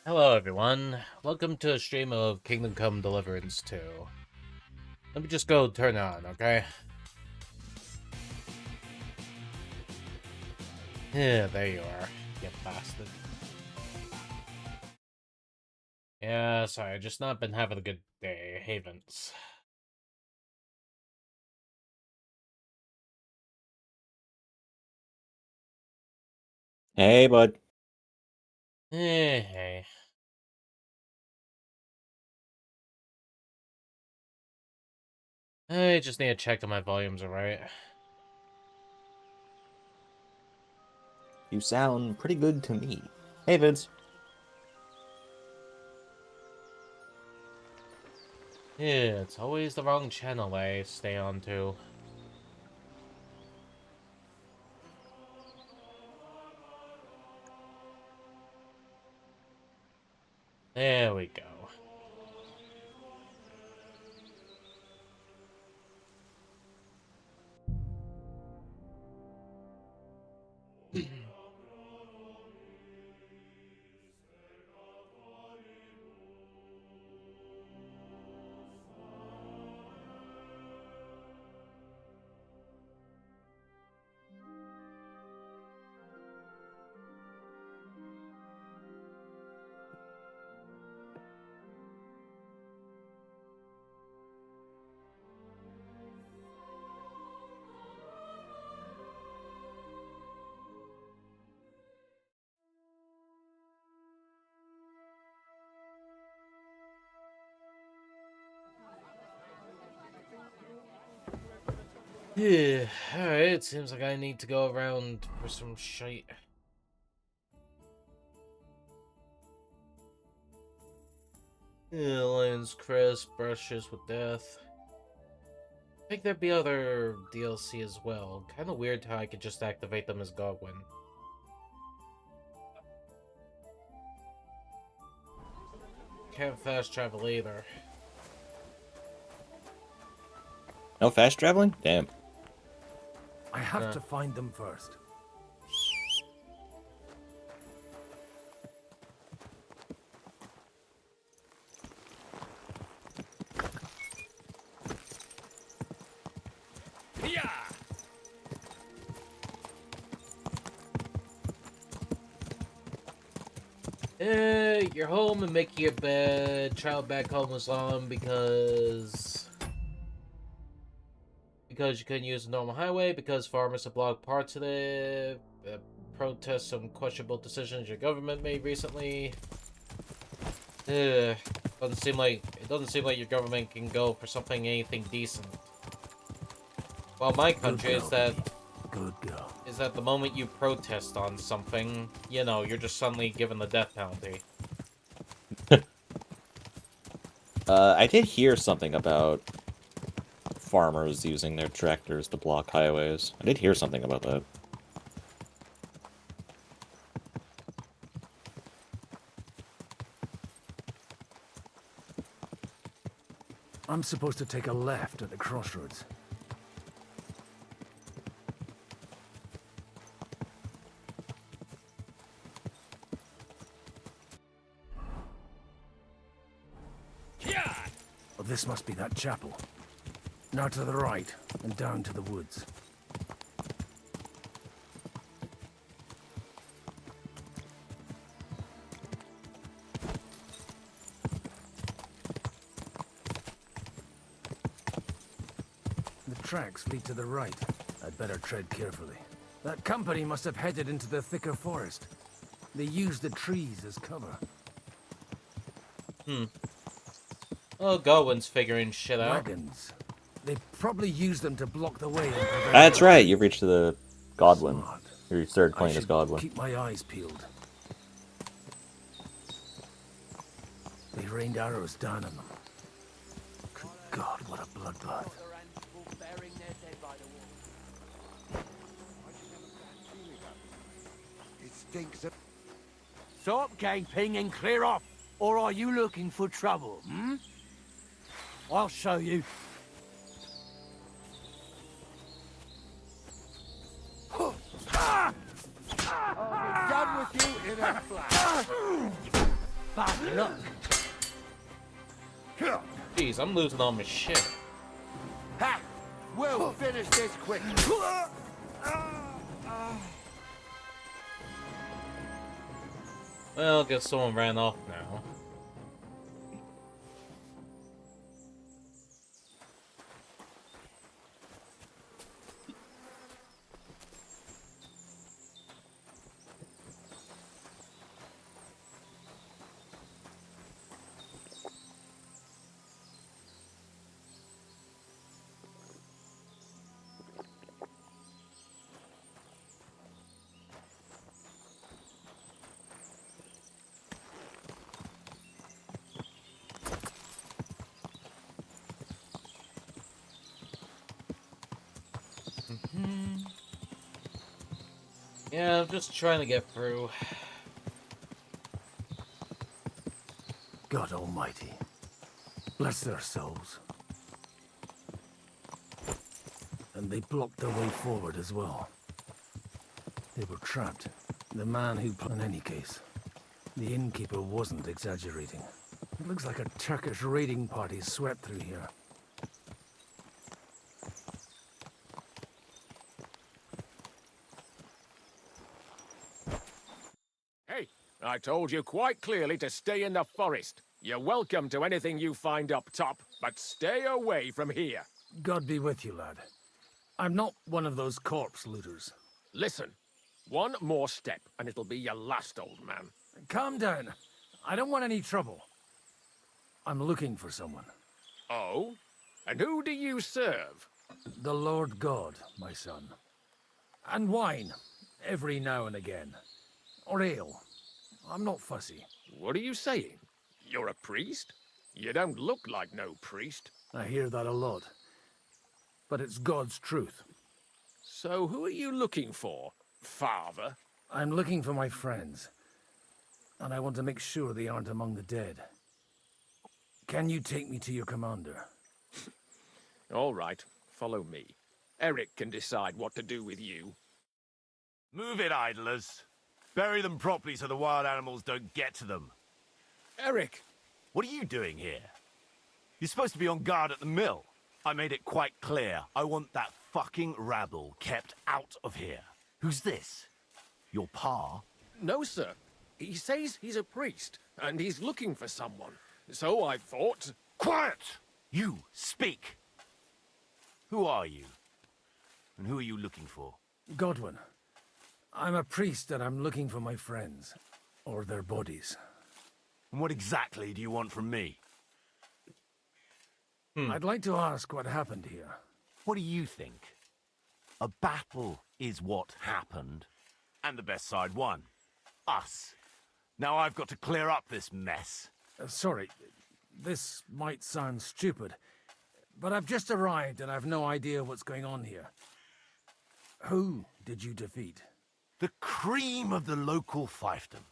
Hello everyone, welcome to a stream of Kingdom Come Deliverance 2. Let me just go turn it on, okay? Yeah, there you are, you bastard. Yeah, sorry, just not been having a good day, Havens. Hey, bud. Hey. I just need to check that my volumes are right. You sound pretty good to me. Hey, Vince. Yeah, it's always the wrong channel I stay on to. There we go. Yeah, alright, seems like I need to go around for some shite. Yeah, Lion's Crest, Brushes with Death. I think there'd be other DLC as well. Kinda weird how I could just activate them as Godwin. Can't fast travel either. No fast traveling? Damn. I have to find them first. You're home and making your bed. Travel back home was long because you couldn't use a normal highway, because farmers have blocked parts of it, protest some questionable decisions your government made recently. It doesn't seem like your government can go for anything decent. Well, my country Good girl, baby. Good girl. is that the moment you protest on something, you're just suddenly given the death penalty. I did hear something about farmers using their tractors to block highways. I did hear something about that. I'm supposed to take a left at the crossroads. Well, this must be that chapel. Now to the right, and down to the woods. The tracks lead to the right. I'd better tread carefully. That company must have headed into the thicker forest. They used the trees as cover. Oh, Godwin's figuring shit out. Wagons. They probably used them to block the way and prevent That's right, traffic. you've reached the Godwin. Smart. You started I playing as should Godwin. keep my eyes peeled. They rained arrows down on them. Good God, what a bloodbath. It stinks of... Stop gaping and clear off, or are you looking for trouble, hmm? I'll show you. I'll be done with you in a flash. Bad luck. Jeez, I'm losing all my shit. Ha! We'll finish this quick. Well, guess someone ran off now. Yeah, I'm just trying to get through. God almighty. Bless their souls. And they blocked their way forward as well. They were trapped. The man who... In any case, the innkeeper wasn't exaggerating. It looks like a Turkish raiding party swept through here. Hey, I told you quite clearly to stay in the forest. You're welcome to anything you find up top, but stay away from here. God be with you, lad. I'm not one of those corpse looters. Listen, one more step and it'll be your last, old man. Calm down. I don't want any trouble. I'm looking for someone. Oh? And who do you serve? The Lord God, my son. And wine, every now and again. Or ale. I'm not fussy. What are you saying? You're a priest? You don't look like no priest. I hear that a lot. But it's God's truth. So who are you looking for, father? I'm looking for my friends. And I want to make sure they aren't among the dead. Can you take me to your commander? All right, follow me. Eric can decide what to do with you. Move it, idlers. Bury them properly so the wild animals don't get to them. Eric! What are you doing here? You're supposed to be on guard at the mill. I made it quite clear. I want that fucking rabble kept out of here. Who's this? Your pa? No, sir. He says he's a priest, and he's looking for someone. So I thought... Quiet! You, speak! Who are you? And who are you looking for? Godwin. I'm a priest and I'm looking for my friends. Or their bodies. And what exactly do you want from me? I'd like to ask what happened here. What do you think? A battle is what happened. And the best side won. Us. Now I've got to clear up this mess. Sorry, this might sound stupid, but I've just arrived and I've no idea what's going on here. Who did you defeat? The cream of the local fiefdom.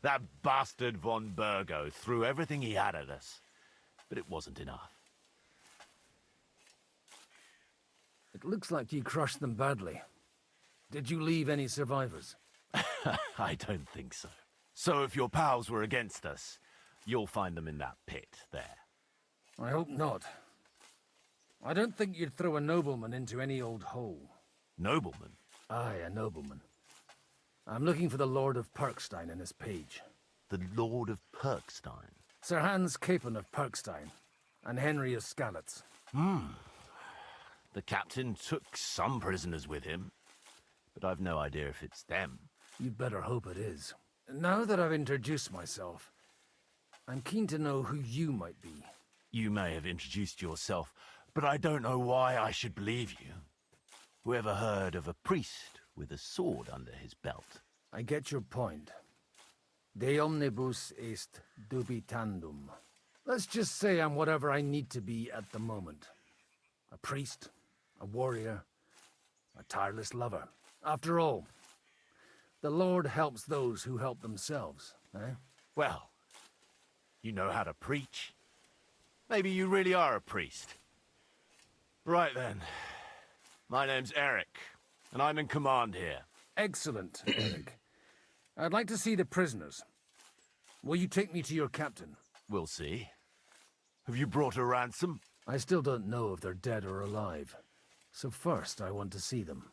That bastard von Burgo threw everything he had at us, but it wasn't enough. It looks like you crushed them badly. Did you leave any survivors? I don't think so. So if your pals were against us, you'll find them in that pit there. I hope not. I don't think you'd throw a nobleman into any old hole. Nobleman? Aye, a nobleman. I'm looking for the Lord of Perkstein and his page. The Lord of Perkstein? Sir Hans Capon of Perkstein, and Henry of Skalitz. The captain took some prisoners with him, but I've no idea if it's them. You'd better hope it is. Now that I've introduced myself, I'm keen to know who you might be. You may have introduced yourself, but I don't know why I should believe you. Whoever heard of a priest with a sword under his belt? I get your point. De omnibus est dubitandum. Let's just say I'm whatever I need to be at the moment. A priest, a warrior, a tireless lover. After all, the Lord helps those who help themselves, eh? Well, you know how to preach. Maybe you really are a priest. Right then. My name's Eric, and I'm in command here. Excellent, Eric. I'd like to see the prisoners. Will you take me to your captain? We'll see. Have you brought a ransom? I still don't know if they're dead or alive. So first, I want to see them.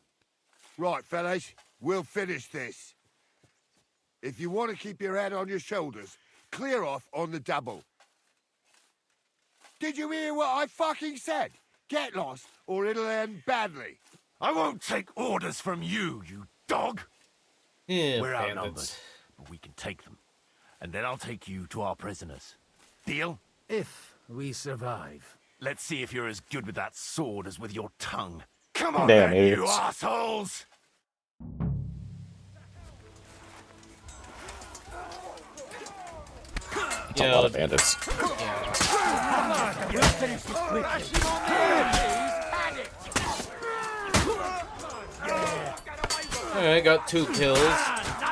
Right, fellas, we'll finish this. If you want to keep your head on your shoulders, clear off on the double. Did you hear what I fucking said? Get lost, or it'll end badly. I won't take orders from you, you dog! Yeah, We're outnumbered, bandits. but we can take them. And then I'll take you to our prisoners. Deal? If we survive. Let's see if you're as good with that sword as with your tongue. Come on, Damn then, you idiots. assholes! It's a lot of bandits. Alright, got 2 kills.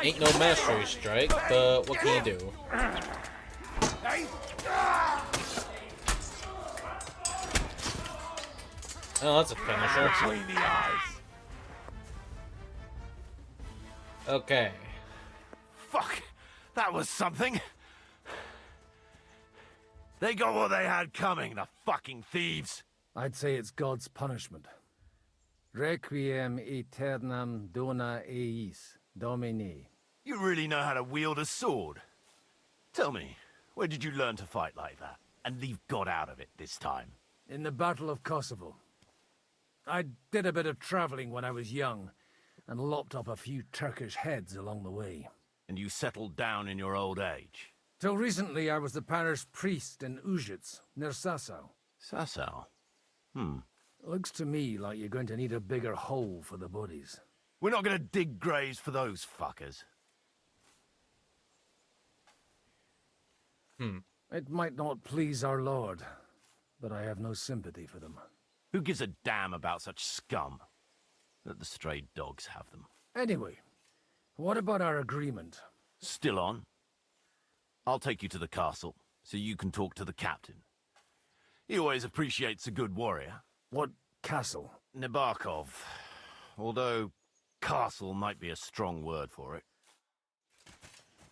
Ain't no mastery strike, but what can you do? Oh, that's a finisher. Between the eyes. Okay. Fuck! That was something! They got what they had coming, the fucking thieves! I'd say it's God's punishment. Requiem aeternam dona eis, Domine. You really know how to wield a sword. Tell me, where did you learn to fight like that? And leave God out of it this time? In the Battle of Kosovo. I did a bit of traveling when I was young, and lopped up a few Turkish heads along the way. And you settled down in your old age? Till recently, I was the parish priest in Užice, near Sasau. Sasau? Looks to me like you're going to need a bigger hole for the bodies. We're not gonna dig graves for those fuckers. It might not please our Lord, but I have no sympathy for them. Who gives a damn about such scum? Let the stray dogs have them. Anyway, what about our agreement? Still on? I'll take you to the castle, so you can talk to the captain. He always appreciates a good warrior. What castle? Nabokov. Although, castle might be a strong word for it.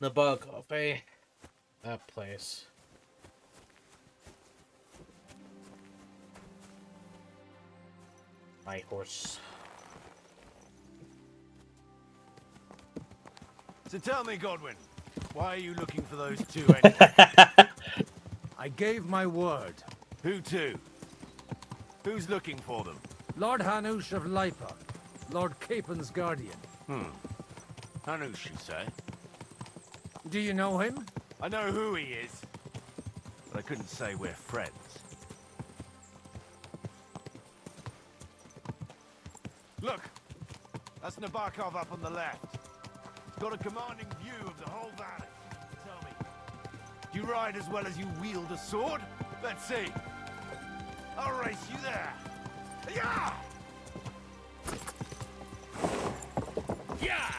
Nabokov, eh? That place. My horse. So tell me, Godwin, why are you looking for those two anyway? I gave my word. Who to? Who's looking for them? Lord Hanush of Lipa, Lord Capen's guardian. Hanush, you say? Do you know him? I know who he is, but I couldn't say we're friends. Look, that's Nabokov up on the left. Got a commanding view of the whole valley. Tell me, do you ride as well as you wield a sword? Let's see. I'll race you there. Yeah! Yeah!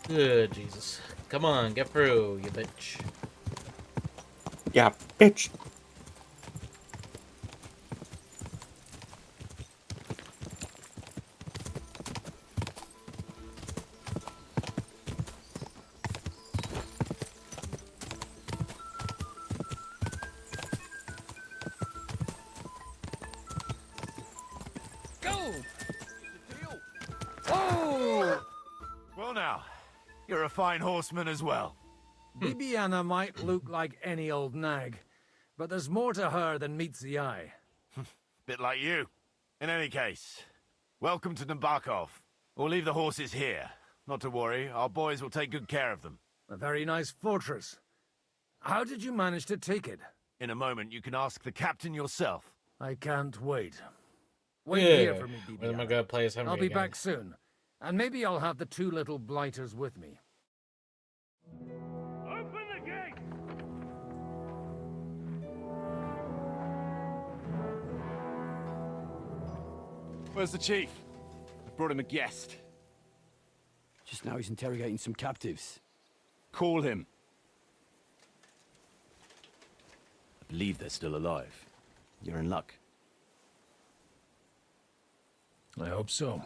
Good Jesus. Come on, get through, you bitch. Yeah, bitch. Well now, you're a fine horseman as well. Bibiana might look like any old nag, but there's more to her than meets the eye. Bit like you. In any case, welcome to Nabokov. We'll leave the horses here. Not to worry, our boys will take good care of them. A very nice fortress. How did you manage to take it? In a moment, you can ask the captain yourself. I can't wait. Wait Yeah. here for me, When am I Bibiana. gonna play as Henry I'll be again? back soon. And maybe I'll have the 2 little blighters with me. Open the gate! Where's the chief? I brought him a guest. Just now he's interrogating some captives. Call him. I believe they're still alive. You're in luck. I hope so.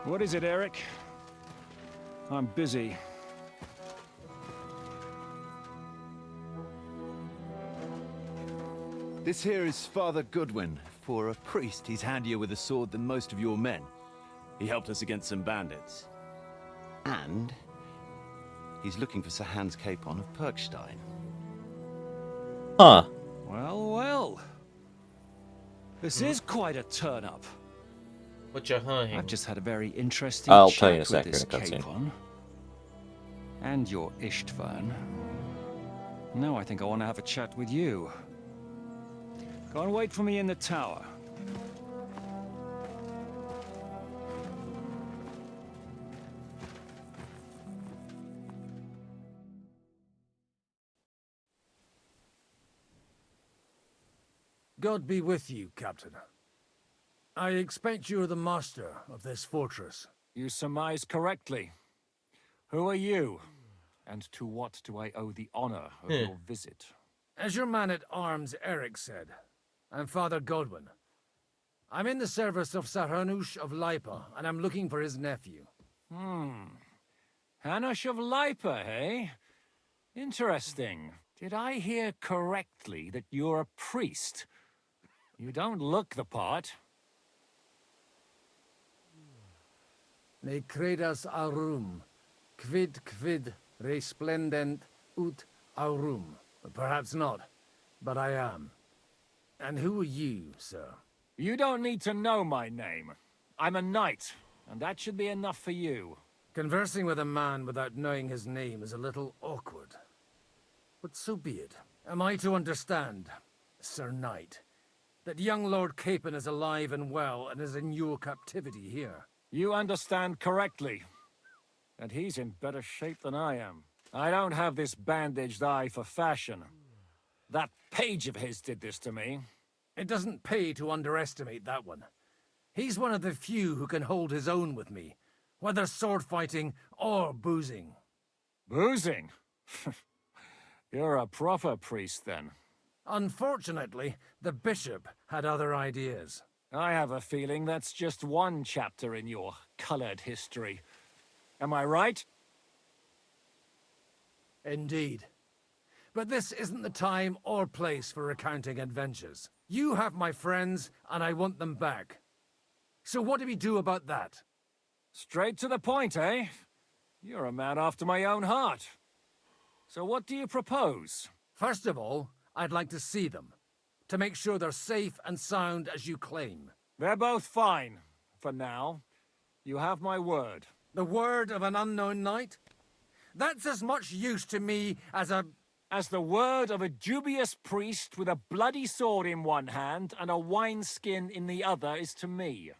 What is it, Eric? I'm busy. This here is Father Goodwin. For a priest, he's handier with a sword than most of your men. He helped us against some bandits. And he's looking for Sir Hans Capon of Perkstein. Huh. Well, well. This is quite a turn-up. What you hunting? I've just had a very interesting I'll chat tell you in a with sec, this in a cutscene. Capon. And your Istvan. Now I think I want to have a chat with you. Go and wait for me in the tower. God be with you, Captain. I expect you're the master of this fortress. You surmise correctly. Who are you? And to what do I owe the honor of your visit? As your man-at-arms Eric said, I'm Father Godwin. I'm in the service of Sir Hanush of Lipa, and I'm looking for his nephew. Hanush of Lipa, eh? Interesting. Did I hear correctly that you're a priest? You don't look the part. Ne credas aurum, quid resplendent ut aurum. Perhaps not, but I am. And who are you, sir? You don't need to know my name. I'm a knight, and that should be enough for you. Conversing with a man without knowing his name is a little awkward. But so be it. Am I to understand, Sir Knight, that young Lord Capon is alive and well and is in your captivity here? You understand correctly. And he's in better shape than I am. I don't have this bandaged eye for fashion. That page of his did this to me. It doesn't pay to underestimate that one. He's one of the few who can hold his own with me, whether sword fighting or boozing. Boozing? You're a proper priest, then. Unfortunately, the bishop had other ideas. I have a feeling that's just one chapter in your colored history. Am I right? Indeed. But this isn't the time or place for recounting adventures. You have my friends, and I want them back. So what do we do about that? Straight to the point, eh? You're a man after my own heart. So what do you propose? First of all, I'd like to see them, to make sure they're safe and sound as you claim. They're both fine, for now. You have my word. The word of an unknown knight? That's as much use to me as the word of a dubious priest with a bloody sword in one hand and a wineskin in the other is to me.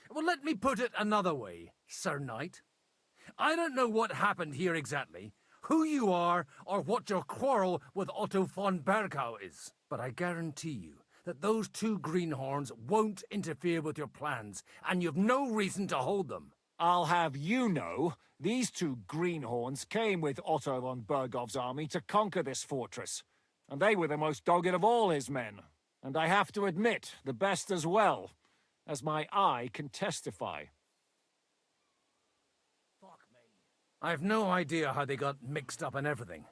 Well, let me put it another way, Sir Knight. I don't know what happened here exactly, who you are, or what your quarrel with Otto von Bergau is. But I guarantee you that those two greenhorns won't interfere with your plans, and you've no reason to hold them. I'll have you know, these two greenhorns came with Otto von Bergov's army to conquer this fortress, and they were the most dogged of all his men. And I have to admit, the best as well, as my eye can testify. I've no idea how they got mixed up in everything,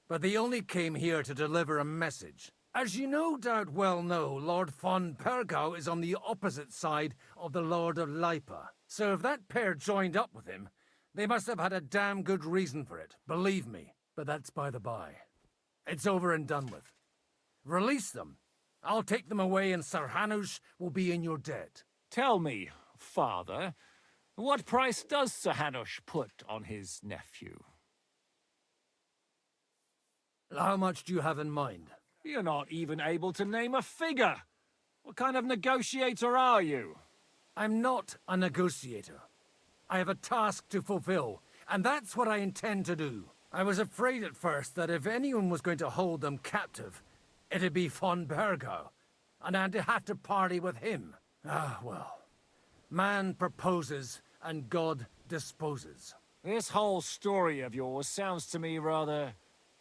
but they only came here to deliver a message. As you no doubt well know, Lord von Bergau is on the opposite side of the Lord of Lipa. So if that pair joined up with him, they must have had a damn good reason for it, believe me. But that's by the by. It's over and done with. Release them. I'll take them away and Sir Hanush will be in your debt. Tell me, father, what price does Sir Hanush put on his nephew? How much do you have in mind? You're not even able to name a figure. What kind of negotiator are you? I'm not a negotiator. I have a task to fulfill, and that's what I intend to do. I was afraid at first that if anyone was going to hold them captive, it'd be von Bergau, and I'd have to parley with him. Ah, well. Man proposes, and God disposes. This whole story of yours sounds to me rather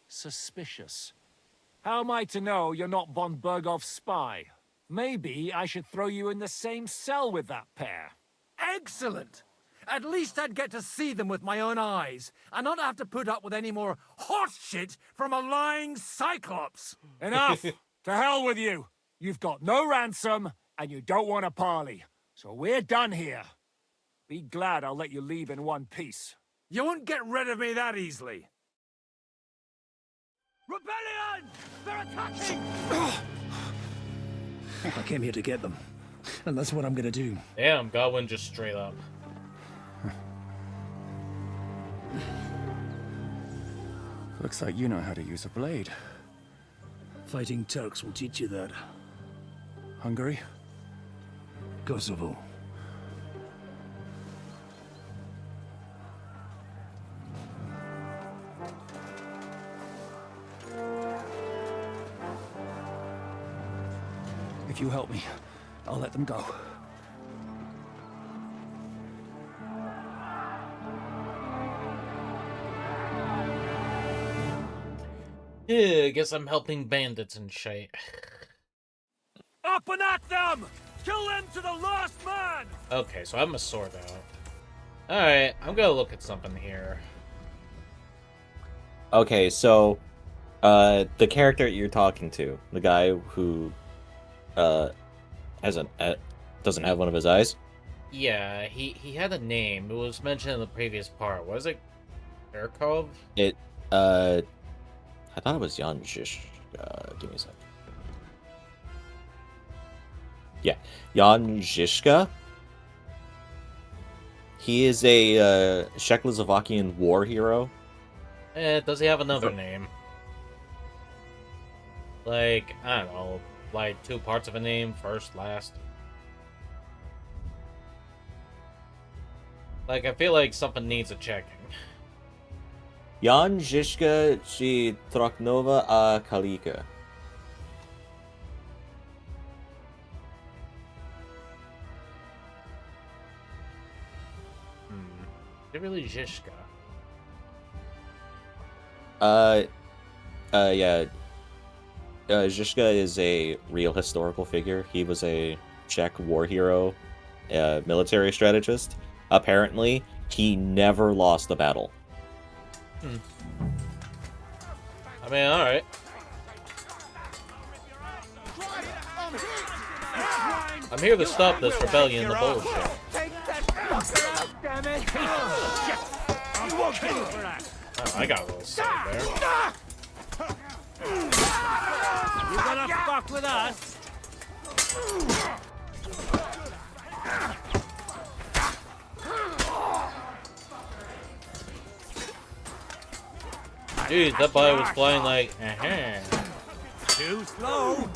suspicious. How am I to know you're not von Bergov's spy? Maybe I should throw you in the same cell with that pair. Excellent! At least I'd get to see them with my own eyes, and not have to put up with any more horse shit from a lying cyclops. Enough! To hell with you! You've got no ransom, and you don't want a parley. So we're done here. Be glad I'll let you leave in one piece. You won't get rid of me that easily. Rebellion! They're attacking! I came here to get them, and that's what I'm gonna do. Damn, Godwin just straight up. Looks like you know how to use a blade. Fighting Turks will teach you that. Hungary? Kosovo. If you help me, I'll let them go. Yeah, I guess I'm helping bandits and shit. Up and at them! Kill them to the last man! Okay, so I have my sword out. Alright, I'm gonna look at something here. Okay, so the character you're talking to, the guy who doesn't have one of his eyes. Yeah, he had a name. It was mentioned in the previous part. Was it Erkov? I thought it was Jan Zizka. Give me a sec. Yeah, Jan Zizka. He is a Czechoslovakian war hero. Does he have another name? Like, I don't know, like 2 parts of a name, first, last. Like, I feel like something needs a checking. Jan Zizka чи Troknova a Kalika. Is it really Zizka? Yeah. Zizka is a real historical figure. He was a Czech war hero, military strategist. Apparently, he never lost a battle. I mean, alright. I'm here to stop this rebellion and the bullshit. Take that fucker out, damn it! You won't pay for that! Oh, I got a little save there. You gonna fuck with us? Dude, that boy was flying like, Too slow!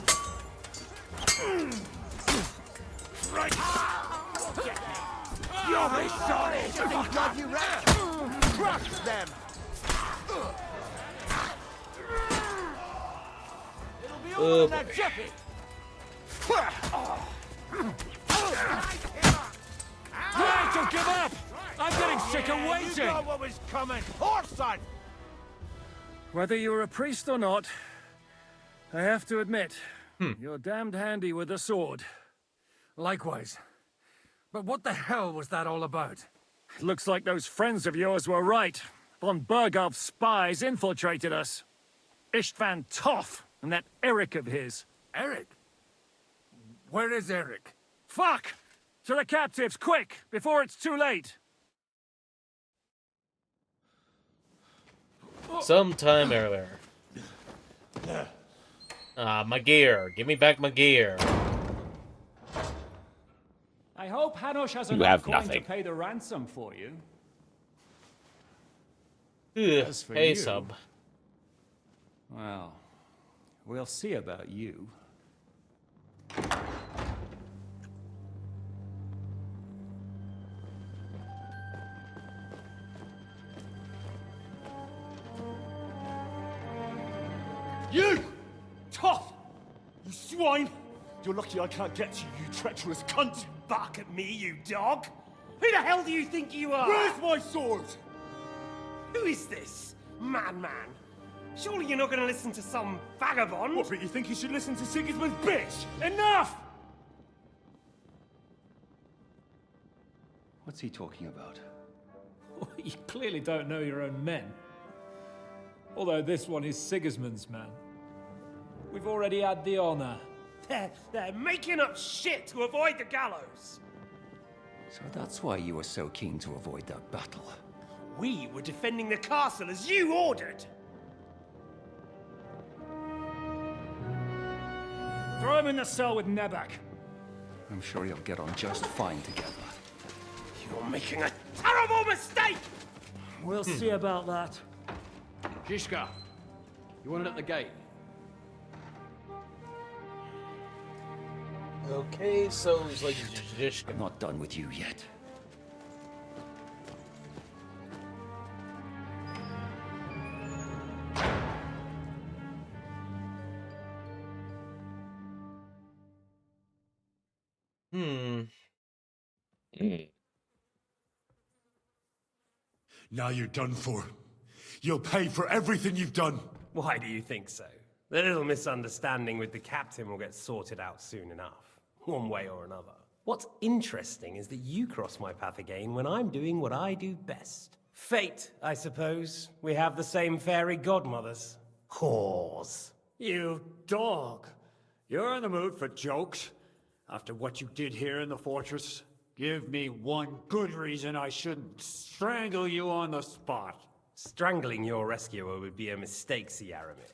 Right! You'll be sorry! Think God you ran! Crush them! It'll be over in that jiffy! Right, don't give up! I'm getting sick of waiting! You know what was coming! Horse son! Whether you're a priest or not, I have to admit, you're damned handy with a sword. Likewise. But what the hell was that all about? Looks like those friends of yours were right. Von Bergov's spies infiltrated us. Istvan Toff and that Eric of his. Eric? Where is Eric? Fuck! To the captives, quick, before it's too late! sometime earlier. My gear. Give me back my gear. I hope Hanush has You enough have coin nothing. to pay the ransom for you. Ugh, As for hey, you- sub. Well, we'll see about you. You! Tough! You swine! You're lucky I can't get to you, you treacherous cunt! Bark at me, you dog! Who the hell do you think you are? Where's my sword? Who is this? Madman! Surely you're not gonna listen to some vagabond? What, but you think you should listen to Sigismund's bitch? Enough! What's he talking about? You clearly don't know your own men. Although this one is Sigismund's man. We've already had the honor. They're making up shit to avoid the gallows. So that's why you were so keen to avoid that battle. We were defending the castle as you ordered. Throw him in the cell with Nebak. I'm sure you'll get on just fine together. You're making a terrible mistake! We'll see about that. Zizka, you want it at the gate? Okay, so he's like Zizka. I'm not done with you yet. Now you're done for. You'll pay for everything you've done. Why do you think so? The little misunderstanding with the captain will get sorted out soon enough, one way or another. What's interesting is that you cross my path again when I'm doing what I do best. Fate, I suppose. We have the same fairy godmothers. Whores. You dog. You're in the mood for jokes? After what you did here in the fortress? Give me one good reason I shouldn't strangle you on the spot. Strangling your rescuer would be a mistake, Yaramir.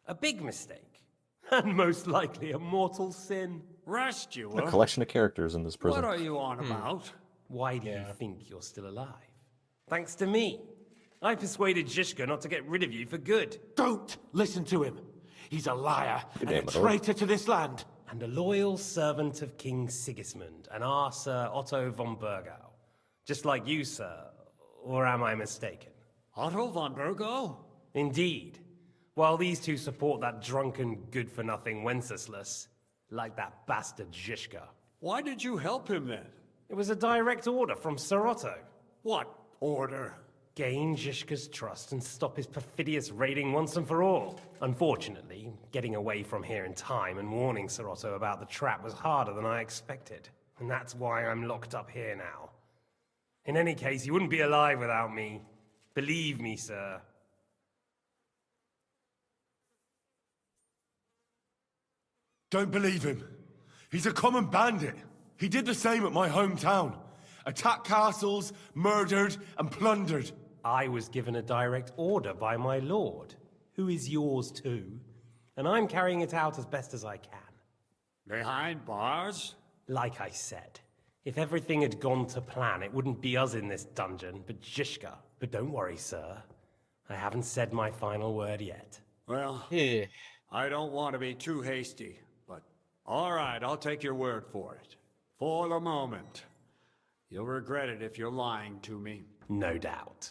A big mistake. And most likely a mortal sin. Rescuer? A collection of characters in this prison. What are you on about? Why do you think you're still alive? Thanks to me. I persuaded Zizka not to get rid of you for good. Don't listen to him. He's a liar and a Damn it, traitor to this land. And a loyal servant of King Sigismund and our Sir Otto von Burgau. Just like you, sir. Or am I mistaken? Otto von Burgau? Indeed. While these two support that drunken, good-for-nothing Wenceslas, like that bastard Zizka. Why did you help him then? It was a direct order from Sir Otto. What order? Gain Zizka's trust and stop his perfidious raiding once and for all. Unfortunately, getting away from here in time and warning Sir Otto about the trap was harder than I expected. And that's why I'm locked up here now. In any case, you wouldn't be alive without me. Believe me, sir. Don't believe him. He's a common bandit. He did the same at my hometown. Attacked castles, murdered, and plundered. I was given a direct order by my lord, who is yours too, and I'm carrying it out as best as I can. Behind bars? Like I said, if everything had gone to plan, it wouldn't be us in this dungeon, but Zizka. But don't worry, sir. I haven't said my final word yet. Well, I don't want to be too hasty, but all right, I'll take your word for it. For the moment. You'll regret it if you're lying to me. No doubt.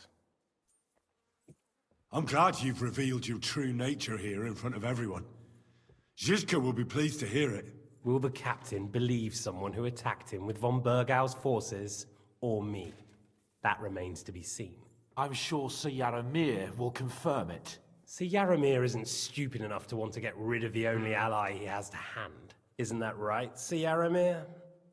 I'm glad you've revealed your true nature here in front of everyone. Zizka will be pleased to hear it. Will the captain believe someone who attacked him with von Burgau's forces, or me? That remains to be seen. I'm sure Sir Yaramir will confirm it. Sir Yaramir isn't stupid enough to want to get rid of the only ally he has to hand. Isn't that right, Sir Yaramir?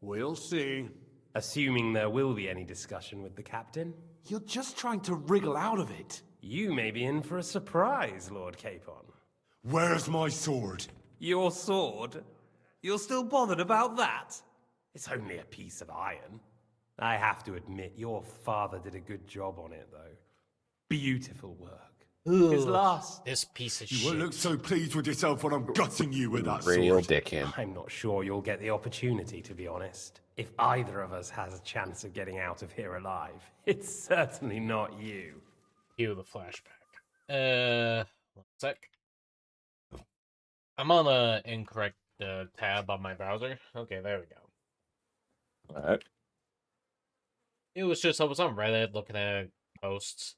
We'll see. Assuming there will be any discussion with the captain. You're just trying to wriggle out of it. You may be in for a surprise, Lord Capon. Where's my sword? Your sword? You're still bothered about that? It's only a piece of iron. I have to admit, your father did a good job on it, though. Beautiful work. His last... This piece of You shit. won't look so pleased with yourself when I'm gutting you with that Real sword. dickhead. I'm not sure you'll get the opportunity, to be honest. If either of us has a chance of getting out of here alive, it's certainly not you. Cue the flashback. One sec. I'm on a incorrect tab on my browser. Okay, there we go. Alright. It was just I was on Reddit looking at posts.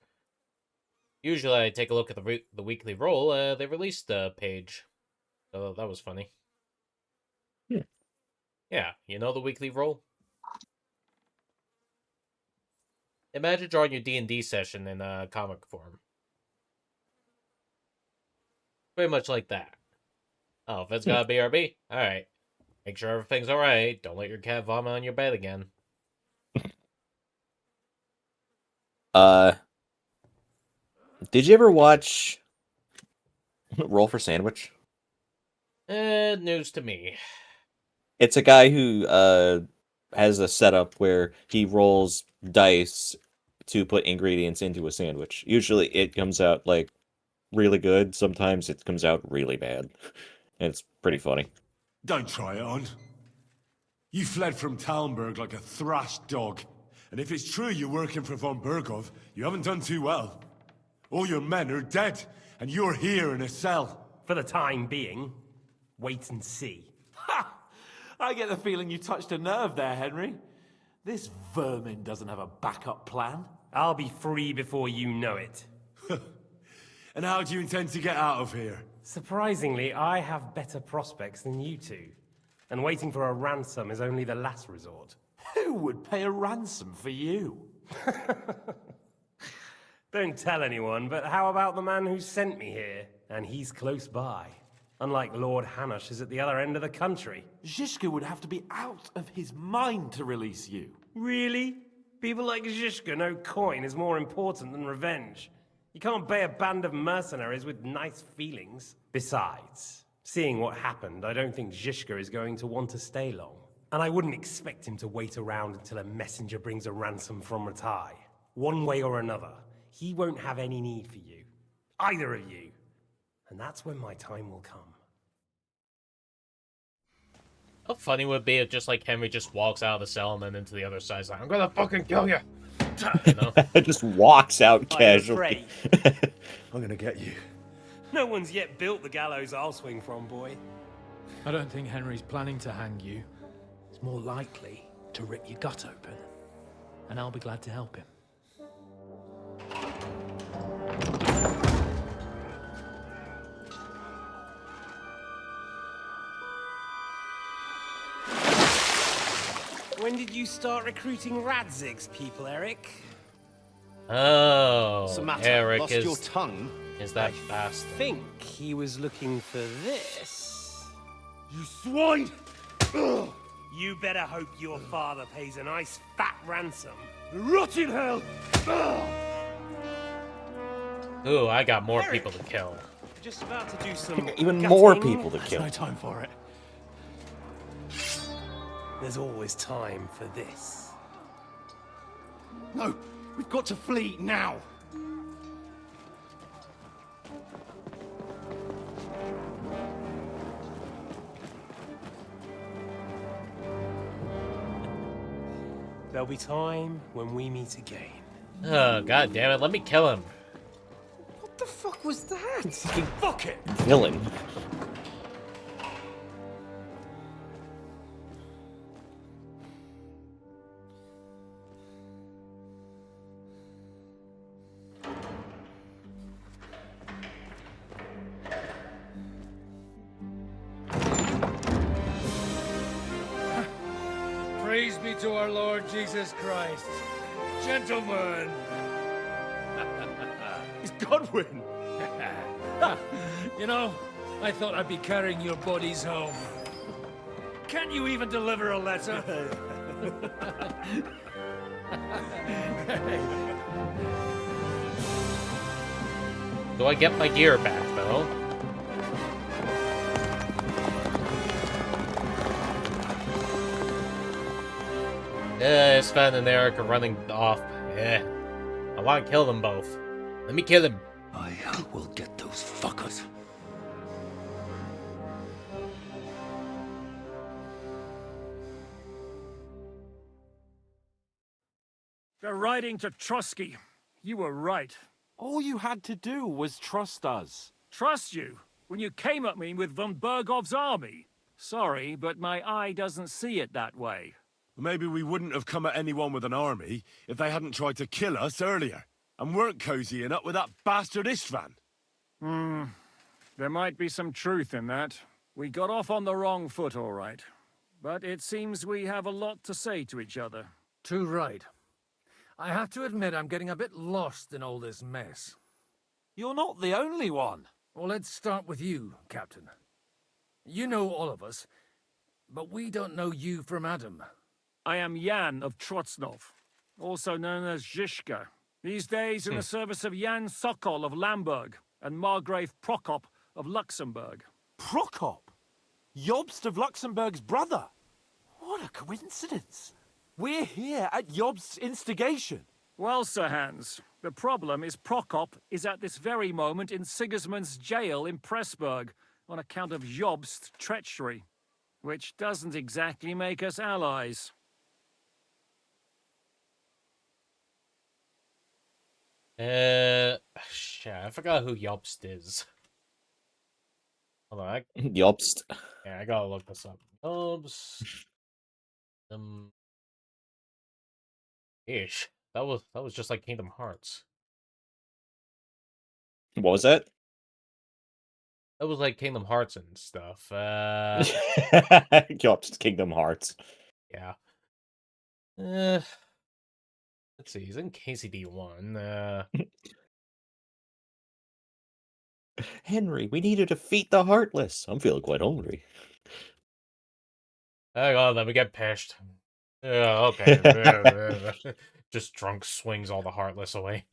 Usually I take a look at the weekly roll. They released a page, so that was funny. Yeah, you know the weekly roll? Imagine drawing your D&D session in a comic form. Pretty much like that. Oh, if it's got a BRB, alright. Make sure everything's alright. Don't let your cat vomit on your bed again. Did you ever watch Roll for Sandwich? News to me. It's a guy who has a setup where he rolls dice to put ingredients into a sandwich. Usually it comes out like really good. Sometimes it comes out really bad. And it's pretty funny. Don't try it on. You fled from Talmberg like a thrashed dog. And if it's true you're working for von Bergov, you haven't done too well. All your men are dead, and you're here in a cell. For the time being, wait and see. Ha! I get the feeling you touched a nerve there, Henry. This vermin doesn't have a backup plan. I'll be free before you know it. And how do you intend to get out of here? Surprisingly, I have better prospects than you two. And waiting for a ransom is only the last resort. Who would pay a ransom for you? Don't tell anyone, but how about the man who sent me here? And he's close by. Unlike Lord Hanush is at the other end of the country. Zhishka would have to be out of his mind to release you. Really? People like Zhishka know coin is more important than revenge. You can't pay a band of mercenaries with nice feelings. Besides, seeing what happened, I don't think Zhishka is going to want to stay long. And I wouldn't expect him to wait around until a messenger brings a ransom from Ratai. One way or another, he won't have any need for you. Either of you. And that's when my time will come. How funny would it be if just like Henry just walks out of the cell and then into the other side is like, I'm gonna fucking kill you! You know? Just walks out casually. I'm gonna get you. No one's yet built the gallows I'll swing from, boy. I don't think Henry's planning to hang you. It's more likely to rip your gut open. And I'll be glad to help him. When did you start recruiting Radzig's people, Eric? Oh, What's the matter? Eric Lost your tongue? is that bastard. I think he was looking for this. You swine! Ugh. You better hope your father pays a nice fat ransom. Rot in hell! Ugh. Ooh, I got more people to kill. Just about to do some Even gutting. more people to There's kill. no time for it. There's always time for this. No, we've got to flee now. There'll be time when we meet again. Oh, god damn it, let me kill him. What the fuck was that? Fuck it! Villain. Praise be to our Lord Jesus Christ. Gentlemen! It's Godwin! You know, I thought I'd be carrying your bodies home. Can't you even deliver a letter? Do I get my gear back, though? Sven and Eric are running off. Yeah. I want to kill them both. Let me kill him. I will get those fuckers. They're riding to Trusky. You were right. All you had to do was trust us. Trust you? When you came at me with von Bergov's army? Sorry, but my eye doesn't see it that way. Maybe we wouldn't have come at anyone with an army if they hadn't tried to kill us earlier, and weren't cozying up with that bastard Istvan. There might be some truth in that. We got off on the wrong foot, all right. But it seems we have a lot to say to each other. Too right. I have to admit I'm getting a bit lost in all this mess. You're not the only one. Well, let's start with you, Captain. You know all of us, but we don't know you from Adam. I am Jan of Trotsnov, also known as Zhishka. These days in the service of Jan Sokol of Lamberg and Margrave Prokop of Luxembourg. Prokop? Jobst of Luxembourg's brother? What a coincidence. We're here at Jobst's instigation. Well, Sir Hans, the problem is Prokop is at this very moment in Sigismund's jail in Pressburg on account of Jobst's treachery, which doesn't exactly make us allies. Shit, I forgot who Jobst is. Hold on, Jobst. Yeah, I gotta look this up. Jobst. Ish. That was just like Kingdom Hearts. What was that? That was like Kingdom Hearts and stuff. Jobst Kingdom Hearts. Yeah. Let's see. He's in KCD1. Henry, we need to defeat the Heartless. I'm feeling quite hungry. Hang on, let me get pissed. Yeah, okay. Just drunk swings all the Heartless away.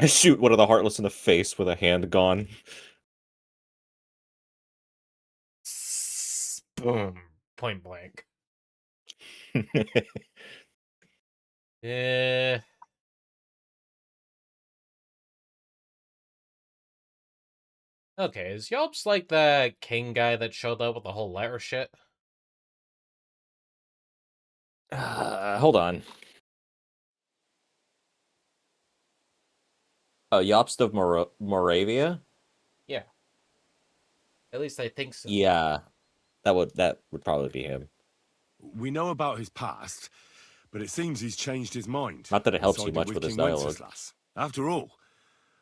Shoot one of the Heartless in the face with a hand gone. Boom. Point blank. Yeah. Okay, is Yelps like the king guy that showed up with the whole letter shit? Hold on. Jobst of Moravia? Yeah. At least I think so. Yeah. That would probably be him. We know about his past, but it seems he's changed his mind. Not that it helps you Sided much with his King dialogue. Wenceslas. After all,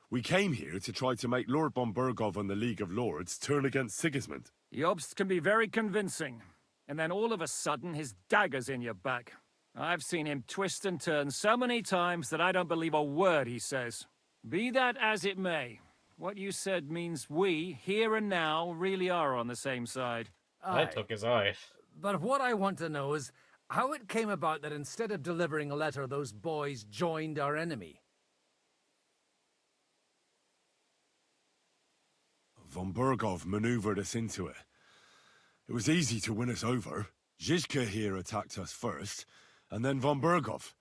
we came here to try to make Lord von Burgov and the League of Lords turn against Sigismund. Jobst can be very convincing, and then all of a sudden his dagger's in your back. I've seen him twist and turn so many times that I don't believe a word he says. Be that as it may, what you said means we, here and now, really are on the same side. I took his eye. But what I want to know is how it came about that instead of delivering a letter, those boys joined our enemy. Von Burgov maneuvered us into it. It was easy to win us over. Zizka here attacked us first, and then von Burgov.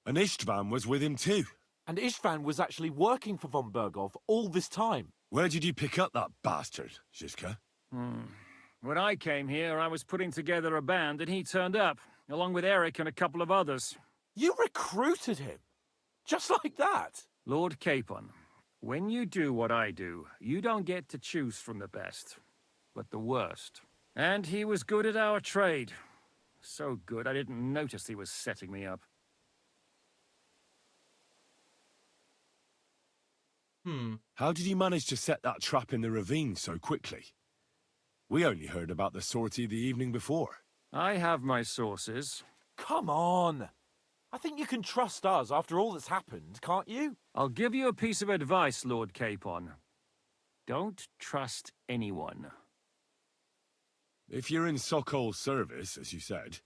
And Istvan was with him too. And Istvan was actually working for von Burgov all this time. Where did you pick up that bastard, Zizka? When I came here, I was putting together a band, and he turned up, along with Eric and a couple of others. You recruited him? Just like that? Lord Capon, when you do what I do, you don't get to choose from the best, but the worst. And he was good at our trade. So good, I didn't notice he was setting me up. How did you manage to set that trap in the ravine so quickly? We only heard about the sortie the evening before. I have my sources. Come on. I think you can trust us after all that's happened, can't you? I'll give you a piece of advice, Lord Capon. Don't trust anyone. If you're in Sokol's service, as you said,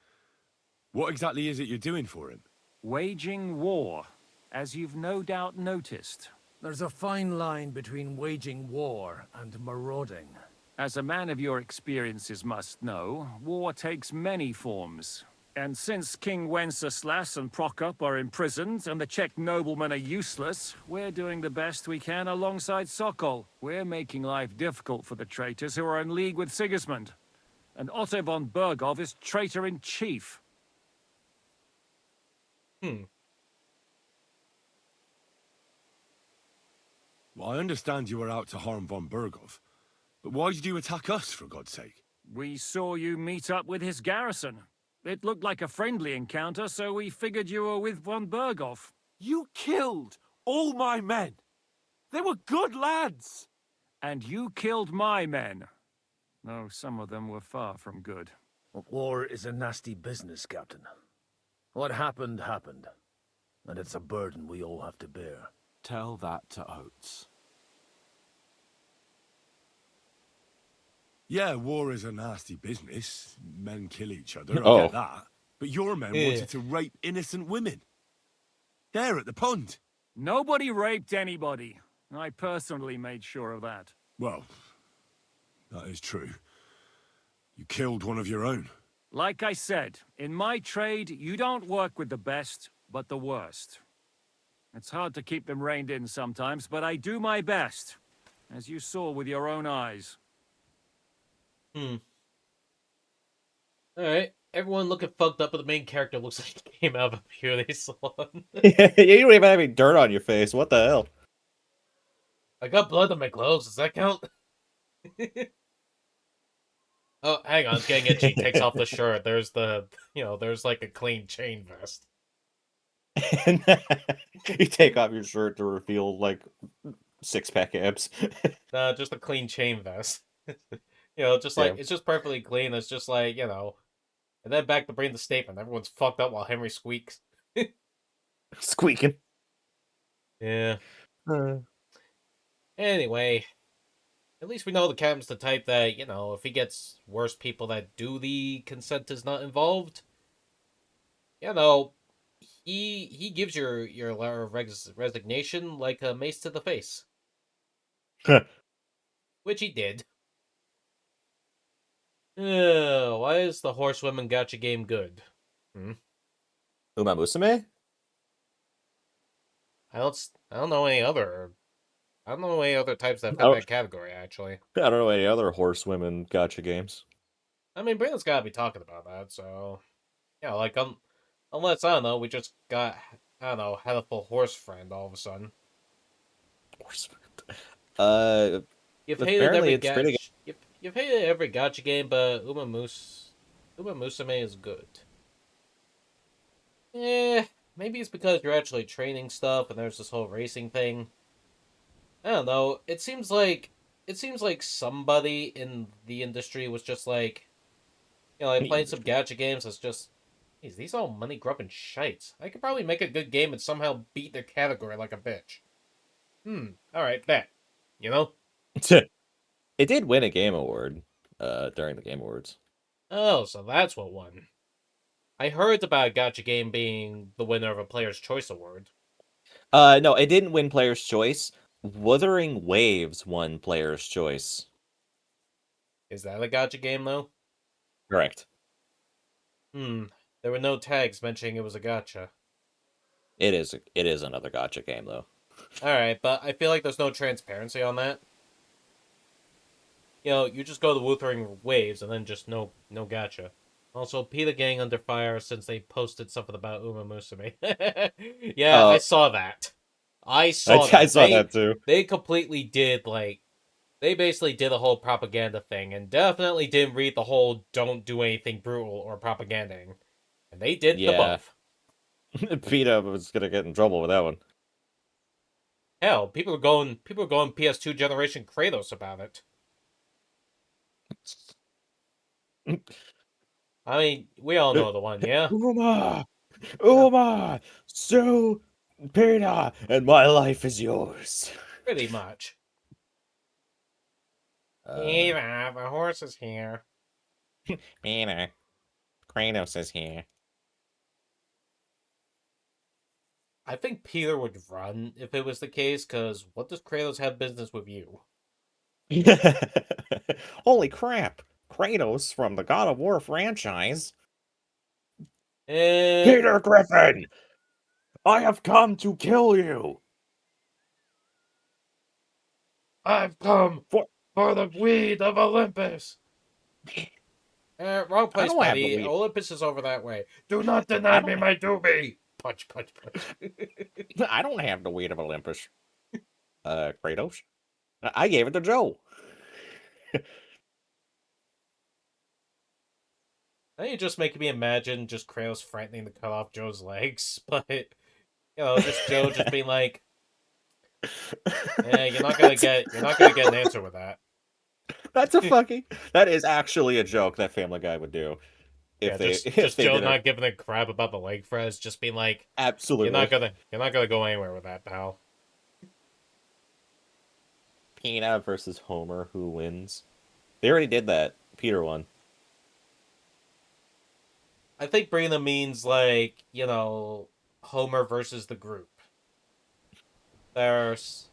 what exactly is it you're doing for him? Waging war, as you've no doubt noticed. There's a fine line between waging war and marauding. As a man of your experiences must know, war takes many forms. And since King Wenceslas and Prokop are imprisoned and the Czech noblemen are useless, we're doing the best we can alongside Sokol. We're making life difficult for the traitors who are in league with Sigismund. And Otto von Burgov is traitor-in-chief. Well, I understand you were out to harm von Burgov, but why did you attack us, for God's sake? We saw you meet up with his garrison. It looked like a friendly encounter, so we figured you were with von Burgov. You killed all my men. They were good lads. And you killed my men. Though some of them were far from good. War is a nasty business, Captain. What happened, happened. And it's a burden we all have to bear. Tell that to Oates. Yeah, war is a nasty business. Men kill each other, I Oh. get that. But your men wanted to rape innocent women. There at the pond. Nobody raped anybody. I personally made sure of that. Well, that is true. You killed one of your own. Like I said, in my trade, you don't work with the best, but the worst. It's hard to keep them reined in sometimes, but I do my best, as you saw with your own eyes. Alright. Everyone looking fucked up, but the main character looks like he came out of a beauty salon. You don't even have any dirt on your face. What the hell? I got blood on my clothes. Does that count? Oh, hang on. It's getting itchy. Takes off the shirt. There's there's like a clean chain vest. You take off your shirt to reveal, like, six-pack abs. Nah, just a clean chain vest. Just like, it's just perfectly clean. It's just like, And then back to bring the statement. Everyone's fucked up while Henry squeaks. Squeaking. Yeah. Anyway, at least we know the captain's the type that, if he gets worse people that do the consent is not involved, he gives your letter of resignation like a mace to the face. Which he did. Why is the horsewomen gacha game good? Uma Musume? I don't know any other. I don't know any other types that fit that category, actually. I don't know any other horsewomen gacha games. I mean, Brandon's gotta be talking about that, so... like, unless, I don't know, we just got, I don't know, had a full horse friend all of a sudden. Horse You've hated every You've hated every gacha game, but Uma Musume is good. Maybe it's because you're actually training stuff and there's this whole racing thing. I don't know. It seems like somebody in the industry was just like, playing some gacha games that's just, geez, these all money grubbing shites. I could probably make a good game and somehow beat their category like a bitch. Alright, bet. It did win a game award during the Game Awards. Oh, so that's what won. I heard about a gacha game being the winner of a Player's Choice Award. No, it didn't win Player's Choice. Wuthering Waves won Player's Choice. Is that a gacha game, though? Correct. There were no tags mentioning it was a gacha. It is another gacha game, though. Alright, but I feel like there's no transparency on that. You just go to Wuthering Waves and then just no gacha. Also, PETA gang under fire since they posted something about Uma Musume. Yeah, I saw that. I saw that too. They completely did, they basically did a whole propaganda thing and definitely didn't read the whole don't do anything brutal or propaganding. And they did the both. PETA was gonna get in trouble with that one. Hell, people are going PS2 generation Kratos about it. I mean, we all know the one, yeah? Uma! So, PETA, and my life is yours. Pretty much. PETA, the horse is here. PETA, Kratos is here. I think Peter would run if it was the case, because what does Kratos have business with you? Holy crap! Kratos from the God of War franchise. Peter Griffin! I have come to kill you! I've come for the weed of Olympus! Wrong place, buddy. Olympus is over that way. Do not deny me my doobie! Punch, punch, punch. I don't have the weed of Olympus. Kratos. I gave it to Joe. Now you're just making me imagine just Kratos threatening to cut off Joe's legs, but just Joe just being like, you're not gonna get an answer with that. That is actually a joke that Family Guy would do. If Joe not giving a crap about the leg frizz, just being like, absolutely, you're not gonna go anywhere with that, pal. PETA versus Homer, who wins? They already did that. Peter won. I think bringing them means, like, Homer versus the group. There's,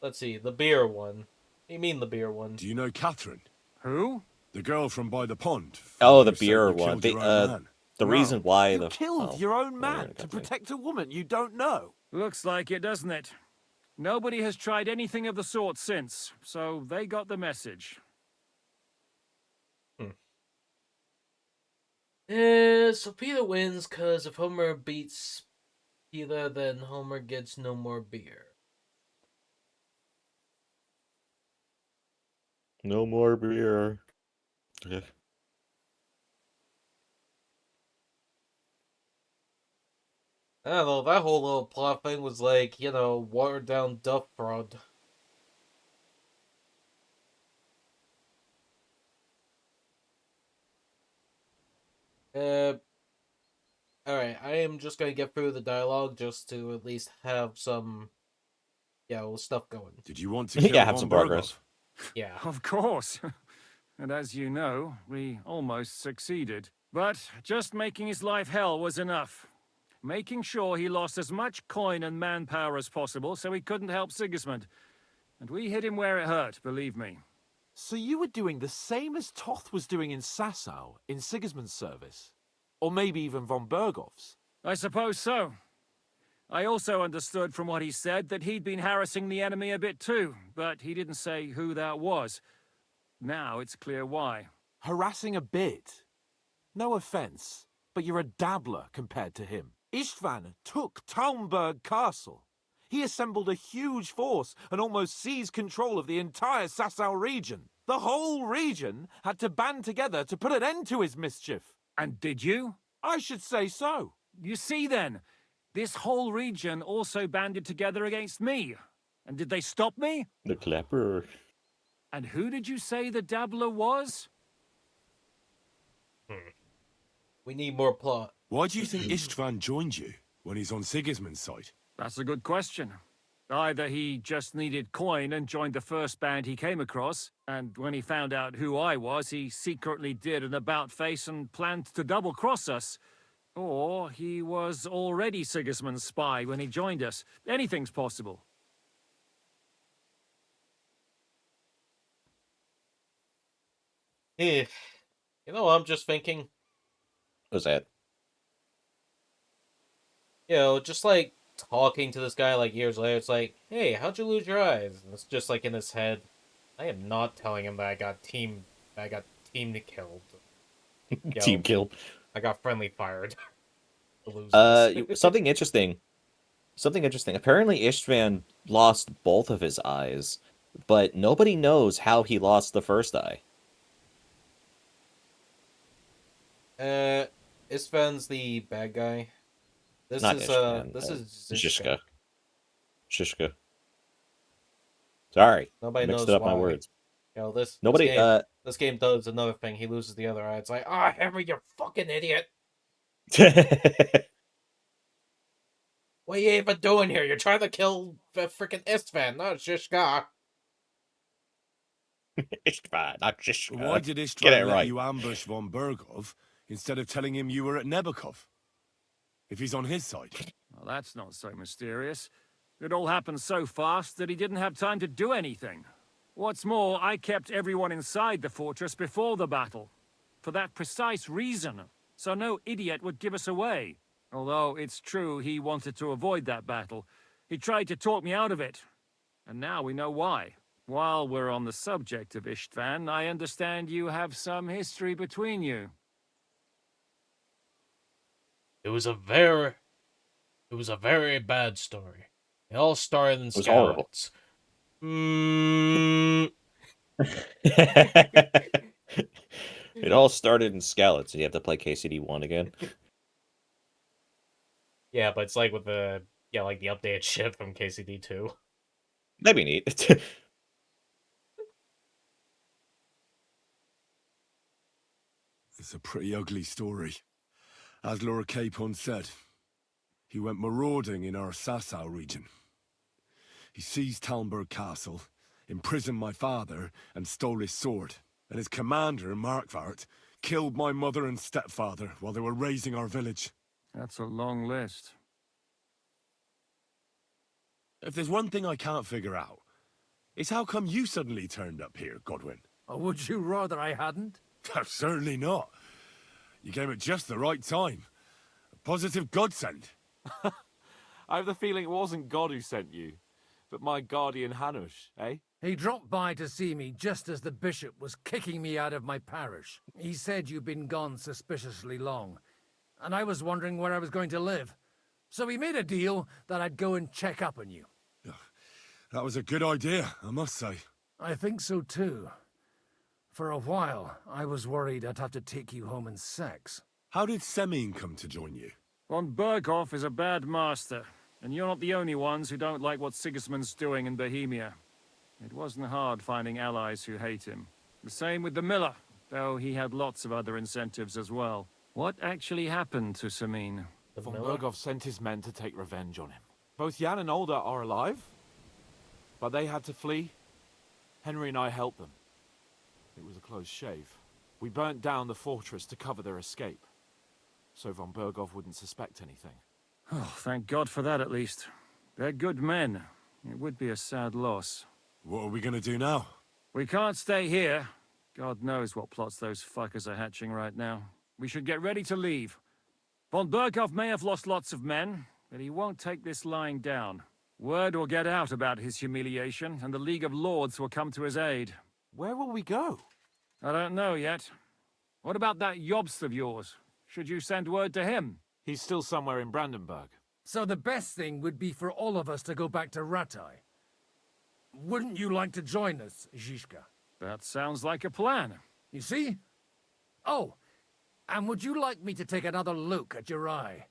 let's see, the beer one. What do you mean the beer one? Do you know Catherine? Who? The girl from by the pond. Oh, the Father said beer you one. killed your own man. The No. reason why You the killed your own well, we're man gonna to cut to me. protect a woman you don't know. Looks like it, doesn't it? Nobody has tried anything of the sort since, so they got the message. So Peter wins because if Homer beats Peter, then Homer gets no more beer. No more beer. Okay. I don't know, that whole little plot thing was like, watered down Duff Fraud. Alright, I am just gonna get through the dialogue just to at least have some, stuff going. Did you want to kill Yeah, have von some Berghoff? progress. Yeah. Of course. And as you know, we almost succeeded. But just making his life hell was enough. Making sure he lost as much coin and manpower as possible so he couldn't help Sigismund. And we hit him where it hurt, believe me. So you were doing the same as Toth was doing in Sasau, in Sigismund's service? Or maybe even von Bergoff's? I suppose so. I also understood from what he said that he'd been harassing the enemy a bit too, but he didn't say who that was. Now it's clear why. Harassing a bit? No offense, but you're a dabbler compared to him. Istvan took Talmberg Castle. He assembled a huge force and almost seized control of the entire Sasau region. The whole region had to band together to put an end to his mischief. And did you? I should say so. You see then, this whole region also banded together against me. And did they stop me? The clapper. And who did you say the dabbler was? We need more plot. Why do you think Istvan joined you when he's on Sigismund's side? That's a good question. Either he just needed coin and joined the first band he came across, and when he found out who I was, he secretly did an about-face and planned to double-cross us. Or he was already Sigismund's spy when he joined us. Anything's possible. You know what I'm just thinking? What's that? Just like talking to this guy like years later, it's like, hey, how'd you lose your eyes? And it's just like in his head. I am not telling him that I got team killed. Team killed. I got friendly fired. Something interesting. Apparently Istvan lost both of his eyes, but nobody knows how he lost the first eye. Istvan's the bad guy. This Not is Istvan, this is Zizka. Shishka. Sorry, Nobody mixed knows up why. my words. Nobody. This game does another thing. He loses the other eye. It's like, Henry, you fucking idiot! What are you even doing here? You're trying to kill the freaking Istvan, not Shishka. Istvan, not Shishka. Why did Istvan let you ambush von Berghoff instead of telling him you were at Nebakov? If he's on his side. Well, that's not so mysterious. It all happened so fast that he didn't have time to do anything. What's more, I kept everyone inside the fortress before the battle. For that precise reason. So no idiot would give us away. Although it's true he wanted to avoid that battle. He tried to talk me out of it. And now we know why. While we're on the subject of Istvan, I understand you have some history between you. It was a very bad story. It all started in It was horrible. Scouts. It all started in Skalitz, and you have to play KCD1 again. Yeah, but it's like with the like the updated shit from KCD 2. That'd be neat. It's a pretty ugly story. As Laura Capon said, he went marauding in our Sasau region. He seized Talmberg Castle, imprisoned my father, and stole his sword. And his commander, Markvart, killed my mother and stepfather while they were raising our village. That's a long list. If there's one thing I can't figure out, it's how come you suddenly turned up here, Godwin? Or would you rather I hadn't? Certainly not. You came at just the right time. A positive godsend. I have the feeling it wasn't God who sent you, but my guardian Hanush, eh? He dropped by to see me just as the bishop was kicking me out of my parish. He said you'd been gone suspiciously long, and I was wondering where I was going to live. So he made a deal that I'd go and check up on you. That was a good idea, I must say. I think so too. For a while, I was worried I'd have to take you home in sex. How did Semine come to join you? Von Berghoff is a bad master, and you're not the only ones who don't like what Sigismund's doing in Bohemia. It wasn't hard finding allies who hate him. The same with the miller, though he had lots of other incentives as well. What actually happened to Semine? Von Berghoff sent his men to take revenge on him. Both Jan and Olda are alive, but they had to flee. Henry and I helped them. It was a close shave. We burnt down the fortress to cover their escape, so Von Berghoff wouldn't suspect anything. Oh, thank God for that at least. They're good men. It would be a sad loss. What are we gonna do now? We can't stay here. God knows what plots those fuckers are hatching right now. We should get ready to leave. Von Berghoff may have lost lots of men, but he won't take this lying down. Word will get out about his humiliation, and the League of Lords will come to his aid. Where will we go? I don't know yet. What about that Jobst of yours? Should you send word to him? He's still somewhere in Brandenburg. So the best thing would be for all of us to go back to Ratai. Wouldn't you like to join us, Zizka? That sounds like a plan. You see? Oh, and would you like me to take another look at your eye?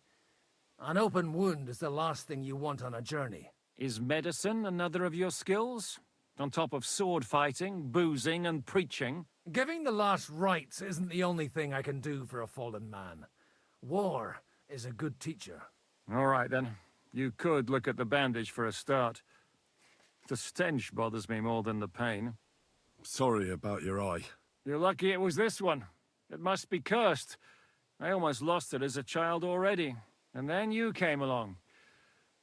An open wound is the last thing you want on a journey. Is medicine another of your skills? On top of sword fighting, boozing, and preaching? Giving the last rites isn't the only thing I can do for a fallen man. War is a good teacher. All right, then. You could look at the bandage for a start. The stench bothers me more than the pain. Sorry about your eye. You're lucky it was this one. It must be cursed. I almost lost it as a child already. And then you came along.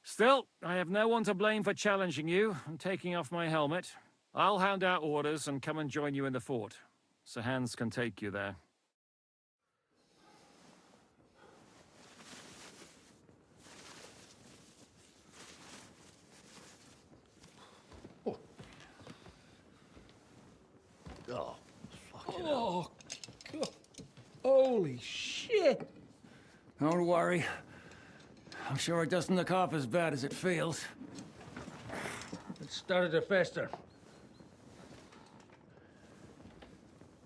Still, I have no one to blame for challenging you and taking off my helmet. I'll hand out orders and come and join you in the fort. Sir Hans can take you there. Oh, fucking hell. God. Holy shit! Don't worry. I'm sure it doesn't look half as bad as it feels. It started to fester.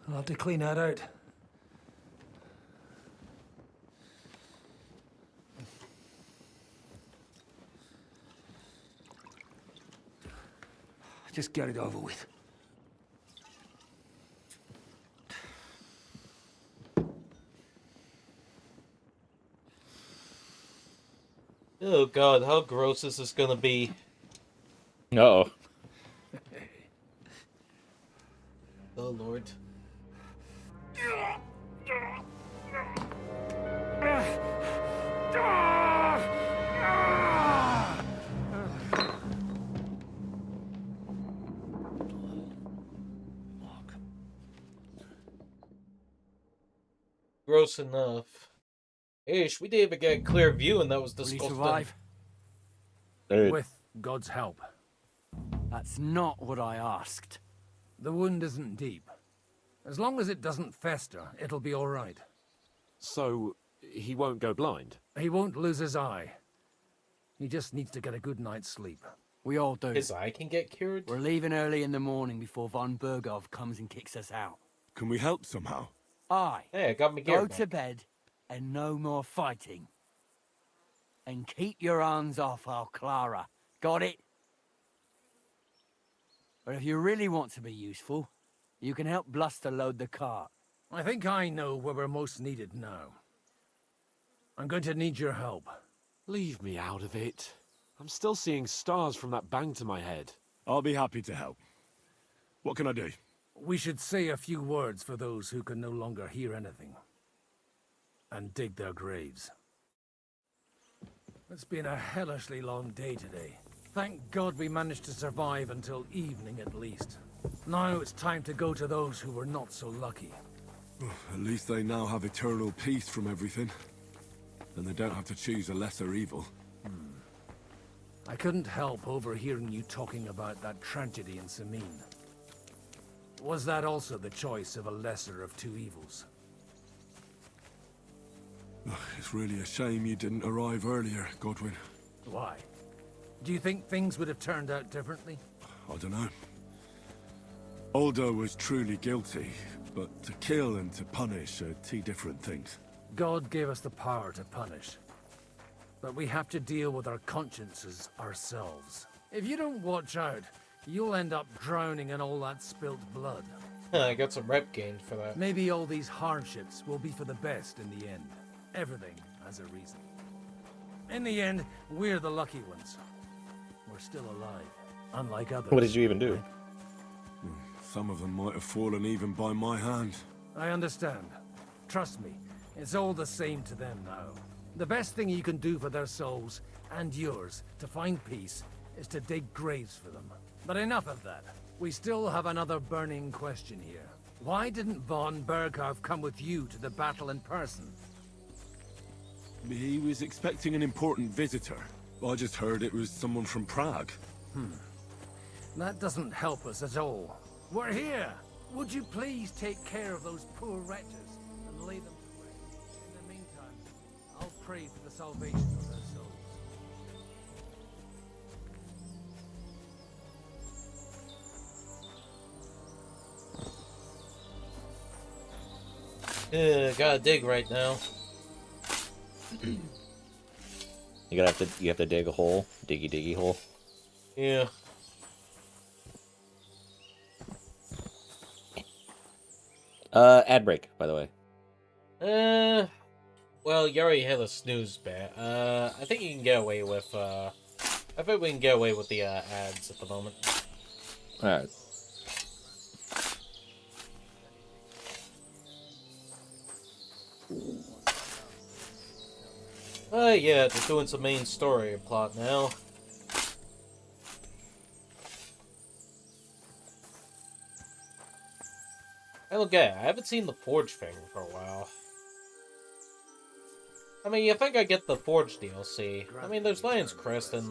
I'll have to clean that out. Just get it over with. Oh god, how gross is this gonna be? No. Oh lord. Gross enough. Ish, we didn't even get a clear view, and that was disgusting. Survive? With God's help. That's not what I asked. The wound isn't deep. As long as it doesn't fester, it'll be all right. So, he won't go blind? He won't lose his eye. He just needs to get a good night's sleep. We all do. His eye can get cured? We're leaving early in the morning before Von Berghoff comes and kicks us out. Can we help somehow? Aye. Hey, I got me gear Go back. to bed and no more fighting. And keep your hands off our Clara. Got it? But if you really want to be useful, you can help Bluster load the cart. I think I know where we're most needed now. I'm going to need your help. Leave me out of it. I'm still seeing stars from that bang to my head. I'll be happy to help. What can I do? We should say a few words for those who can no longer hear anything. And dig their graves. It's been a hellishly long day today. Thank God we managed to survive until evening at least. Now it's time to go to those who were not so lucky. At least they now have eternal peace from everything. And they don't have to choose a lesser evil. I couldn't help overhearing you talking about that tragedy in Samin. Was that also the choice of a lesser of two evils? It's really a shame you didn't arrive earlier, Godwin. Why? Do you think things would have turned out differently? I don't know. Aldo was truly guilty, but to kill and to punish are two different things. God gave us the power to punish. But we have to deal with our consciences ourselves. If you don't watch out, you'll end up drowning in all that spilt blood. I got some rep gained for that. Maybe all these hardships will be for the best in the end. Everything has a reason. In the end, we're the lucky ones. We're still alive, unlike others. What did you even do? Some of them might have fallen even by my hand. I understand. Trust me, it's all the same to them now. The best thing you can do for their souls, and yours, to find peace, is to dig graves for them. But enough of that. We still have another burning question here. Why didn't von Berghoff come with you to the battle in person? He was expecting an important visitor. I just heard it was someone from Prague. That doesn't help us at all. We're here! Would you please take care of those poor wretches and lay them to rest? In the meantime, I'll pray for the salvation of their souls. Gotta dig right now. You have to dig a hole, diggy hole. Yeah. Ad break, by the way. Well, you already had a snooze bet. I think you can get away with, I think we can get away with the, ads at the moment. Alright. Yeah, just doing some main story plot now. I don't get it. I haven't seen the Forge thing for a while. I mean, you think I get the Forge DLC. I mean, there's Lion's Crest and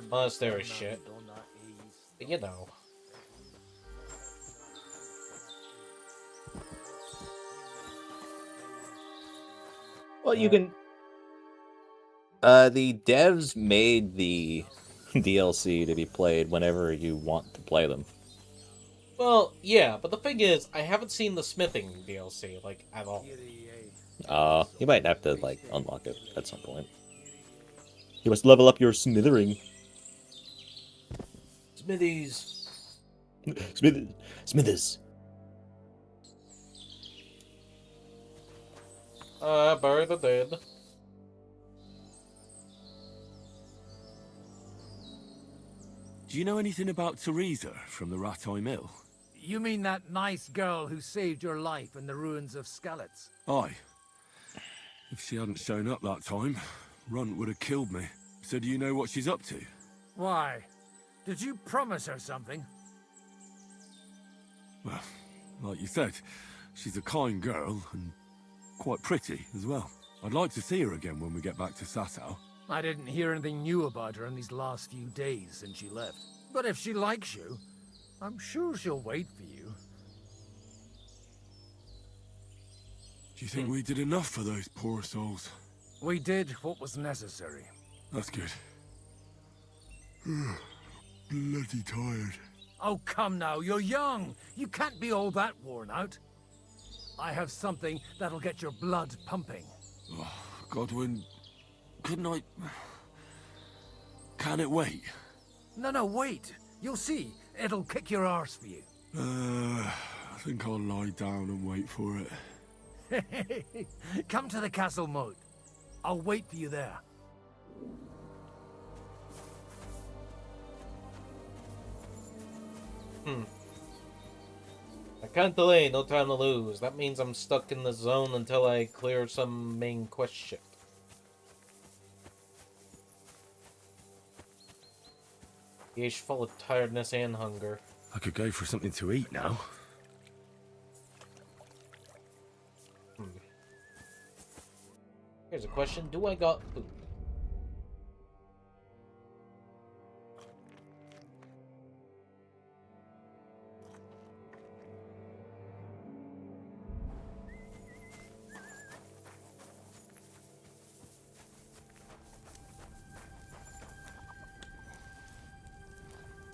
Monastery shit. But you know. Well, you can... the devs made the DLC to be played whenever you want to play them. Well, yeah, but the thing is, I haven't seen the smithing DLC, like, at all. You might have to, like, unlock it at some point. You must level up your smithering. Smithies. Smithers. Bury the dead. Do you know anything about Teresa from the Ratay Mill? You mean that nice girl who saved your life in the ruins of Skalitz? Aye. If she hadn't shown up that time, Runt would have killed me. So do you know what she's up to? Why? Did you promise her something? Well, like you said, she's a kind girl and quite pretty as well. I'd like to see her again when we get back to Sasau. I didn't hear anything new about her in these last few days since she left. But if she likes you, I'm sure she'll wait for you. Do you think we did enough for those poor souls? We did what was necessary. That's good. Bloody tired. Oh, come now, you're young. You can't be all that worn out. I have something that'll get your blood pumping. Oh, Godwin, couldn't I... Can it wait? No, wait. You'll see. It'll kick your arse for you. I think I'll lie down and wait for it. Come to the castle moat. I'll wait for you there. I can't delay, no time to lose. That means I'm stuck in the zone until I clear some main quest shit. He's full of tiredness and hunger. I could go for something to eat now. Here's a question. Do I got food?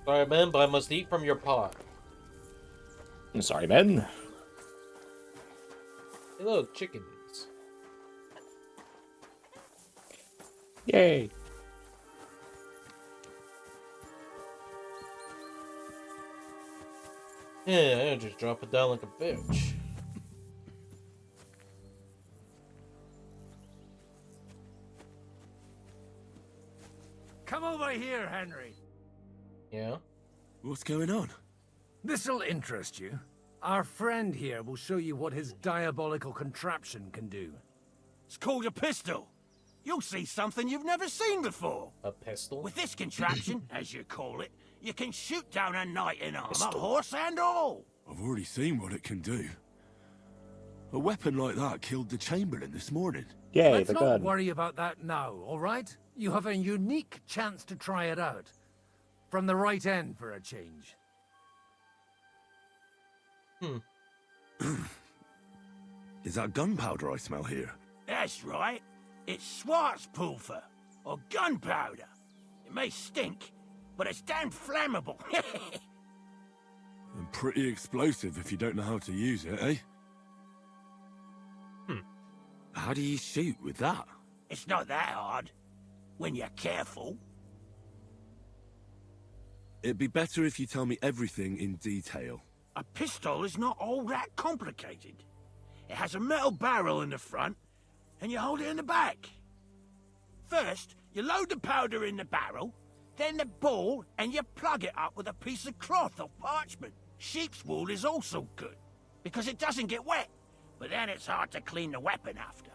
Sorry, man, but I must eat from your pot. Sorry, man. Hello, chickens. Yay. Yeah, I just drop it down like a bitch. Come over here, Henry. Yeah? What's going on? This'll interest you. Our friend here will show you what his diabolical contraption can do. It's called a pistol. You'll see something you've never seen before. A pistol? With this contraption, as you call it, you can shoot down a knight in armor, Pistol. horse and all. I've already seen what it can do. A weapon like that killed the Chamberlain this morning. Yay, Let's the not gun. worry about that now, all right? You have a unique chance to try it out. From the right end for a change. Is that gunpowder I smell here? That's right. It's Schwarzpulver, or gunpowder. It may stink, but it's damn flammable. And pretty explosive if you don't know how to use it, eh? How do you shoot with that? It's not that hard, when you're careful. It'd be better if you tell me everything in detail. A pistol is not all that complicated. It has a metal barrel in the front, and you hold it in the back. First, you load the powder in the barrel, then the ball, and you plug it up with a piece of cloth or parchment. Sheep's wool is also good, because it doesn't get wet, but then it's hard to clean the weapon after.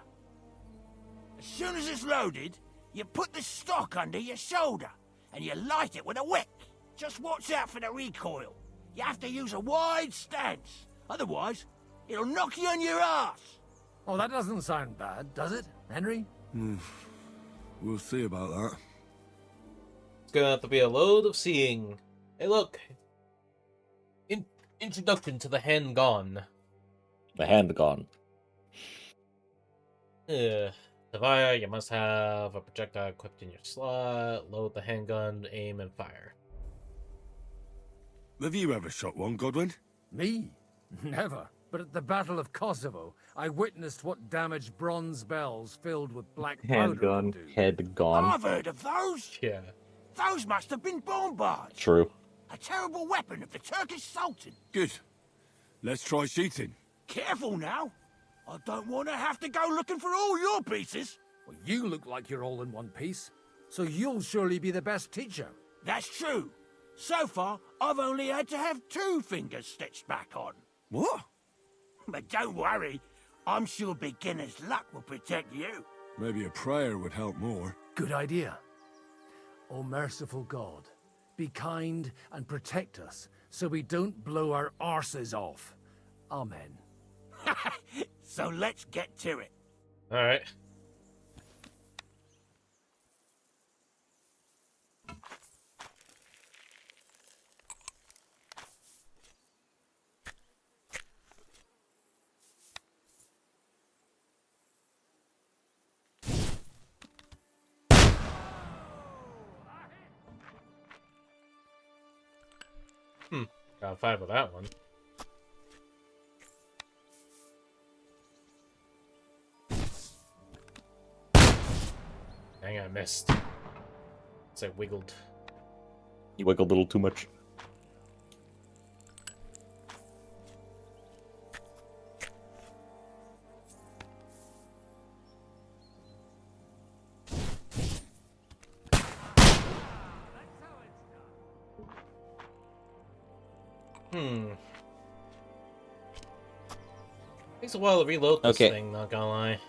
As soon as it's loaded, you put the stock under your shoulder, and you light it with a wick. Just watch out for the recoil. You have to use a wide stance, otherwise it'll knock you on your ass. Oh, that doesn't sound bad, does it, Henry? We'll see about that. It's gonna have to be a load of seeing. Hey, look. Introduction to the handgun. The handgun. To fire, you must have a projectile equipped in your slot. Load the handgun, aim, and fire. Have you ever shot one, Godwin? Me? Never. But at the Battle of Kosovo, I witnessed what damage bronze bells filled with black powder can do. Head gone. I've heard of those. Yeah. Those must have been bombards. True. A terrible weapon of the Turkish Sultan. Good. Let's try shooting. Careful now. I don't want to have to go looking for all your pieces. Well, you look like you're all in one piece, so you'll surely be the best teacher. That's true. So far, I've only had to have 2 fingers stitched back on. What? But don't worry. I'm sure beginner's luck will protect you. Maybe a prayer would help more. Good idea. O merciful God, be kind and protect us so we don't blow our arses off. Amen. So let's get to it. Alright. Got 5 with that one. Dang, I missed. It's like wiggled. You wiggled a little too much. Takes a while to reload this Okay. thing, not gonna lie.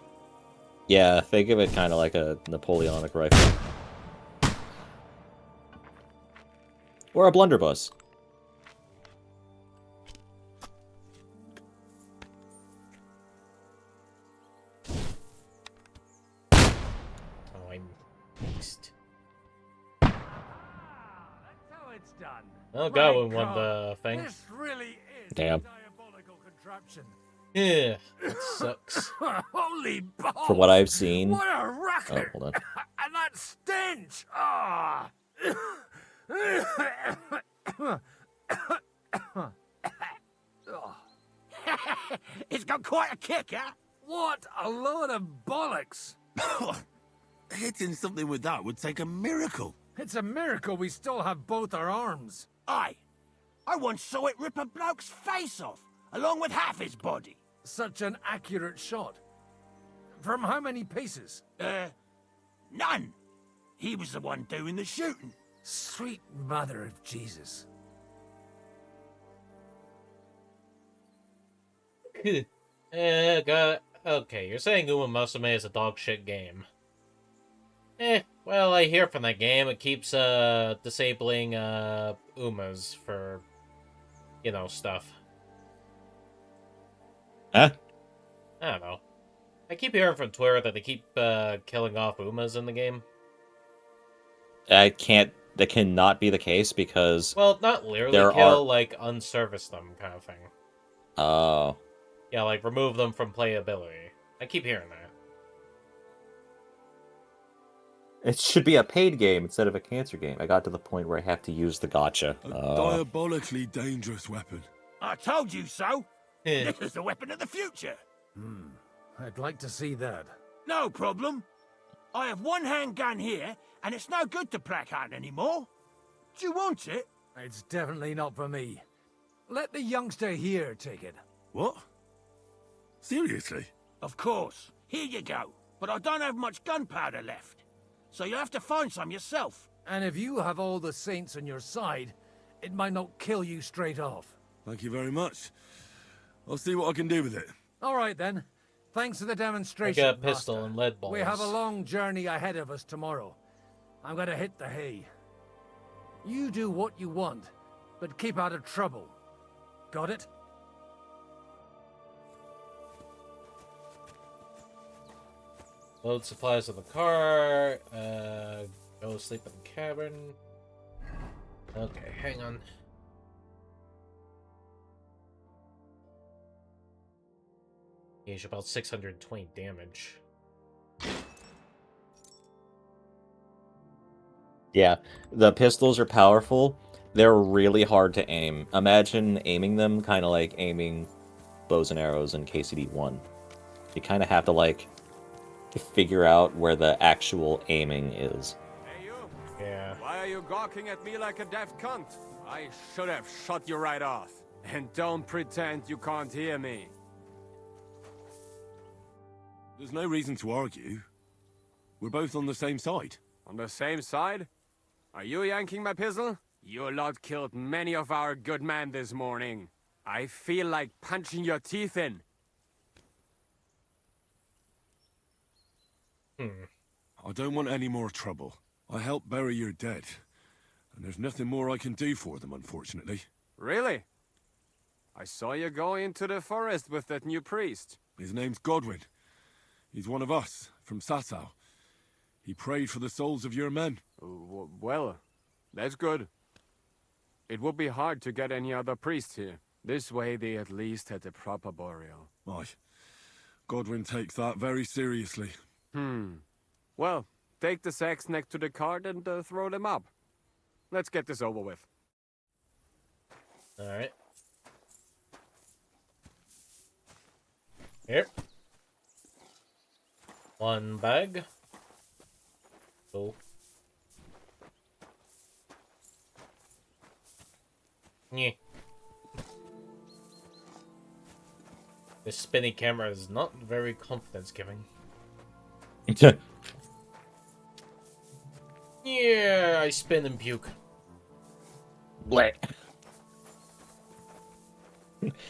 Yeah, think of it kind of like a Napoleonic rifle. Or a blunderbuss. Time waste. That's how it's done. Oh, My Godwin won God, the thing. This really is Damn. a diabolical contraption. Yeah, it sucks. Holy balls! From what I've seen... What a Oh, racket! hold on. And that stench! Ah! It's got quite a kick, huh? What a load of bollocks! Hitting something with that would take a miracle. It's a miracle we still have both our arms. Aye. I once saw it rip a bloke's face off, along with half his body. Such an accurate shot. From how many paces? None. He was the one doing the shooting. Sweet mother of Jesus. Okay, you're saying Uma Musume is a dog shit game. Well, I hear from that game it keeps disabling Umas for, you know, stuff. Huh? I don't know. I keep hearing from Twitter that they keep killing off Umas in the game. That cannot be the case because... Well, not literally kill, like, unservice them kind of thing. Oh. Yeah, like, remove them from playability. I keep hearing that. It should be a paid game instead of a cancer game. I got to the point where I have to use the gotcha. A diabolically dangerous weapon. I told you so. This is the weapon of the future. I'd like to see that. No problem. I have one handgun here, and it's no good to placard anymore. Do you want it? It's definitely not for me. Let the youngster here take it. What? Seriously? Of course. Here you go. But I don't have much gunpowder left. So you'll have to find some yourself. And if you have all the saints on your side, it might not kill you straight off. Thank you very much. I'll see what I can do with it. All right, then. Thanks for the demonstration, I got a pistol Master. and lead balls. We have a long journey ahead of us tomorrow. I'm gonna hit the hay. You do what you want, but keep out of trouble. Got it? Load supplies in the car. Go sleep in the cabin. Okay, hang on. Gauge about 620 damage. Yeah, the pistols are powerful. They're really hard to aim. Imagine aiming them kind of like aiming bows and arrows in KCD-1. You kind of have to, like, figure out where the actual aiming is. Hey, you. Yeah. Why are you gawking at me like a deaf cunt? I should have shot you right off. And don't pretend you can't hear me. There's no reason to argue. We're both on the same side. On the same side? Are you yanking my pistol? Your lot killed many of our good men this morning. I feel like punching your teeth in. I don't want any more trouble. I helped bury your dead. And there's nothing more I can do for them, unfortunately. Really? I saw you go into the forest with that new priest. His name's Godwin. He's one of us, from Sasau. He prayed for the souls of your men. Well, that's good. It would be hard to get any other priest here. This way they at least had a proper burial. Aye. Godwin takes that very seriously. Well, take the sacks next to the cart and throw them up. Let's get this over with. Alright. Here. One bag. Cool. Yeah. This spinny camera is not very confidence-giving. Yeah, I spin and puke. Blech.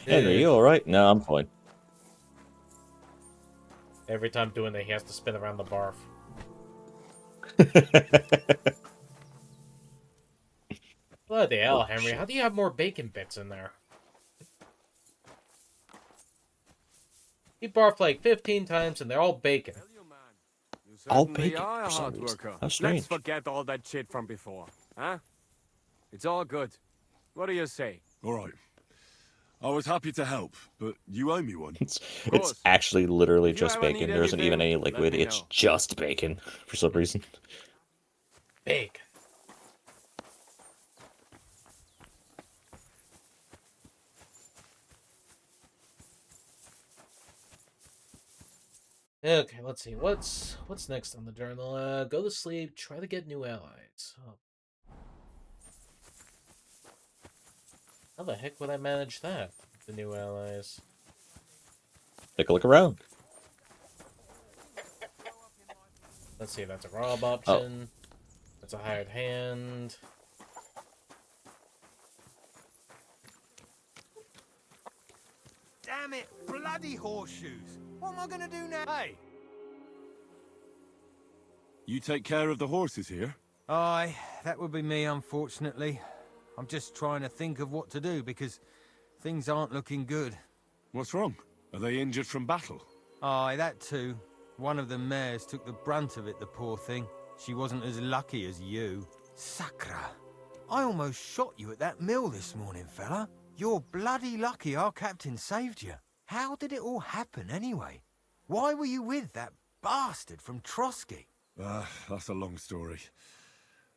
Henry, you alright? No, I'm fine. Every time doing that, he has to spin around the barf. Bloody hell, Oh, Henry. shit. How do you have more bacon bits in there? He barfed like 15 times and they're all bacon. You All certainly bacon are a for some hard reason. worker. How Let's strange. forget all that shit from before, huh? It's all good. What do you say? All right. I was happy to help, but you owe me one. It's actually literally If you just ever bacon. need There isn't even anything, any let liquid. me It's know. just bacon for some reason. Bacon. Okay, let's see. What's next on the journal? Go to sleep. Try to get new allies. Oh. How the heck would I manage that? The new allies. Take a look around. Let's see. That's a rob Oh. option. That's a hired hand. Damn it! Bloody horseshoes! What am I gonna do now? Hey! You take care of the horses here? Aye, that would be me, unfortunately. I'm just trying to think of what to do, because things aren't looking good. What's wrong? Are they injured from battle? Aye, that too. One of the mares took the brunt of it, the poor thing. She wasn't as lucky as you. Sacra! I almost shot you at that mill this morning, fella. You're bloody lucky our captain saved you. How did it all happen, anyway? Why were you with that bastard from Trotsky? That's a long story.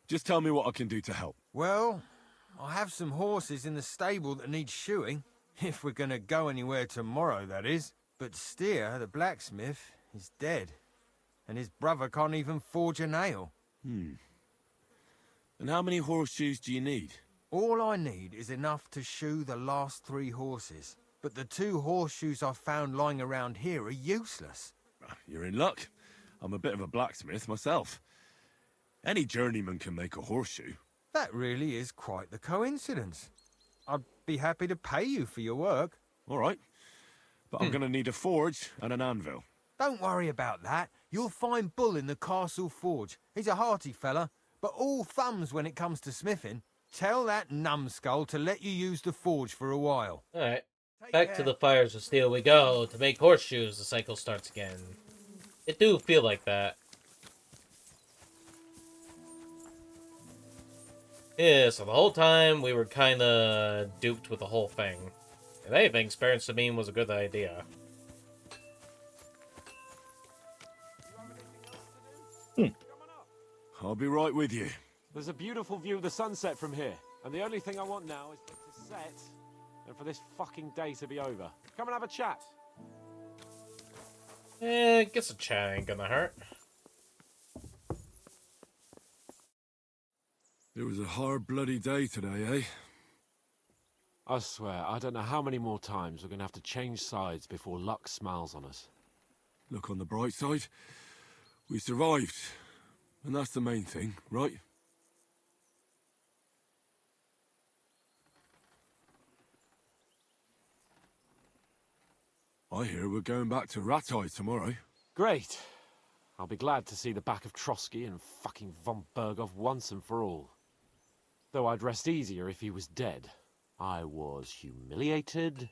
Just tell me what I can do to help. Well, I have some horses in the stable that need shoeing. If we're gonna go anywhere tomorrow, that is. But Steer, the blacksmith, is dead. And his brother can't even forge a nail. And how many horseshoes do you need? All I need is enough to shoe the last 3 horses. But the 2 horseshoes I found lying around here are useless. You're in luck. I'm a bit of a blacksmith myself. Any journeyman can make a horseshoe. That really is quite the coincidence. I'd be happy to pay you for your work. All right. But I'm going to need a forge and an anvil. Don't worry about that. You'll find Bull in the castle forge. He's a hearty fella, but all thumbs when it comes to smithing. Tell that numbskull to let you use the forge for a while. Alright. Back to the fires of steel we go. To make horseshoes, the cycle starts again. It do feel like that. Yeah, so the whole time we were kinda duped with the whole thing. If anything, sparing Sabine was a good idea. I'll be right with you. There's a beautiful view of the sunset from here, and the only thing I want now is for it to set, and for this fucking day to be over. Come and have a chat. Guess a chat ain't gonna hurt. It was a hard bloody day today, eh? I swear, I don't know how many more times we're gonna have to change sides before luck smiles on us. Look on the bright side. We survived. And that's the main thing, right? I hear we're going back to Ratai tomorrow. Great. I'll be glad to see the back of Trotsky and fucking von Berghoff once and for all. Though I'd rest easier if he was dead. I was humiliated,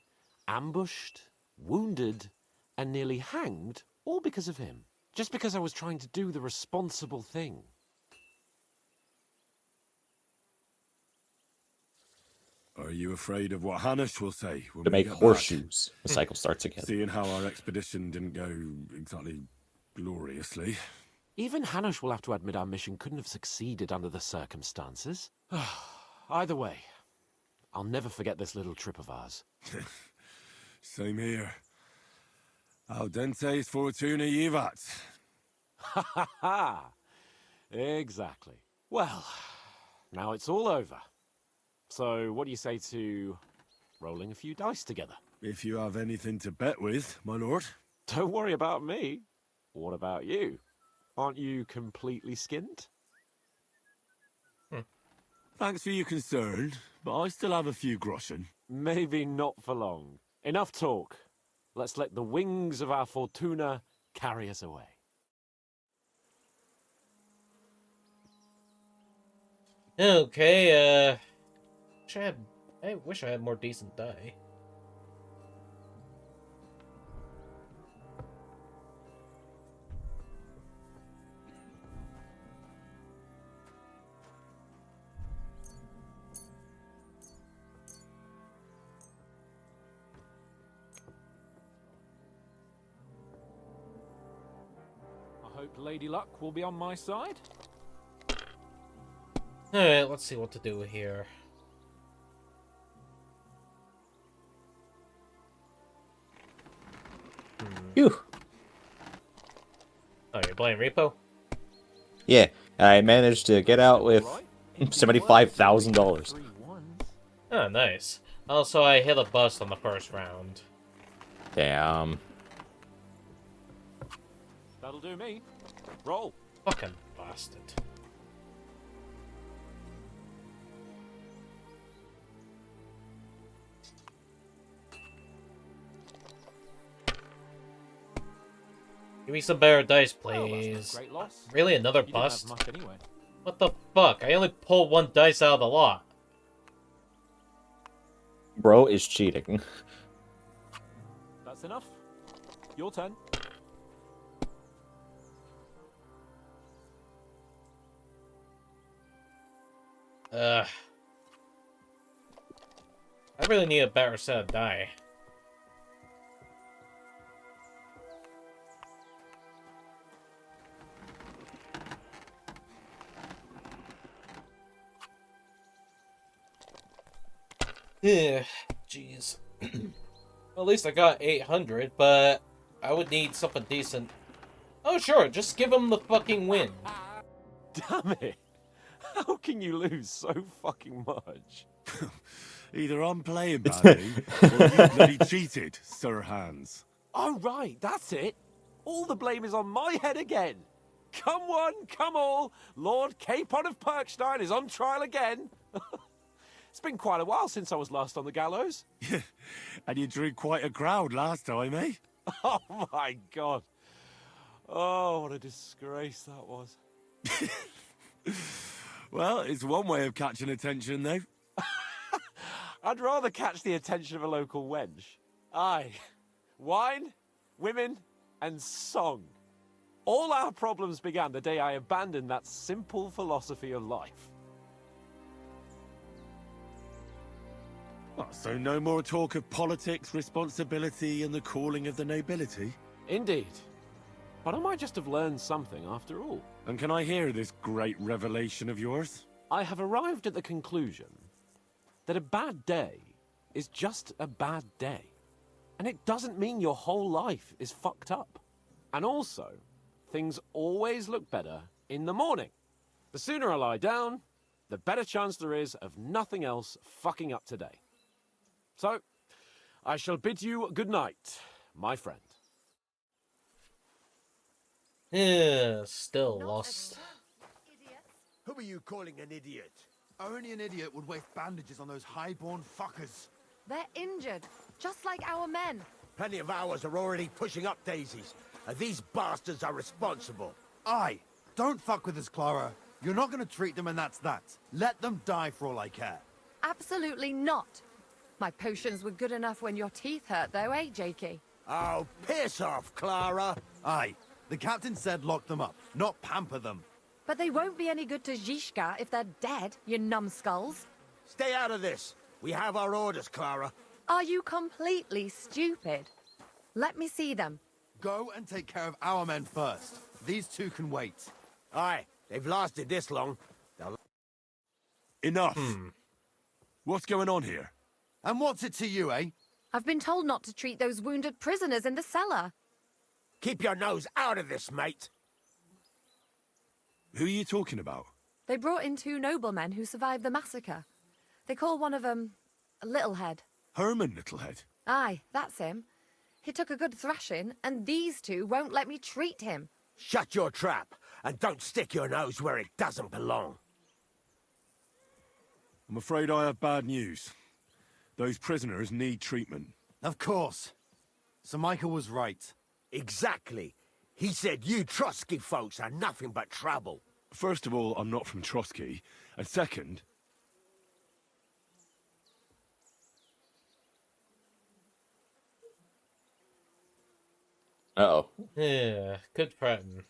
ambushed, wounded, and nearly hanged, all because of him. Just because I was trying to do the responsible thing. Are you afraid of what Hanush will say when To we make get horseshoes. back? The cycle starts again. Seeing how our expedition didn't go exactly gloriously. Even Hanush will have to admit our mission couldn't have succeeded under the circumstances. Either way, I'll never forget this little trip of ours. Same here. Audentes fortuna jivat. Ha ha ha! Exactly. Well, now it's all over. So, what do you say to rolling a few dice together? If you have anything to bet with, my lord. Don't worry about me. What about you? Aren't you completely skinned? Thanks for your concern, but I still have a few groschen. Maybe not for long. Enough talk. Let's let the wings of our Fortuna carry us away. Okay, I wish I had more decent dye. I hope Lady Luck will be on my side. Alright, let's see what to do here. Phew. Oh, you're playing Repo? Yeah, I managed to get out with $75,000. Oh, nice. Also, I hit a bust on the first round. Damn. That'll do me. Roll. Fucking bastard. Give me some better dice, please. Great loss. Really, another You didn't have bust? much anyway. What the fuck? I only pulled one dice out of the lot. Bro is cheating. That's enough. Your turn. I really need a better set of die. Yeah, jeez. Well, at least I got 800, but I would need something decent. Oh, sure, just give him the fucking win. Damn it! How can you lose so fucking much? Either I'm playing badly, or you bloody cheated, Sir Hans. Oh, right, that's it. All the blame is on my head again. Come one, come all. Lord Capon of Perkstein is on trial again. It's been quite a while since I was last on the gallows. And you drew quite a crowd last time, eh? Oh, my God. Oh, what a disgrace that was. Well, it's one way of catching attention, though. I'd rather catch the attention of a local wench. Aye. Wine, women, and song. All our problems began the day I abandoned that simple philosophy of life. Oh, so no more talk of politics, responsibility, and the calling of the nobility? Indeed. But I might just have learned something after all. And can I hear this great revelation of yours? I have arrived at the conclusion that a bad day is just a bad day. And it doesn't mean your whole life is fucked up. And also, things always look better in the morning. The sooner I lie down, the better chance there is of nothing else fucking up today. So, I shall bid you good night, my friend. Yeah, still lost. Who are you calling an idiot? Only an idiot would waste bandages on those highborn fuckers. They're injured, just like our men. Plenty of ours are already pushing up daisies, and these bastards are responsible. Aye, don't fuck with us, Clara. You're not going to treat them and that's that. Let them die for all I care. Absolutely not. My potions were good enough when your teeth hurt, though, eh, Jakey? Oh, piss off, Clara! Aye, the captain said lock them up, not pamper them. But they won't be any good to Zhishka if they're dead, you numbskulls. Stay out of this. We have our orders, Clara. Are you completely stupid? Let me see them. Go and take care of our men first. These two can wait. Aye, they've lasted this long. Enough. What's going on here? And what's it to you, eh? I've been told not to treat those wounded prisoners in the cellar. Keep your nose out of this, mate. Who are you talking about? They brought in two noblemen who survived the massacre. They call one of them Littlehead. Herman Littlehead. Aye, that's him. He took a good thrashing, and these two won't let me treat him. Shut your trap, and don't stick your nose where it doesn't belong. I'm afraid I have bad news. Those prisoners need treatment. Of course. Sir Michael was right. Exactly. He said you Trotsky folks are nothing but trouble. First of all, I'm not from Trotsky. And second, Uh-oh. Yeah, good threaten.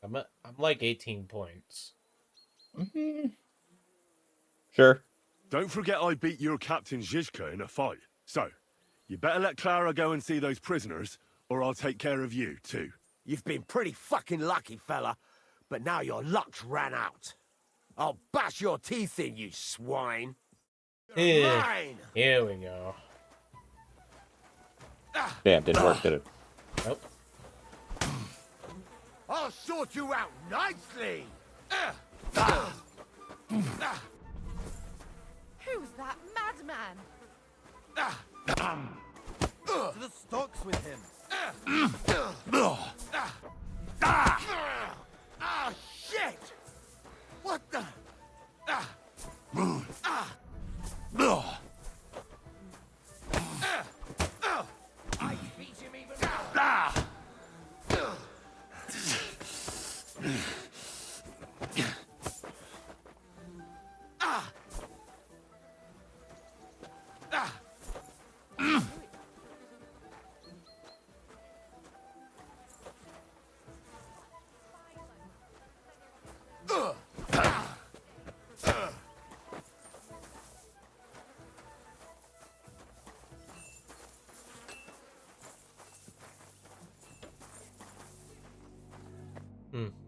I'm like 18 points. Sure. Don't forget I beat your Captain Zizka in a fight. So, you better let Clara go and see those prisoners, or I'll take care of you, too. You've been pretty fucking lucky, fella. But now your luck's ran out. I'll bash your teeth in, you swine. Yeah, Mine! here we go. Damn, didn't work, did it? Nope. I'll sort you out nicely! Who's that madman? To the stocks with him. Ah, shit! What the? I beat him even more.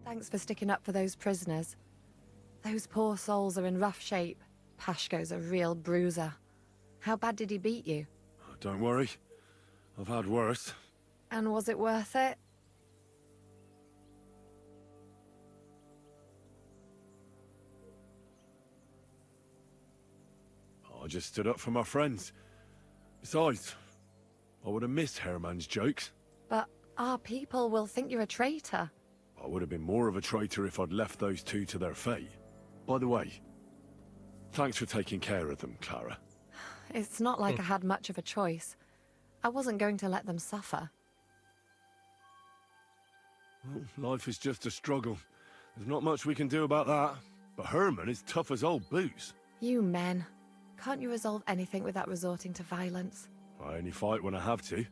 Thanks for sticking up for those prisoners. Those poor souls are in rough shape. Pashko's a real bruiser. How bad did he beat you? Don't worry. I've had worse. And was it worth it? I just stood up for my friends. Besides, I would have missed Herman's jokes. But our people will think you're a traitor. I would have been more of a traitor if I'd left those two to their fate. By the way, thanks for taking care of them, Clara. It's not like I had much of a choice. I wasn't going to let them suffer. Well, life is just a struggle. There's not much we can do about that. But Herman is tough as old boots. You men. Can't you resolve anything without resorting to violence? I only fight when I have to.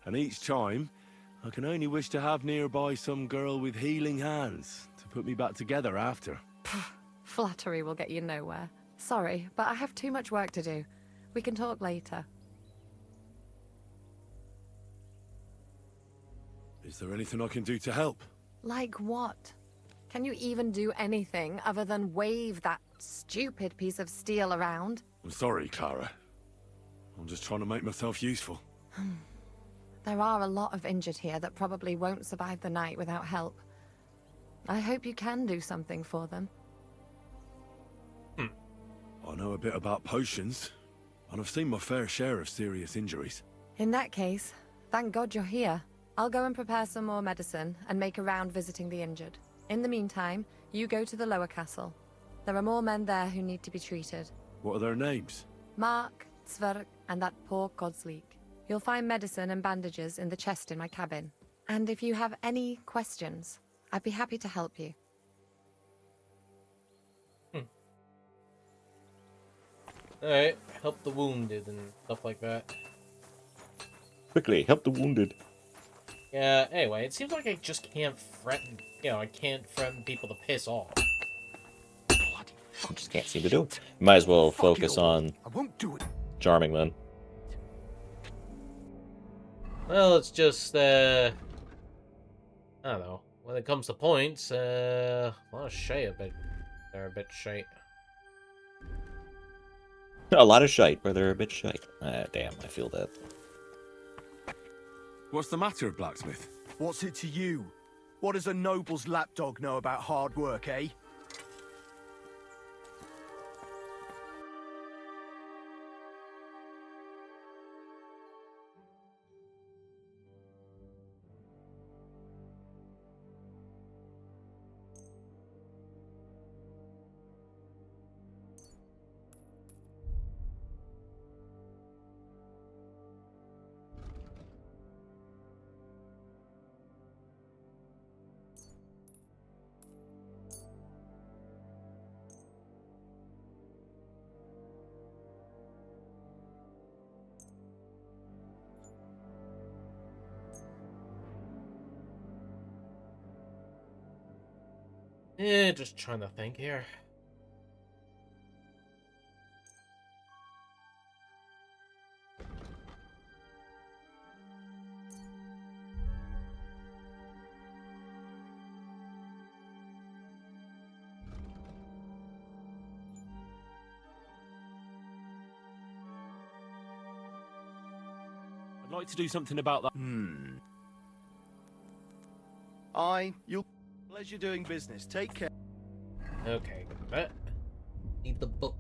And each time, I can only wish to have nearby some girl with healing hands to put me back together after. Flattery will get you nowhere. Sorry, but I have too much work to do. We can talk later. Is there anything I can do to help? Like what? Can you even do anything other than wave that stupid piece of steel around? I'm sorry, Clara. I'm just trying to make myself useful. There are a lot of injured here that probably won't survive the night without help. I hope you can do something for them. I know a bit about potions, and I've seen my fair share of serious injuries. In that case, thank God you're here. I'll go and prepare some more medicine and make a round visiting the injured. In the meantime, you go to the lower castle. There are more men there who need to be treated. What are their names? Mark, Zverk, and that poor Godsleek. You'll find medicine and bandages in the chest in my cabin. And if you have any questions, I'd be happy to help you. Alright, help the wounded and stuff like that. Quickly, help the wounded. Yeah, anyway, it seems like I just can't threaten, I can't threaten people to piss off. Just can't seem to do it. Might as well focus on I won't do it. charming then. Well, it's just, I don't know. When it comes to points, well, they're a bit shite. A lot of shite, but they're a bit shite. Damn, I feel that. What's the matter, blacksmith? What's it to you? What does a noble's lapdog know about hard work, eh? Just trying to think here. I'd like to do something about that. You'll pleasure doing business. Take care. Okay, got that. Need the book.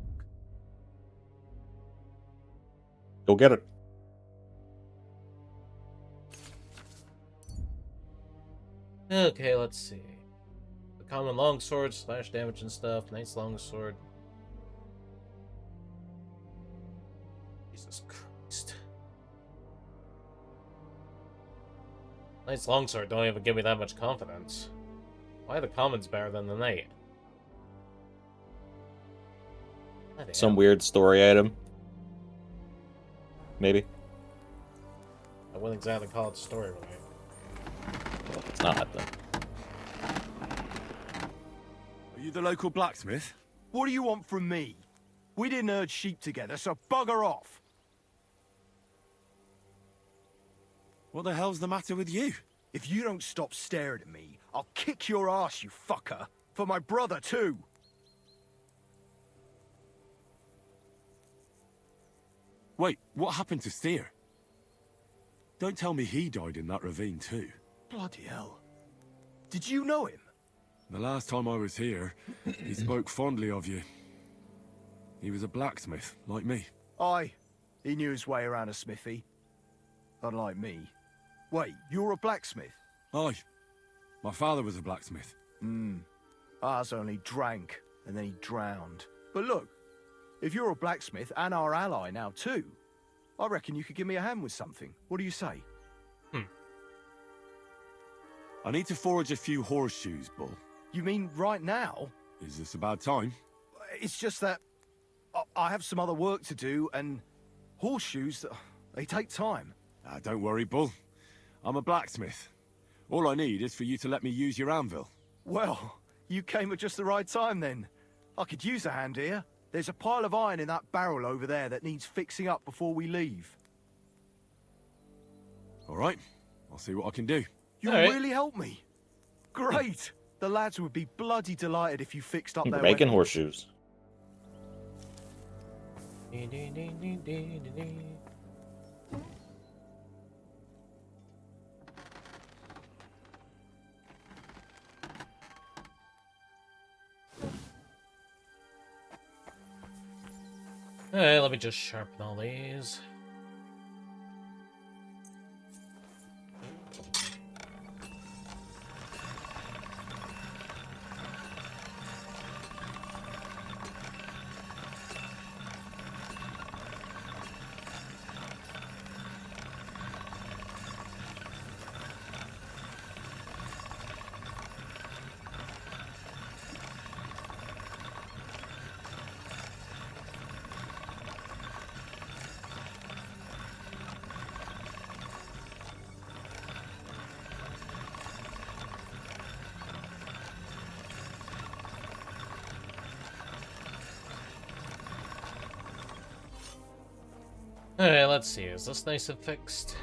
Go get it. Okay, let's see. The common longsword, slash damage and stuff. Nice longsword. Jesus Christ. Nice longsword don't even give me that much confidence. Why are the commons better than the knight? Some weird story item. Maybe. I wouldn't exactly call it story related. Well, it's not, then. Are you the local blacksmith? What do you want from me? We didn't herd sheep together, so bugger off. What the hell's the matter with you? If you don't stop staring at me, I'll kick your ass, you fucker. For my brother, too. Wait, what happened to Steer? Don't tell me he died in that ravine too. Bloody hell. Did you know him? The last time I was here, he spoke fondly of you. He was a blacksmith, like me. Aye. He knew his way around a smithy. Unlike me. Wait, you're a blacksmith? Aye. My father was a blacksmith. Ours only drank, and then he drowned. But look, if you're a blacksmith and our ally now too, I reckon you could give me a hand with something. What do you say? I need to forge a few horseshoes, Bull. You mean right now? Is this a bad time? It's just that I have some other work to do, and horseshoes, they take time. Don't worry, Bull. I'm a blacksmith. All I need is for you to let me use your anvil. Well, you came at just the right time then. I could use a hand here. There's a pile of iron in that barrel over there that needs fixing up before we leave. All right, I'll see what I can do. You'll really help me. Great. The lads would be bloody delighted if you fixed up their Making weapons. horseshoes. Alright, let me just sharpen all these. Alright, let's see. Is this nice and fixed?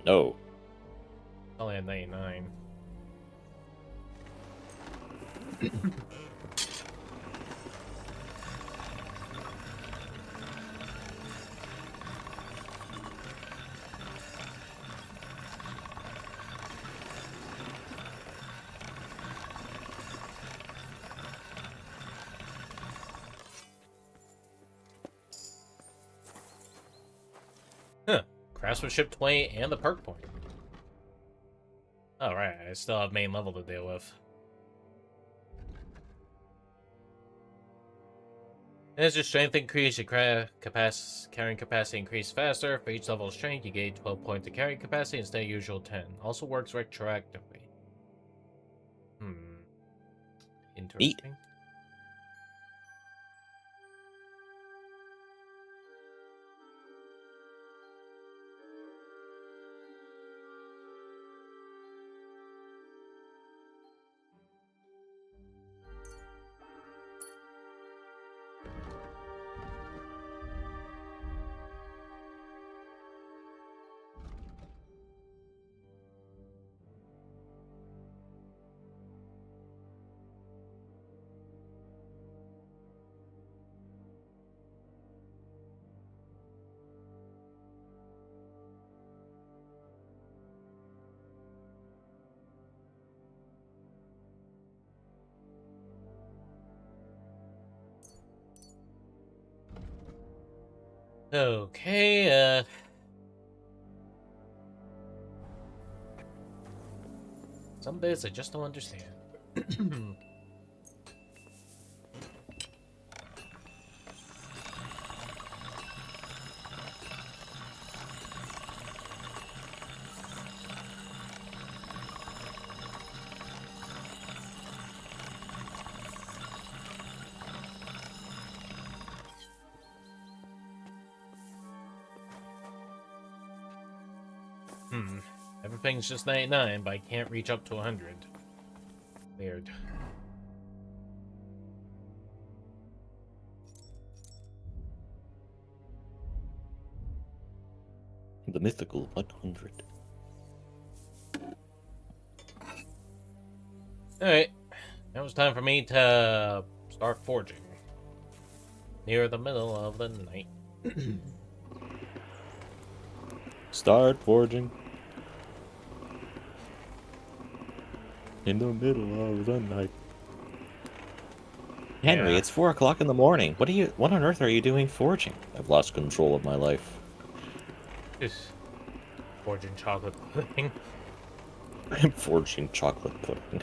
No. Only at 99. Huh. Craftsmanship 20 and the perk point. Alright, I still have main level to deal with. As your strength increase, your carrying capacity increase faster. For each level of strength, you gain 12 points of carrying capacity instead of usual 10. Also works retroactively. Interesting. Okay, some bits I just don't understand. Everything's just 99, but I can't reach up to 100. Weird. The mythical 100. Alright, now it's time for me to start forging. Near the middle of the night. Start forging. In the middle of the night. Henry, Yeah. it's 4 o'clock in the morning. What on earth are you doing forging? I've lost control of my life. Just forging chocolate pudding. I'm forging chocolate pudding.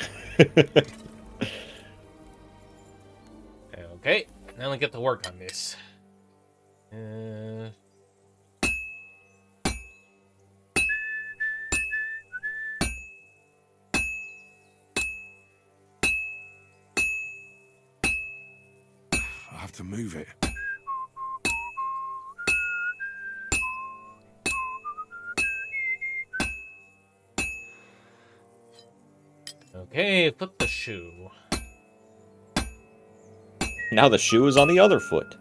Okay, now I get to work on this. I have to move it. Okay, flip the shoe. Now the shoe is on the other foot.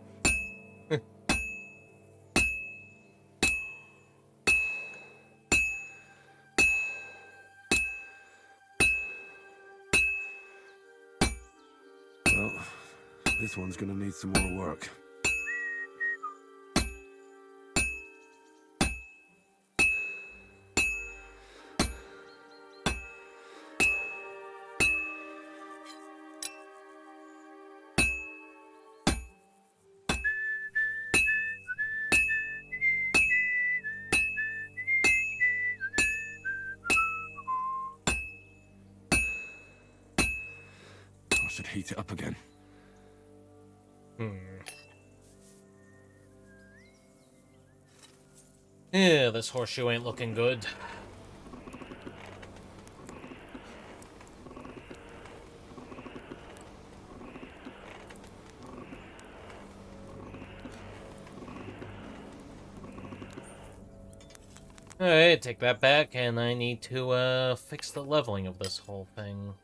Well, this one's gonna need some more work. I should heat it up again. Yeah, this horseshoe ain't looking good. Alright, take that back, and I need to, fix the leveling of this whole thing.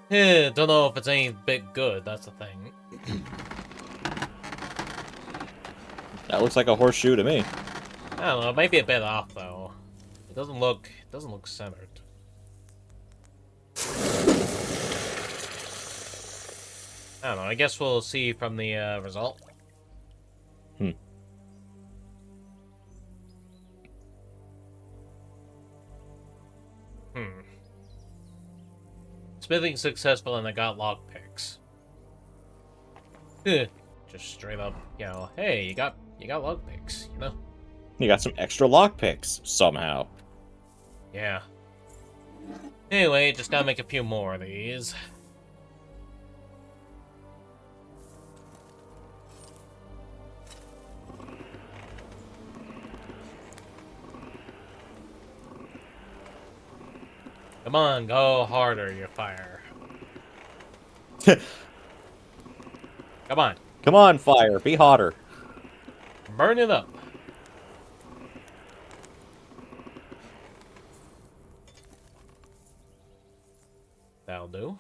Yeah, don't know if it's any bit good, that's the thing. That looks like a horseshoe to me. I don't know, it might be a bit off, though. It doesn't look centered. I don't know, I guess we'll see from the, result. Smithing successful, and I got lockpicks. Just straight up, you know, hey, you got lockpicks, you know? You got some extra lockpicks, somehow. Yeah. Anyway, just gotta make a few more of these. Come on, go harder, you fire. Come on. Come on, fire, be hotter. Burn it up. That'll do.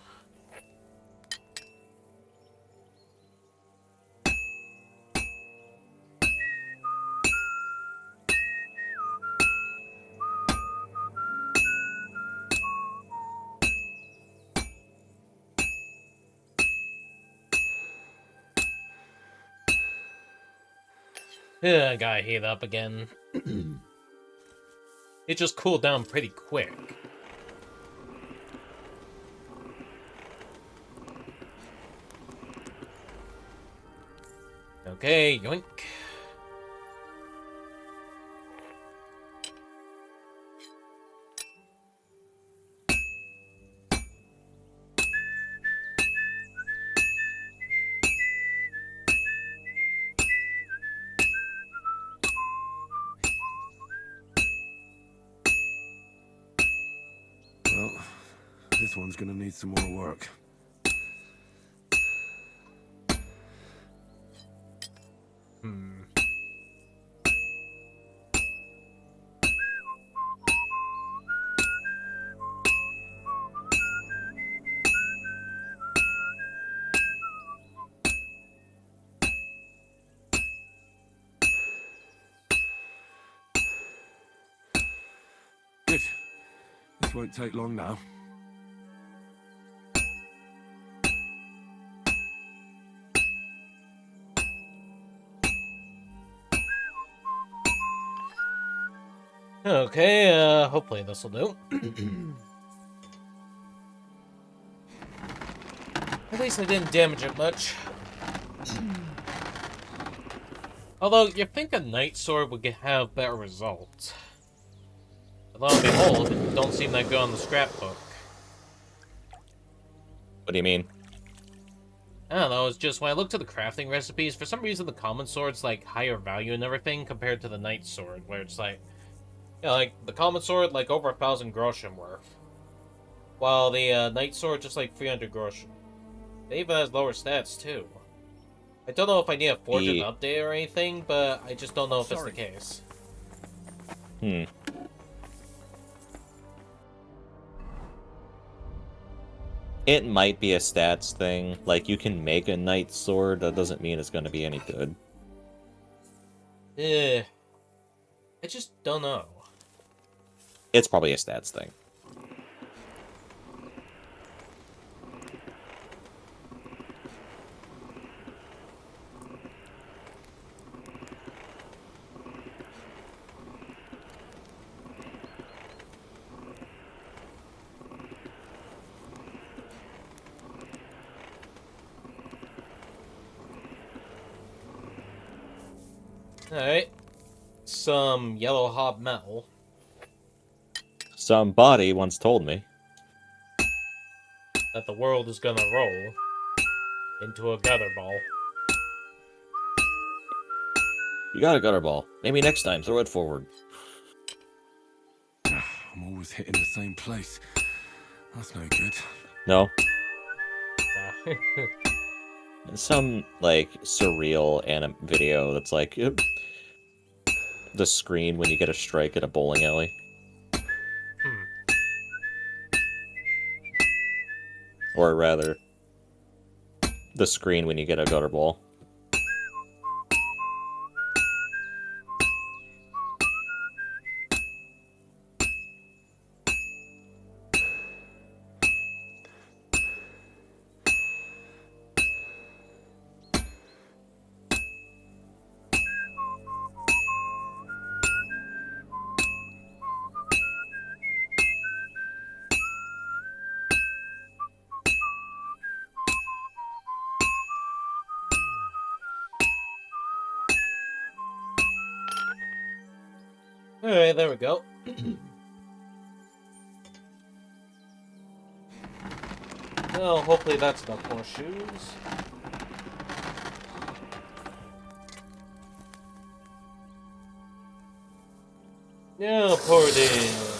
I gotta heat up again. It just cooled down pretty quick. Okay, yoink. Well, this one's gonna need some more work. Good. This won't take long now. Okay, hopefully this'll do. At least I didn't damage it much. Although, you'd think a Night Sword would have better results. But lo and behold, it don't seem that good on the scrapbook. What do you mean? I don't know, it's just when I looked at the crafting recipes, for some reason the Common Sword's like higher value and everything compared to the Night Sword, where it's like, you know, like the Common Sword like over 1,000 groschen worth. While the Night Sword just like 300 groschen. It even has lower stats too. I don't know if I need a Fortune update or anything, but I just don't know if it's the case. It might be a stats thing. Like, you can make a Night Sword, that doesn't mean it's gonna be any good. I just don't know. It's probably a stats thing. Alright. Some yellow hob metal. Somebody once told me. That the world is gonna roll into a gutter ball. You got a gutter ball. Maybe next time, throw it forward. I'm always hitting the same place. That's no good. No? Some, like, surreal video that's like the screen when you get a strike at a bowling alley. Or rather, the screen when you get a gutter ball. Alright, there we go. Well, hopefully that's enough more shoes. Yeah, pour it in.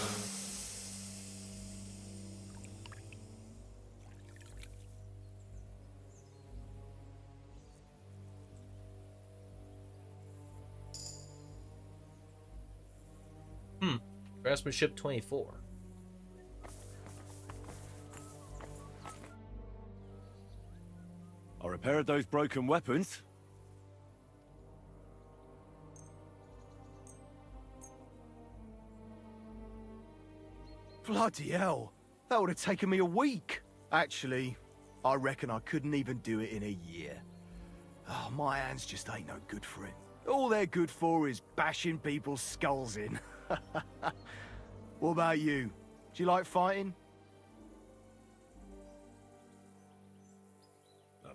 Craftsmanship 24. I repaired those broken weapons. Bloody hell. That would have taken me a week. Actually, I reckon I couldn't even do it in a year. Oh, my hands just ain't no good for it. All they're good for is bashing people's skulls in. What about you? Do you like fighting?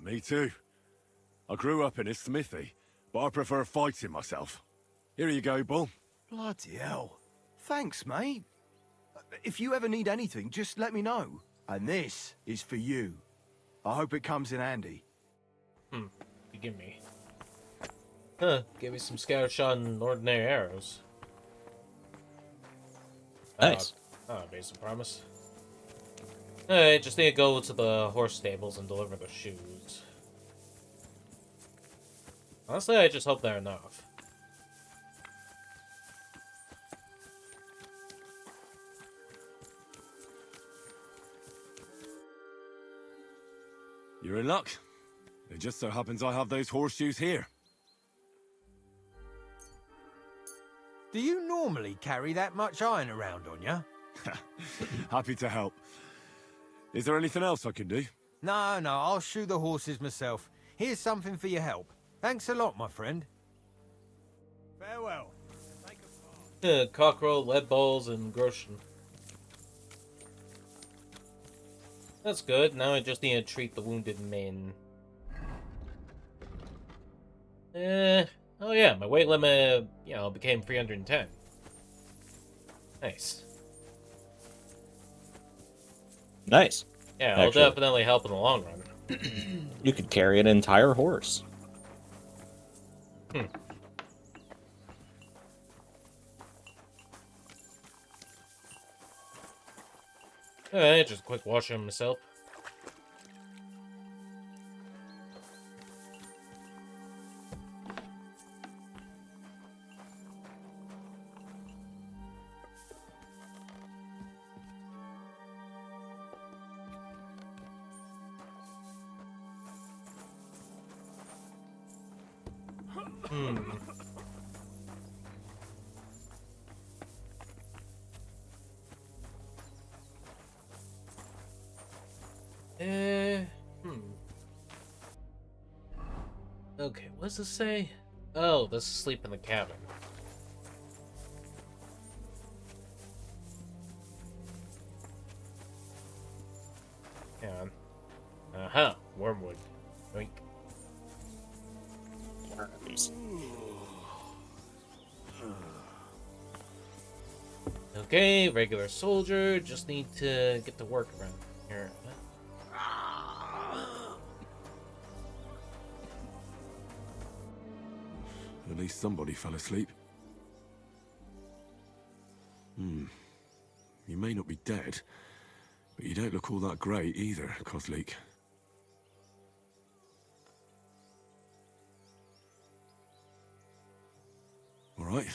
Me too. I grew up in a smithy, but I prefer fighting myself. Here you go, Bull. Bloody hell. Thanks, mate. If you ever need anything, just let me know. And this is for you. I hope it comes in handy. Forgive me. Huh, give me some scatter shot and ordinary arrows. Nice. Basic promise. Alright, just need to go to the horse stables and deliver the shoes. Honestly, I just hope they're enough. You're in luck. It just so happens I have those horseshoes here. Do you normally carry that much iron around on you? Happy to help. Is there anything else I can do? No, I'll shoe the horses myself. Here's something for your help. Thanks a lot, my friend. Farewell. Cockerel, lead balls, and groschen. That's good. Now I just need to treat the wounded men. Oh yeah, my weight limit, became 310. Nice. Nice. Yeah, it'll Actually, definitely help in the long run. you could carry an entire horse. Alright, just a quick wash of myself. Okay, what does this say? Oh, this is sleep in the cabin. Hang on. Aha, wormwood. Oink. Worms. Okay, regular soldier. Just need to get to work around here. At least somebody fell asleep. You may not be dead, but you don't look all that great either, Kozlik. All right,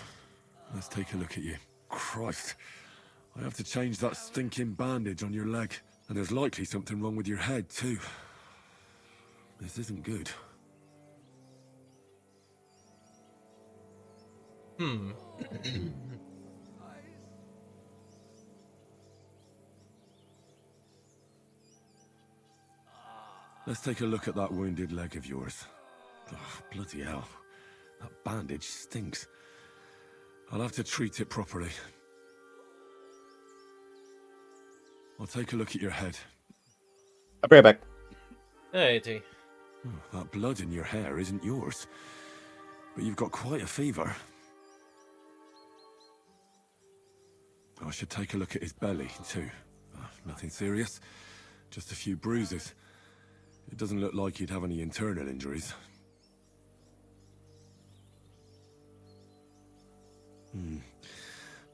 let's take a look at you. Christ, I have to change that stinking bandage on your leg, and there's likely something wrong with your head too. This isn't good. Let's take a look at that wounded leg of yours. Oh, bloody hell. That bandage stinks. I'll have to treat it properly. I'll take a look at your head. I'll be right back. Hey, T. That blood in your hair isn't yours. But you've got quite a fever. I should take a look at his belly, too. Nothing serious. Just a few bruises. It doesn't look like he'd have any internal injuries.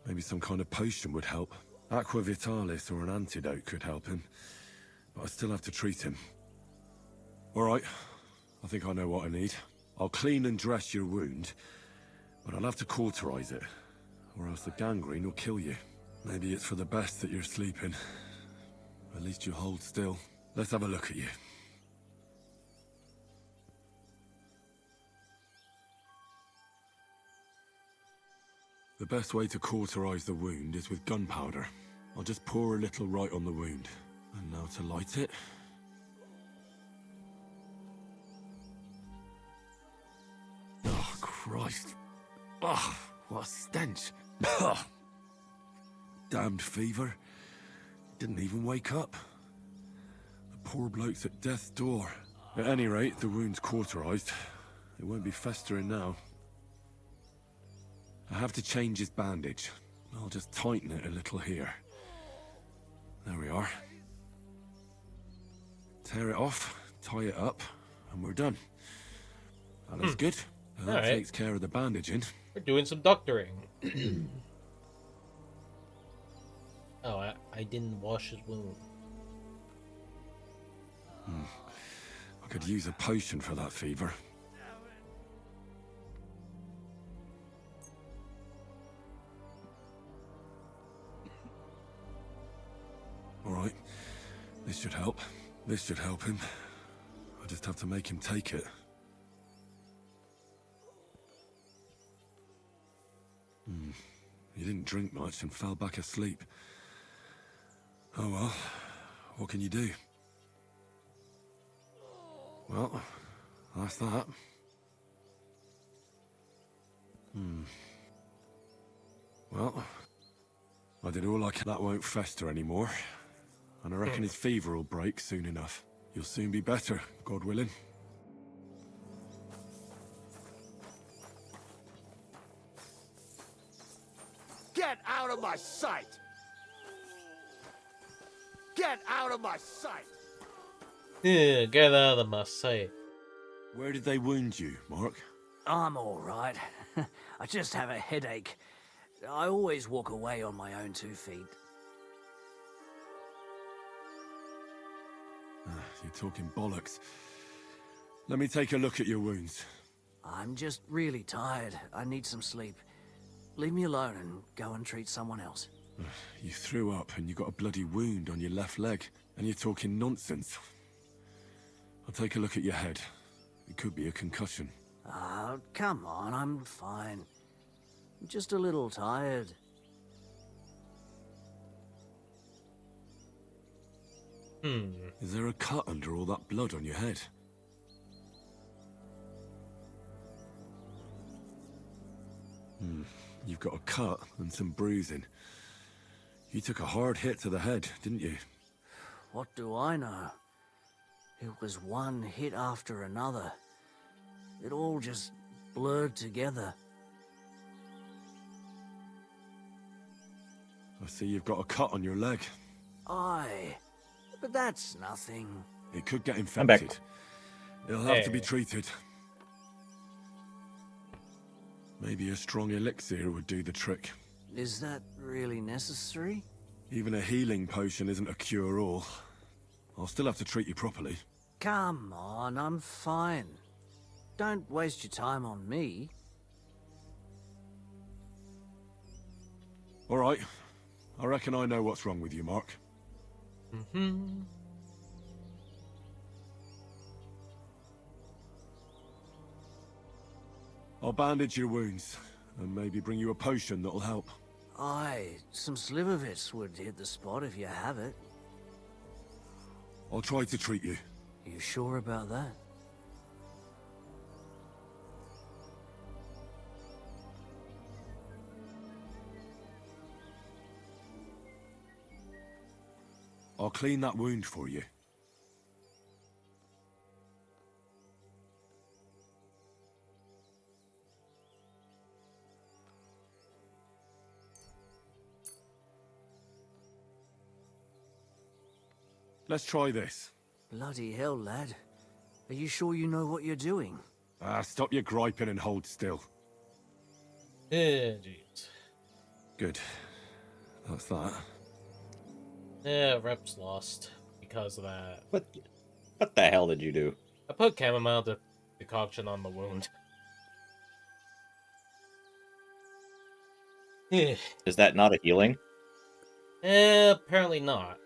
Maybe some kind of potion would help. Aqua Vitalis or an antidote could help him. But I still have to treat him. Alright, I think I know what I need. I'll clean and dress your wound, but I'll have to cauterize it, or else the gangrene will kill you. Maybe it's for the best that you're sleeping. At least you hold still. Let's have a look at you. The best way to cauterize the wound is with gunpowder. I'll just pour a little right on the wound. And now to light it. Oh, Christ. Ugh, what a stench. Damned fever. Didn't even wake up. The poor bloke's at death's door. At any rate, the wound's cauterized. It won't be festering now. I have to change his bandage. I'll just tighten it a little here. There we are. Tear it off, tie it up, and we're done. That looks good. And that takes care of the bandaging. We're doing some doctoring. Oh, I didn't wash his wound. I could use a potion for that fever. All right, this should help. This should help him. I just have to make him take it. He didn't drink much and fell back asleep. Oh well, what can you do? Well, that's that. Well, I did all I can. That won't fester anymore. And I reckon his fever will break soon enough. You'll soon be better, God willing. Get out of my sight! Get out of my sight! Yeah, get out of my sight. Where did they wound you, Mark? I'm all right. I just have a headache. I always walk away on my own 2 feet. You're talking bollocks. Let me take a look at your wounds. I'm just really tired. I need some sleep. Leave me alone and go and treat someone else. You threw up and you got a bloody wound on your left leg, and you're talking nonsense. I'll take a look at your head. It could be a concussion. Oh, come on, I'm fine. I'm just a little tired. Is there a cut under all that blood on your head? You've got a cut and some bruising. You took a hard hit to the head, didn't you? What do I know? It was one hit after another. It all just blurred together. I see you've got a cut on your leg. Aye, but that's nothing. It could get I'm back. infected. It'll have to be treated. Maybe a strong elixir would do the trick. Is that really necessary? Even a healing potion isn't a cure-all. I'll still have to treat you properly. Come on, I'm fine. Don't waste your time on me. All right. I reckon I know what's wrong with you, Mark. I'll bandage your wounds, and maybe bring you a potion that'll help. Aye, some slivovitz would hit the spot if you have it. I'll try to treat you. You sure about that? I'll clean that wound for you. Let's try this. Bloody hell, lad. Are you sure you know what you're doing? Stop your griping and hold still. Yeah, jeez. Good. That's that. Yeah, reps lost because of that. What the hell did you do? I put chamomile decoction on the wound. Is that not a healing? Apparently not.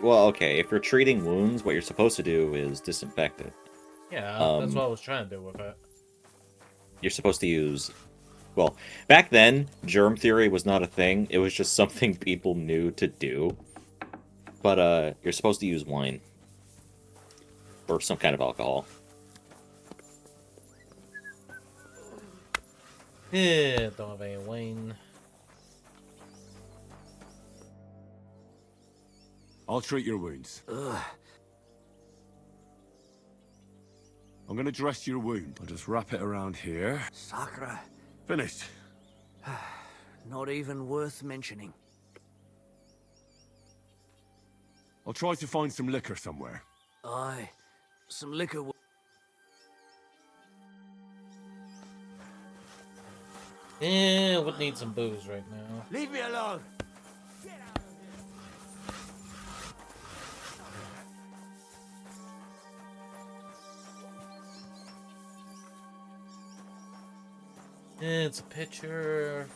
Well, okay, if you're treating wounds, what you're supposed to do is disinfect it. Yeah, that's what I was trying to do with it. You're supposed to use... Well, back then, germ theory was not a thing. It was just something people knew to do. But you're supposed to use wine. Or some kind of alcohol. Yeah, don't have any wine. I'll treat your wounds. Ugh. I'm gonna dress your wound. I'll just wrap it around here. Sakra. Finished. Not even worth mentioning. I'll try to find some liquor somewhere. Aye. Some liquor. Yeah, would need some booze right now. Leave me alone. It's a picture.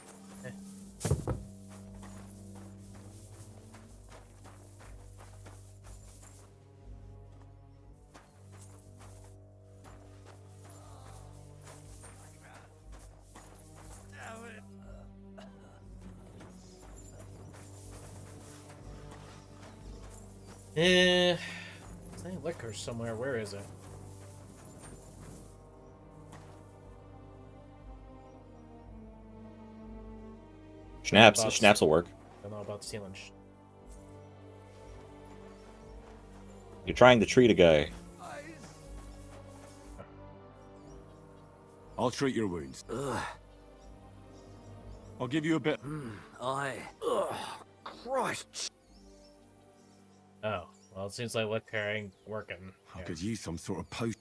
There's any liquor somewhere. Where is it? Schnapps will work. I don't know about stealing. You're trying to treat a guy. I'll treat your wounds. Ugh. I'll give you a bit. Aye. Ugh. Christ. Oh, well, it seems like liquor ain't working. I could use some sort of potion.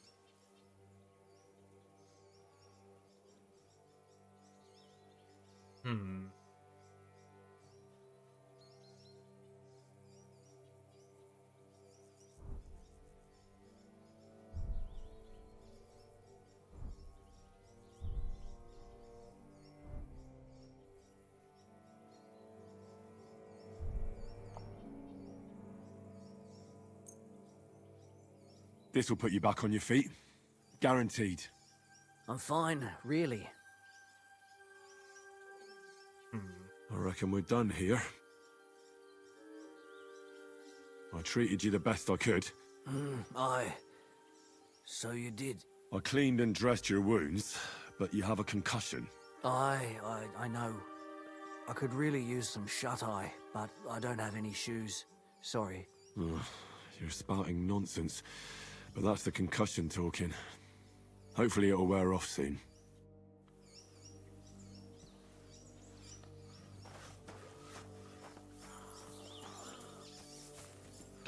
Hmm. This will put you back on your feet. Guaranteed. I'm fine, really. I reckon we're done here. I treated you the best I could. Aye. So you did. I cleaned and dressed your wounds, but you have a concussion. Aye, I know. I could really use some shut-eye, but I don't have any shoes. Sorry. Ugh, you're spouting nonsense, but that's the concussion talking. Hopefully it'll wear off soon.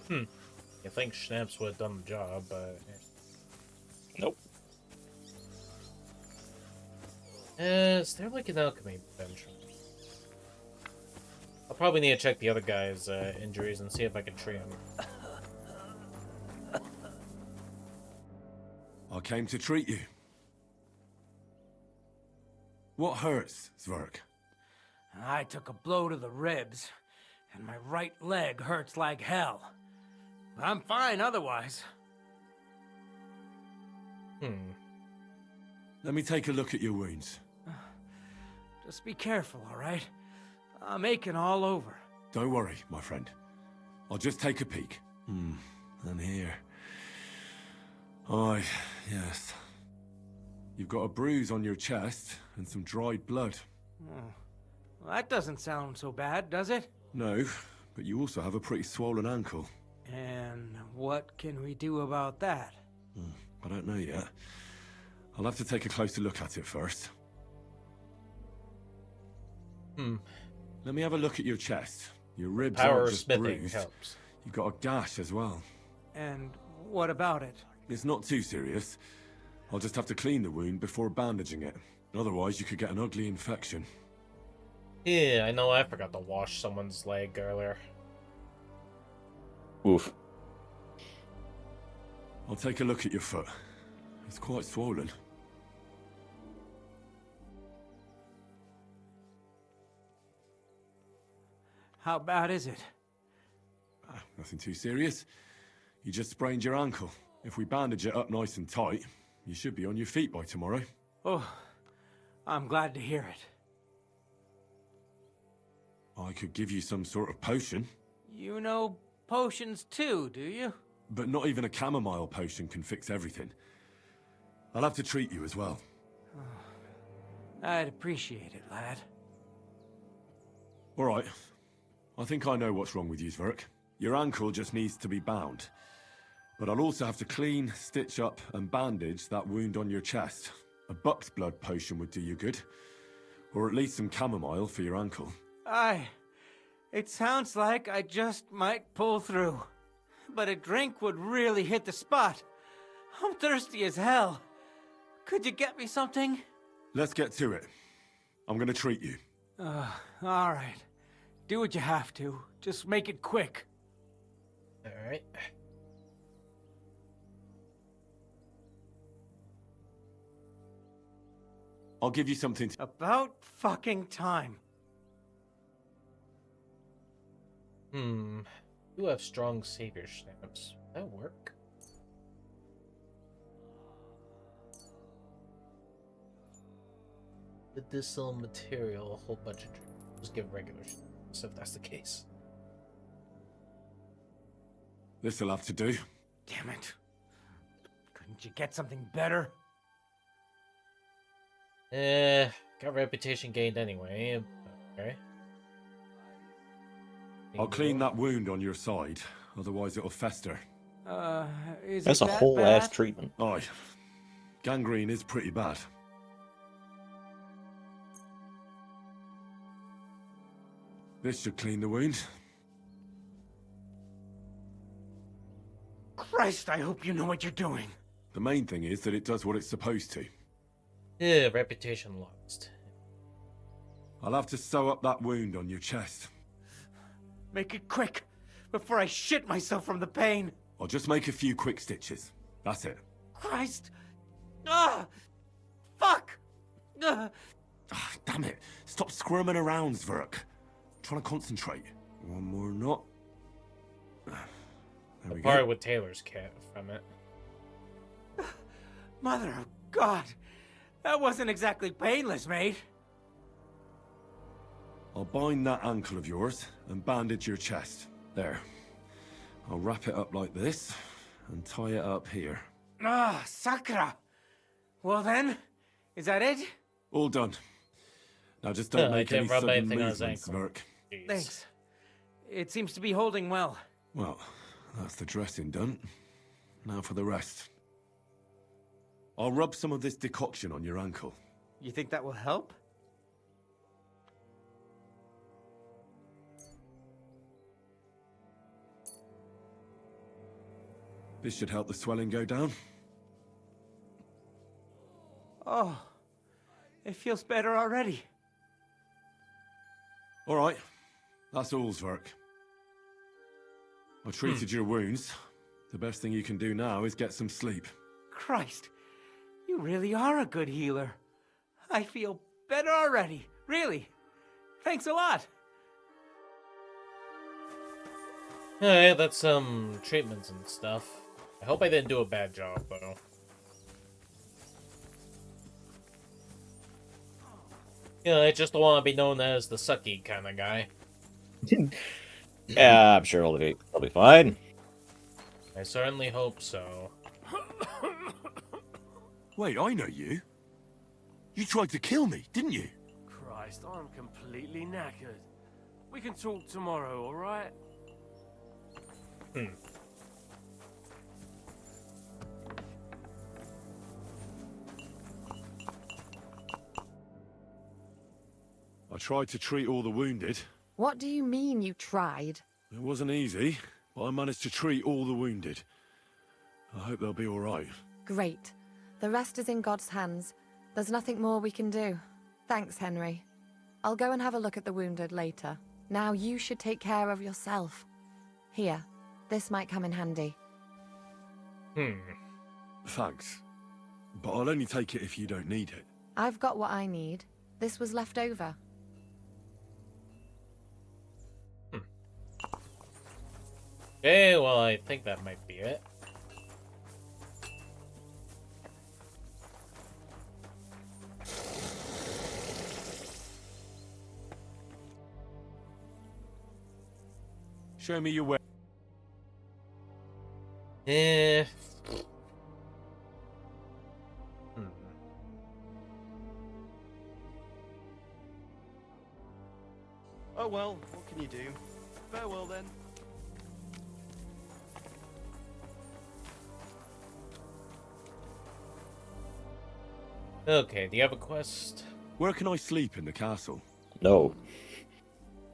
You think Schnapps would have done the job, but... Nope. Is there like an alchemy bench? I'll probably need to check the other guy's injuries and see if I can treat him. I came to treat you. What hurts, Zwerg? I took a blow to the ribs, and my right leg hurts like hell. I'm fine otherwise. Let me take a look at your wounds. Just be careful, all right? I'm aching all over. Don't worry, my friend. I'll just take a peek. And here. Aye, yes. You've got a bruise on your chest and some dried blood. Well, that doesn't sound so bad, does it? No, but you also have a pretty swollen ankle. And what can we do about that? I don't know yet. I'll have to take a closer look at it first. Let me have a look at your chest. Your ribs Power aren't just smithing bruised. helps. You've got a gash as well. And what about it? It's not too serious. I'll just have to clean the wound before bandaging it. Otherwise, you could get an ugly infection. Yeah, I know I forgot to wash someone's leg earlier. Oof. I'll take a look at your foot. It's quite swollen. How bad is it? Nothing too serious. You just sprained your ankle. If we bandage it up nice and tight, you should be on your feet by tomorrow. Oh, I'm glad to hear it. I could give you some sort of potion. You know potions too, do you? But not even a chamomile potion can fix everything. I'll have to treat you as well. I'd appreciate it, lad. All right. I think I know what's wrong with you, Zverk. Your ankle just needs to be bound. But I'll also have to clean, stitch up, and bandage that wound on your chest. A buck's blood potion would do you good. Or at least some chamomile for your ankle. It sounds like I just might pull through. But a drink would really hit the spot. I'm thirsty as hell. Could you get me something? Let's get to it. I'm gonna treat you. Alright. Do what you have to. Just make it quick. Alright. I'll give you something to... About fucking time. You have strong savior stamps. That work? Medicinal material, a whole bunch of drinks. Just give regular stamps if that's the case. This'll have to do. Damn it. Couldn't you get something better? Got reputation gained anyway. Okay. I'll clean that wound on your side, otherwise it'll fester. Is That's it a that whole bad? ass treatment. Aye. Gangrene is pretty bad. This should clean the wound. Christ, I hope you know what you're doing. The main thing is that it does what it's supposed to. Yeah, reputation lost. I'll have to sew up that wound on your chest. Make it quick, before I shit myself from the pain. I'll just make a few quick stitches. That's it. Christ! Ah! Fuck! Damn it. Stop squirming around, Zverk. Trying to concentrate. One more knot. There we Probably go. with Taylor's cat from it. Mother of God! That wasn't exactly painless, mate. I'll bind that ankle of yours and bandage your chest. There. I'll wrap it up like this and tie it up here. Ah, Sakra! Well then, is that it? All done. Now just don't I make any didn't rub sudden anything on his movements, ankle. Zverk. Jeez. Thanks. It seems to be holding well. Well, that's the dressing done. Now for the rest. I'll rub some of this decoction on your ankle. You think that will help? This should help the swelling go down. Oh, it feels better already. All right. That's all, Zverk. I treated your wounds. The best thing you can do now is get some sleep. Christ, you really are a good healer. I feel better already, really. Thanks a lot. Alright, that's some treatments and stuff. I hope I didn't do a bad job, though. You know, I just don't want to be known as the sucky kind of guy. Yeah, I'm sure it'll be fine. I certainly hope so. Wait, I know you. You tried to kill me, didn't you? Christ, I'm completely knackered. We can talk tomorrow, alright? I tried to treat all the wounded. What do you mean you tried? It wasn't easy, but I managed to treat all the wounded. I hope they'll be all right. Great. The rest is in God's hands. There's nothing more we can do. Thanks, Henry. I'll go and have a look at the wounded later. Now you should take care of yourself. Here, this might come in handy. Thanks. But I'll only take it if you don't need it. I've got what I need. This was left over. Okay, well, I think that might be it. Show me your way. Eh. Oh well, what can you do? Farewell then. Okay, do you have a quest? Where can I sleep in the castle? No.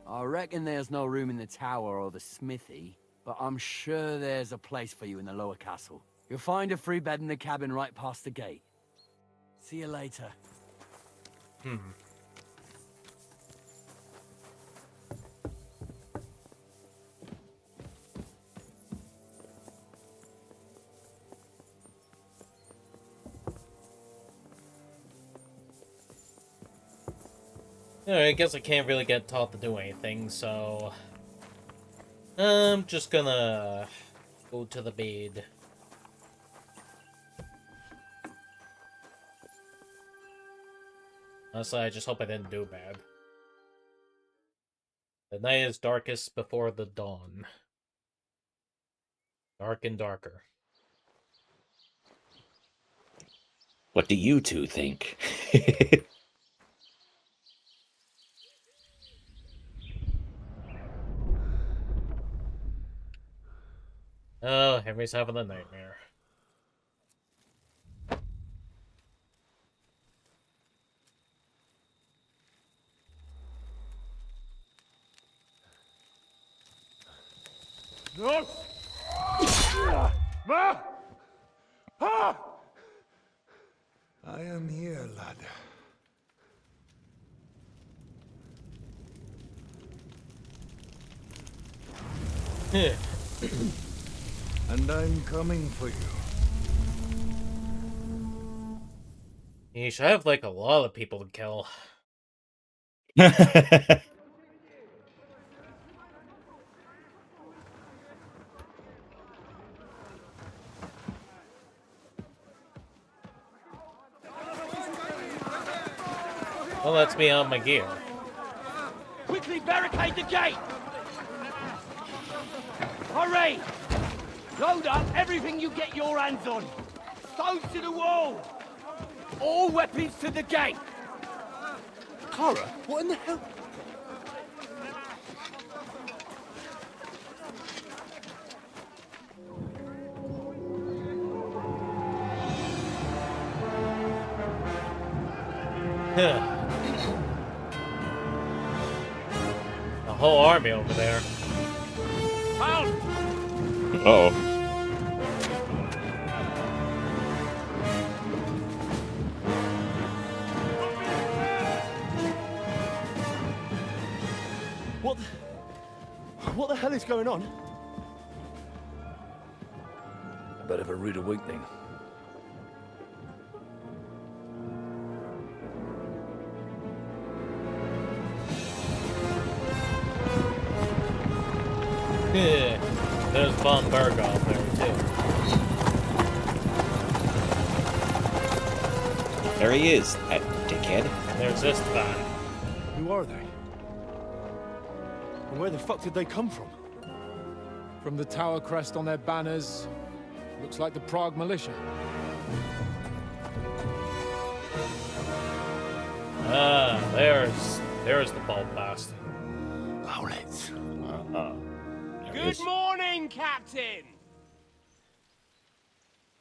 I reckon there's no room in the tower or the smithy, but I'm sure there's a place for you in the lower castle. You'll find a free bed in the cabin right past the gate. See you later. Alright, I guess I can't really get taught to do anything, so I'm just gonna go to the bed. Honestly, I just hope I didn't do bad. The night is darkest before the dawn. Dark and darker. What do you two think? Oh, Henry's having a nightmare. No! Ma! Ah! I am here, lad. And I'm coming for you. You should have, like, a lot of people to kill. Well, that's me on my gear. Quickly barricade the gate! Hurry! Load up everything you get your hands on. Stones to the wall! All weapons to the gate! Clara, what in the hell? A whole army over there. Uh-oh. What the hell is going on? A bit of a rude awakening. There's Von Berghoff there, too. There he is, that dickhead. And there's this guy. Who are they? And where the fuck did they come from? From the tower crest on their banners, looks like the Prague militia. Ah, there's the bald bastard. Owlets. Good morning, Captain!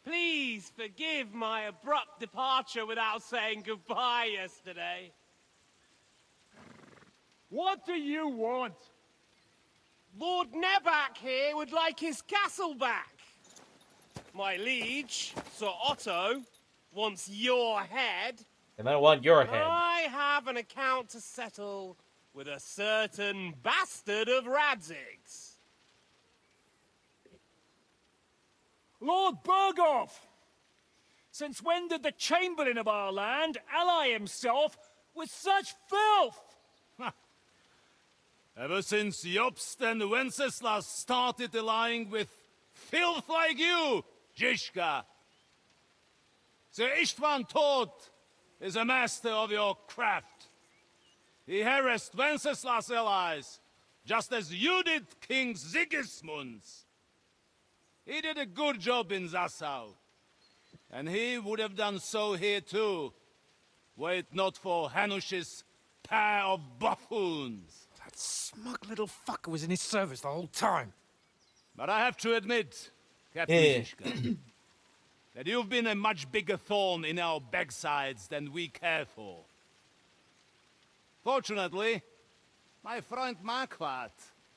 Please forgive my abrupt departure without saying goodbye yesterday. What do you want? Lord Nebak here would like his castle back. My liege, Sir Otto, wants your head. And I want your head. I have an account to settle with a certain bastard of Radzig's. Lord Berghoff! Since when did the Chamberlain of our land ally himself with such filth? Ever since Jobst and Wenceslas started allying with filth like you, Zizka. Sir Istvan Tod is a master of your craft. He harassed Wenceslas' allies, just as you did King Sigismund's. He did a good job in Zassau. And he would have done so here too, were it not for Hanush's pair of buffoons. That smug little fucker was in his service the whole time. But I have to admit, Captain Zishka, that you've been a much bigger thorn in our backsides than we care for. Fortunately, my friend Marquardt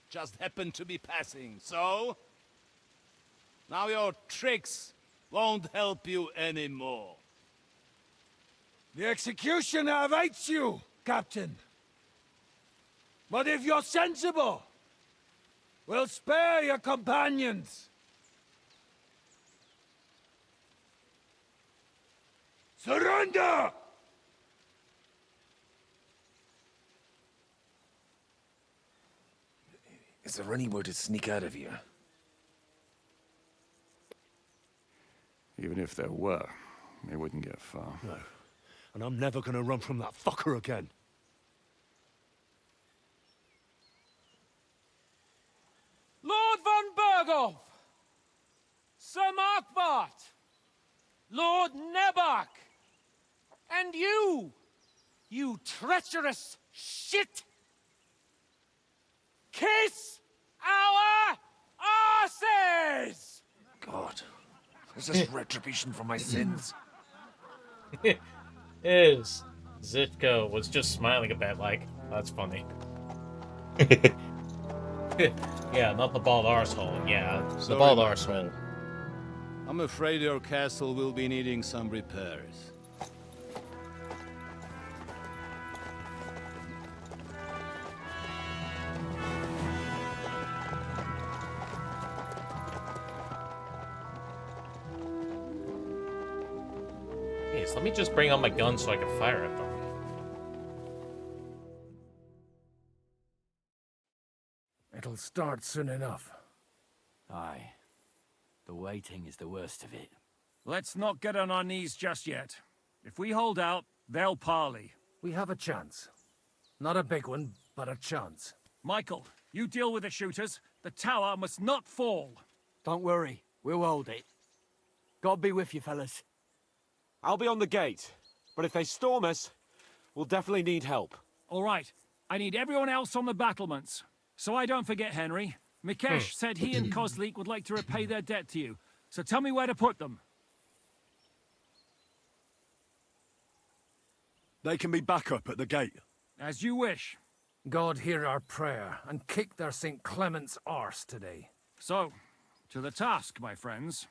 just happened to be passing, so... now your tricks won't help you anymore. The executioner awaits you, Captain. But if you're sensible, we'll spare your companions. Surrender! Is there any way to sneak out of here? Even if there were, they wouldn't get far. No. And I'm never gonna run from that fucker again. Lord von Berghoff! Sir Markwart! Lord Nebach! And you treacherous shit! Kiss our asses! God. Is this retribution for my sins? Is Zitka was just smiling a bit like, that's funny. Yeah, not the bald arsehole. Yeah, the bald arsehole. I'm afraid your castle will be needing some repairs. Hey, so let me just bring out my gun so I can fire at them. It'll start soon enough. Aye. The waiting is the worst of it. Let's not get on our knees just yet. If we hold out, they'll parley. We have a chance. Not a big one, but a chance. Michael, you deal with the shooters. The tower must not fall. Don't worry. We'll hold it. God be with you, fellas. I'll be on the gate. But if they storm us, we'll definitely need help. All right. I need everyone else on the battlements. So I don't forget, Henry. Mikesh said he and Kozlik would like to repay their debt to you. So tell me where to put them. They can be back up at the gate. As you wish. God hear our prayer and kick their St. Clement's arse today. So, to the task, my friends.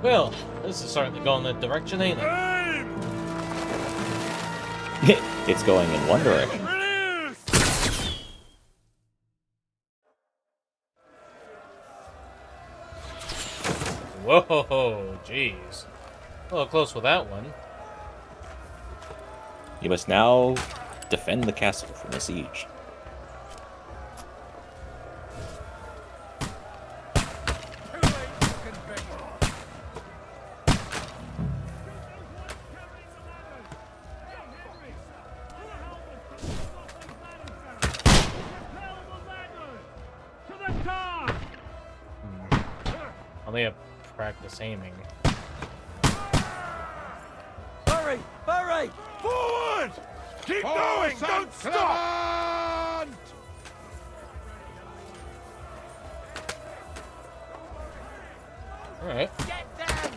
Well, this is starting to go in that direction, ain't it? It's going in one direction. Whoa, jeez. A little close with that one. You must now defend the castle from the siege. Only have practice aiming. Hurry! Hurry! Forward! Keep going! Don't stop! Alright. Get them!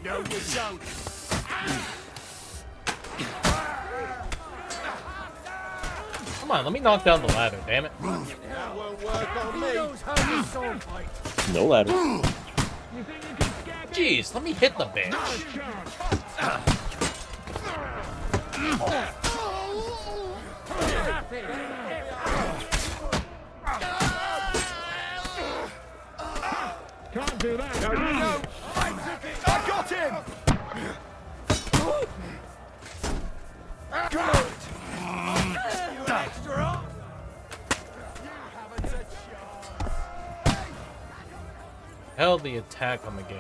No, you don't. Come on, let me knock down the ladder, damn it. That won't work on me. No ladder. Jeez, let me hit the bitch. Can't do that. No, no. I got him. Good. You extra. Held the attack on the gate.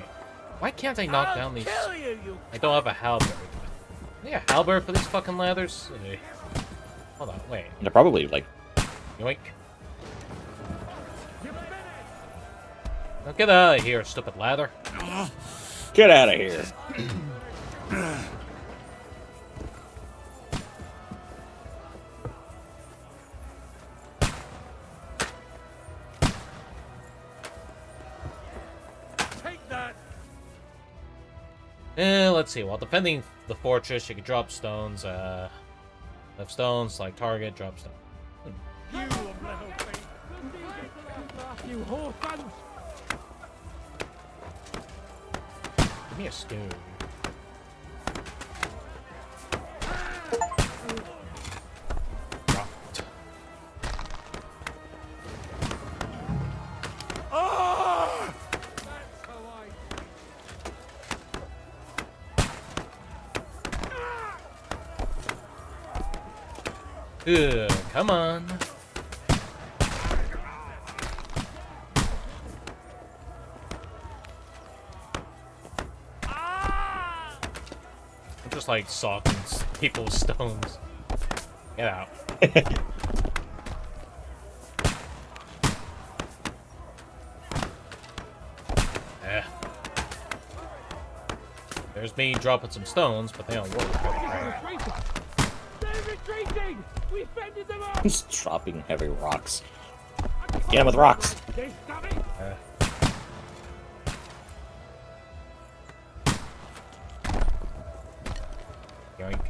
Why can't I knock down these? I don't have a halberd. I need a halberd for these fucking ladders. Hey. Hold on, wait. They're probably like. Yoink. Now get out of here, stupid ladder. Get out of here. Take that. Let's see. While defending the fortress, you can drop stones. Left stone, select target, drop stone. You little thing. You whore. Give me a stone. Dropped. Oh! Good. Come on. I'm just like socking people with stones. Get out. There's me dropping some stones, but they don't work. Right? They're retreating. We fended them off. He's dropping heavy rocks. Get him with rocks. Yoink.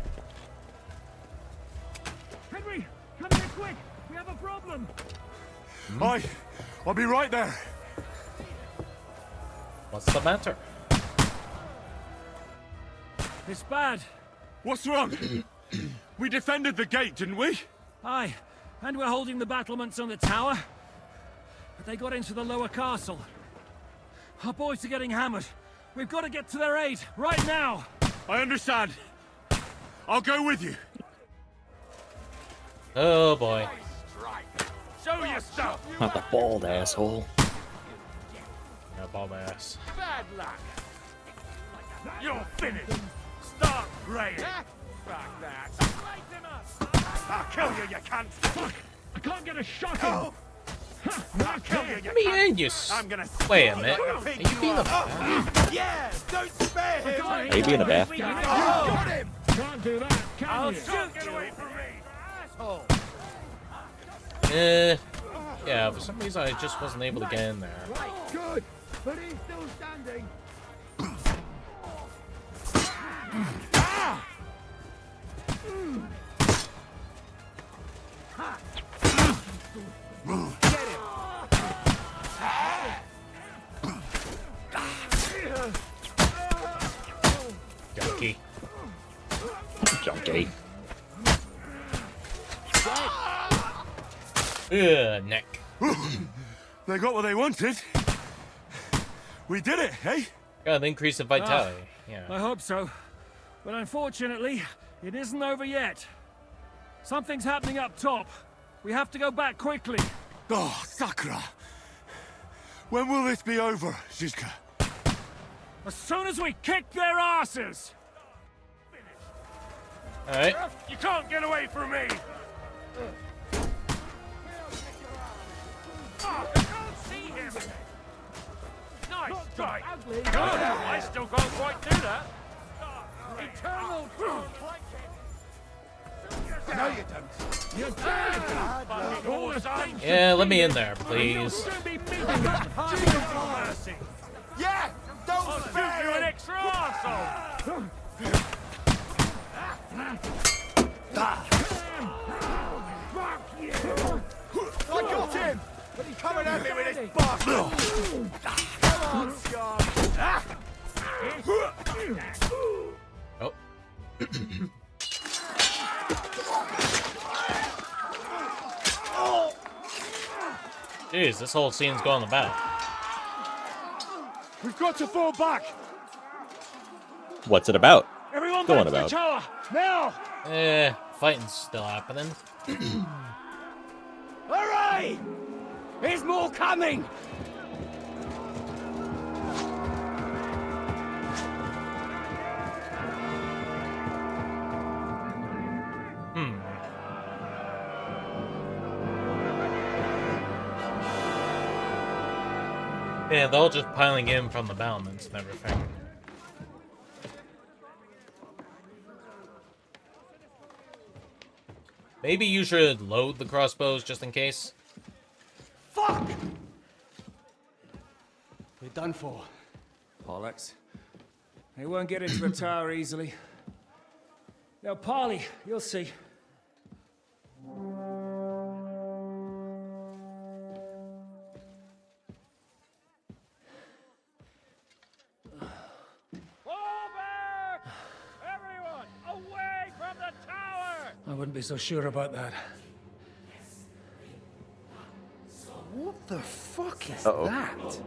Henry, come here quick. We have a problem. I'll be right there. What's the matter? It's bad. What's wrong? We defended the gate, didn't we? Aye, and we're holding the battlements on the tower. But they got into the lower castle. Our boys are getting hammered. We've got to get to their aid, right now. I understand. I'll go with you. Oh boy. Show your stuff. Not the bald asshole. No bald ass. Bad luck. You're finished. Start praying. Fuck that. I'll kill you, you cunt. Fuck! I can't get a shot in. I'll kill you, you Let me cunt. in, you. I'm gonna Wait a minute. like Are pig you being a are. Yeah, don't spare him. Are you being a bath? Got him. Can't do that, can I'll you? shoot. Get away from me, asshole. Yeah, for some reason I just wasn't able to get in there. Right, good. But he's still standing. Junkie. Junkie. Neck. They got what they wanted. We did it, hey? Got an increase in vitality. Yeah. I hope so. But unfortunately, it isn't over yet. Something's happening up top. We have to go back quickly. Oh, Sakura. When will this be over, Zizka? As soon as we kick their asses! Alright. You can't get away from me. I can't see him. Nice strike. Good. I still can't quite do that. Eternal no, you don't. You're dead. Yeah, let me in there, please. Yeah, don't spare you an extra arsehole. Fuck you. I got him. But he's coming at me with his bastard. Come on, Scar. Oh. Jeez, this whole scene's going about. We've got to fall back! What's it about? Everyone Going back to the about. tower! Now! Fighting's still happening. Hooray! There's more coming! Yeah, they're all just piling in from the battlements and everything. Maybe you should load the crossbows just in case. Fuck! We're done for. Bollocks. They won't get into the tower easily. Now, parley, you'll see. Everyone, away from the tower! I wouldn't be so sure about that. What the fuck is Uh-oh. that?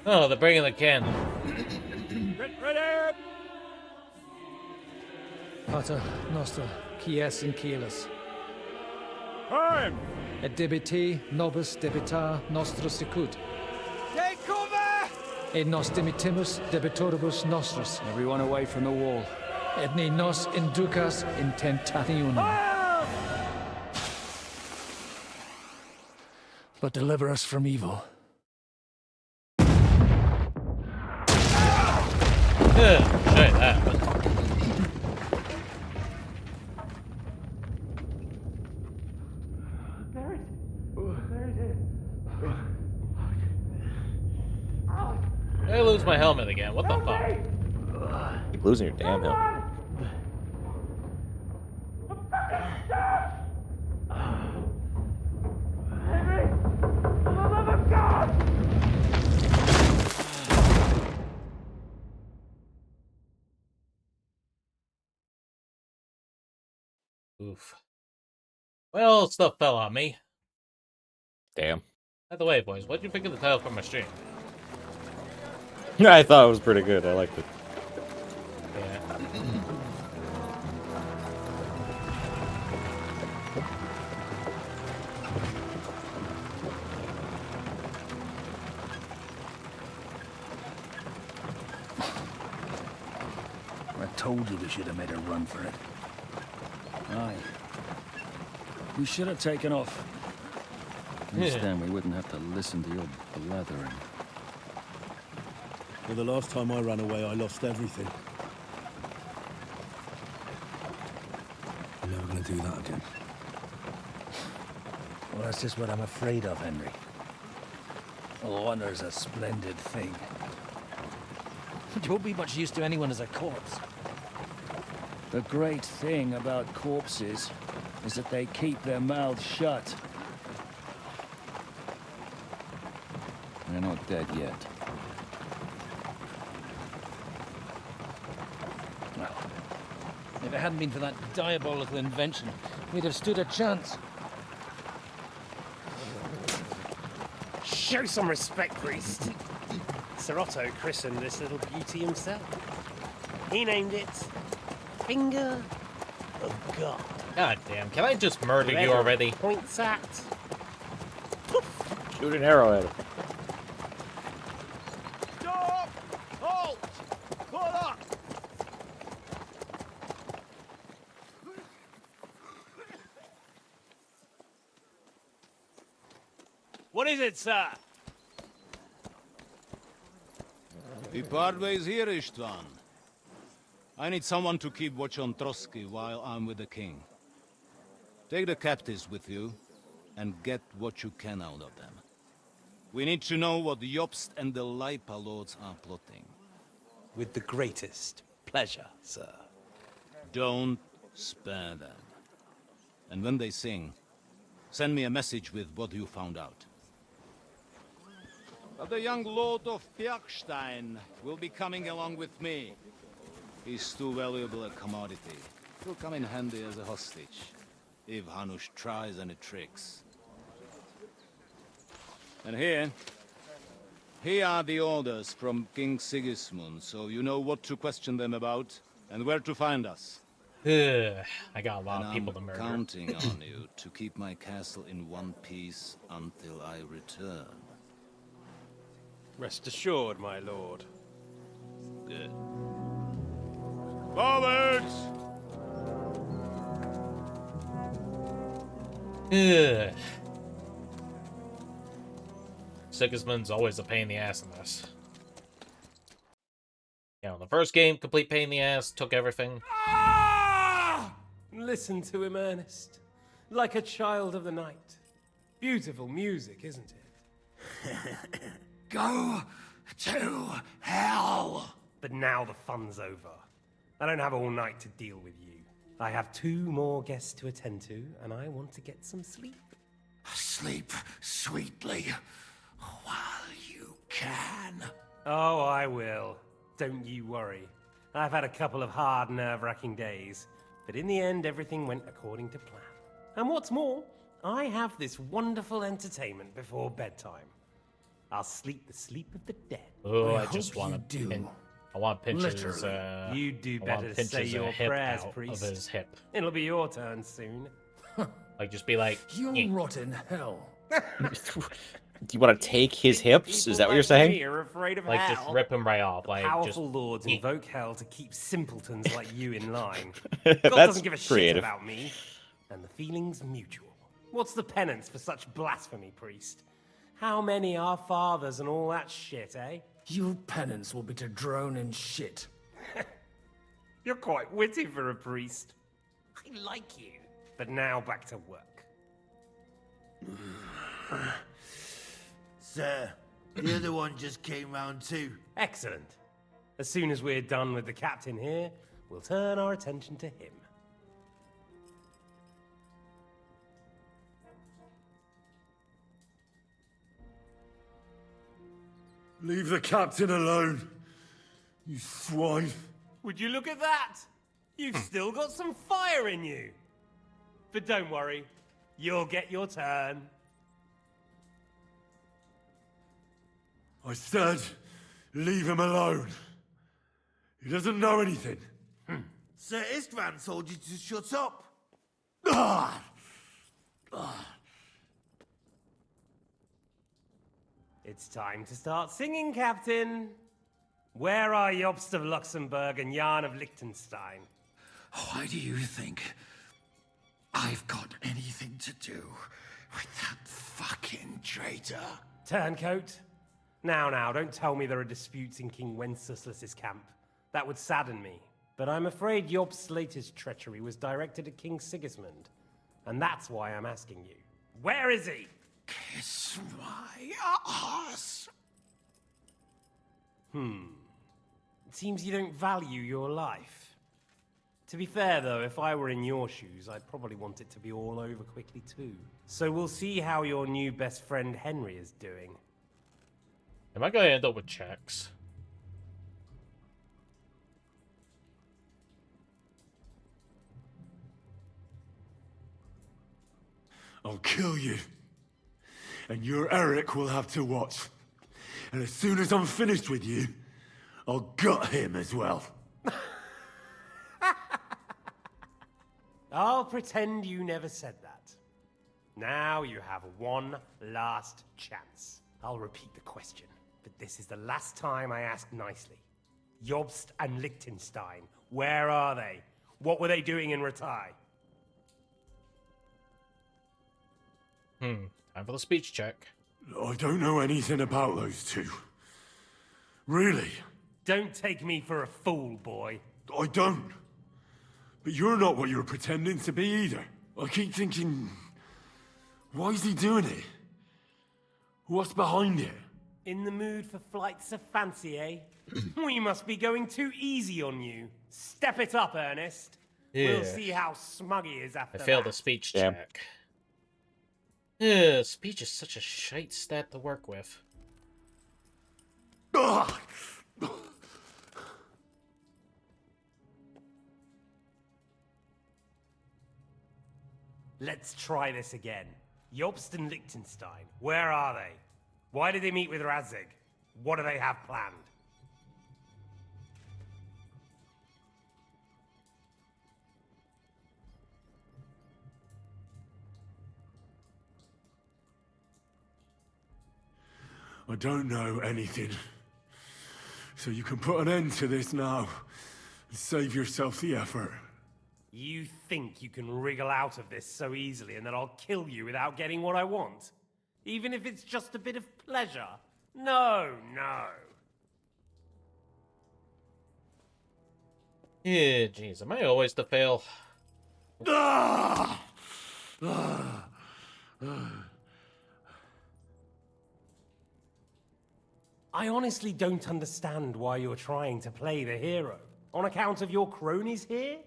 Oh, they're bringing the cannon. Ready! Pater Noster, Kies in Kielis. Time! Et debiti nobis debita nostra sicut. Take cover! Et nos dimitimus debitoribus nostris. Everyone away from the wall. Et ne nos inducas in tentationem. But deliver us from evil. Shit, that. I lose my helmet again. What the fuck? Keep losing your damn helmet. Oof. Well, stuff fell on me. Damn. By the way, boys, what'd you think of the title for my stream? I thought it was pretty good. I liked it. Yeah. I told you we should have made a run for it. Aye. We should have taken off. At least then we wouldn't have to listen to your blathering. Well, the last time I ran away, I lost everything. I'm never gonna do that again. Well, that's just what I'm afraid of, Henry. Honor's a splendid thing. You won't be much use to anyone as a corpse. The great thing about corpses is that they keep their mouths shut. They're not dead yet. Well, if it hadn't been for that diabolical invention, we'd have stood a chance. Show some respect, priest. Sir Otto christened this little beauty himself. He named it Finger of God. God damn, can I just murder you Whoever already? Points at. Shoot an arrow at him. Stop! Halt! Pull up! What is it, sir? We part ways here, Istvan. I need someone to keep watch on Trotsky while I'm with the king. Take the captives with you, and get what you can out of them. We need to know what Jobst and the Leipa lords are plotting. With the greatest pleasure, sir. Don't spare them. And when they sing, send me a message with what you found out. But the young Lord of Bjergstein will be coming along with me. He's too valuable a commodity. He'll come in handy as a hostage, if Hanush tries any tricks. And here are the orders from King Sigismund, so you know what to question them about, and where to find us. I got a lot of people to murder. I'm counting on you to keep my castle in one piece until I return. Rest assured, my lord. Good. Forwards! Sigismund's always a pain in the ass in this. You know, the first game, complete pain in the ass, took everything. Listen to him, Ernest. Like a child of the night. Beautiful music, isn't it? Go to hell! But now the fun's over. I don't have all night to deal with you. I have 2 more guests to attend to, and I want to get some sleep. Sleep sweetly while you can. Oh, I will. Don't you worry. I've had a couple of hard, nerve-wracking days, but in the end, everything went according to plan. And what's more, I have this wonderful entertainment before bedtime. I'll sleep the sleep of the dead. Oh, I just want to do. I want to pinch his. You do better to say your prayers, priest. Of his hip. It'll be your turn soon. Like, just be like, you'll rot in hell. Do you want to take his hips? Is that what you're saying? Are afraid of like, hell. just rip him right off. Like, Powerful just lords invoke hell to keep simpletons like you in line. That's God doesn't give a creative. shit about me, and the feeling's mutual. What's the penance for such blasphemy, priest? How many are fathers and all that shit, eh? Your penance will be to drown in shit. You're quite witty for a priest. I like you. But now back to work. Sir, the other one just came round too. Excellent. As soon as we're done with the captain here, we'll turn our attention to him. Leave the captain alone, you swine. Would you look at that? You've still got some fire in you. But don't worry, you'll get your turn. I said, leave him alone. He doesn't know anything. Sir Istvan told you to shut up. It's time to start singing, Captain. Where are Jobst of Luxembourg and Jan of Liechtenstein? Why do you think I've got anything to do with that fucking traitor? Turncoat? Now, don't tell me there are disputes in King Wenceslas's camp. That would sadden me. But I'm afraid Jobst's latest treachery was directed at King Sigismund. And that's why I'm asking you. Where is he? Kiss my ass. It seems you don't value your life. To be fair, though, if I were in your shoes, I'd probably want it to be all over quickly, too. So we'll see how your new best friend Henry is doing. Am I going to end up with checks? I'll kill you. And your Eric will have to watch. And as soon as I'm finished with you, I'll gut him as well. I'll pretend you never said that. Now you have one last chance. I'll repeat the question, but this is the last time I ask nicely. Jobst and Liechtenstein, where are they? What were they doing in Ratai? Time for the speech check. I don't know anything about those two. Really? Don't take me for a fool, boy. I don't. But you're not what you're pretending to be either. I keep thinking, why is he doing it? What's behind it? In the mood for flights of fancy, eh? We must be going too easy on you. Step it up, Ernest. Yeah. We'll see how smug he is after I failed that. the speech check. Yeah, speech is such a shite stat to work with. Let's try this again. Jobst and Liechtenstein, where are they? Why did they meet with Radzig? What do they have planned? I don't know anything. So you can put an end to this now. And save yourself the effort. You think you can wriggle out of this so easily and that I'll kill you without getting what I want? Even if it's just a bit of pleasure? No, no. Yeah, jeez, am I always to fail? I honestly don't understand why you're trying to play the hero. On account of your cronies here?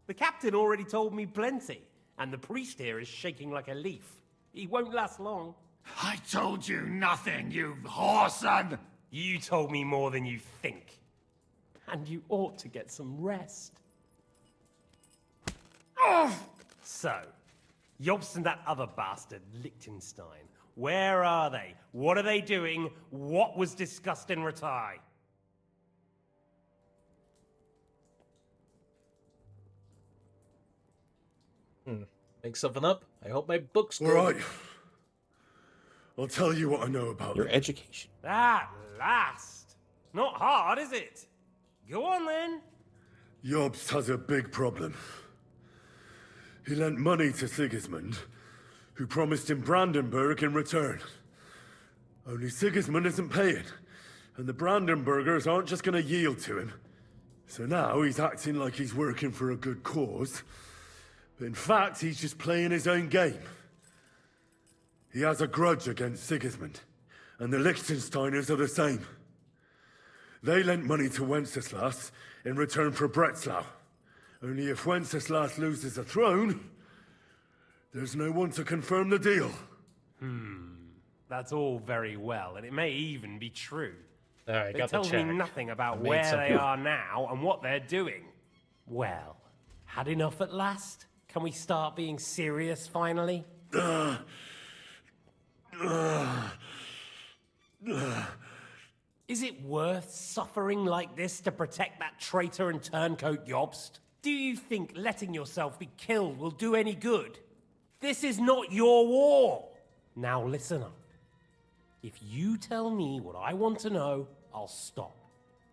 The captain already told me plenty, and the priest here is shaking like a leaf. He won't last long. I told you nothing, you whoreson! You told me more than you think. And you ought to get some rest. So, Jobst and that other bastard, Liechtenstein, where are they? What are they doing? What was discussed in Ratai? Make something up? I hope my book's good. Alright. I'll tell you what I know about Your them. education. At last! Not hard, is it? Go on then. Jobst has a big problem. He lent money to Sigismund, who promised him Brandenburg in return. Only Sigismund isn't paying, and the Brandenburgers aren't just gonna yield to him. So now he's acting like he's working for a good cause, but in fact he's just playing his own game. He has a grudge against Sigismund, and the Liechtensteiners are the same. They lent money to Wenceslas in return for Breslau. Only if Wenceslas loses the throne, there's no one to confirm the deal. That's all very well, and it may even be true. Alright, They got the tell me check. nothing about I made where something. they are now and what they're doing. Well, had enough at last? Can we start being serious finally? Is it worth suffering like this to protect that traitor and turncoat Jobst? Do you think letting yourself be killed will do any good? This is not your war! Now listen up. If you tell me what I want to know, I'll stop.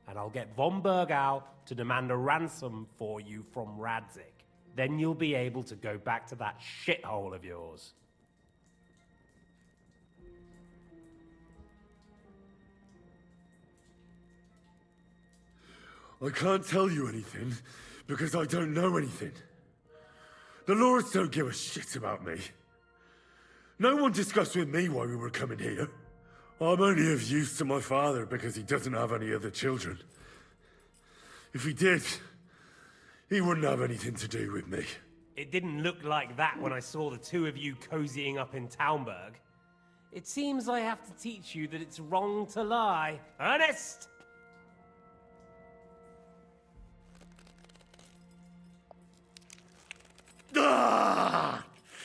And I'll get von Bergau to demand a ransom for you from Radzig. Then you'll be able to go back to that shithole of yours. I can't tell you anything, because I don't know anything. The lords don't give a shit about me. No one discussed with me why we were coming here. I'm only of use to my father because he doesn't have any other children. If he did, he wouldn't have anything to do with me. It didn't look like that when I saw the two of you cozying up in Talmberg. It seems I have to teach you that it's wrong to lie. Ernest!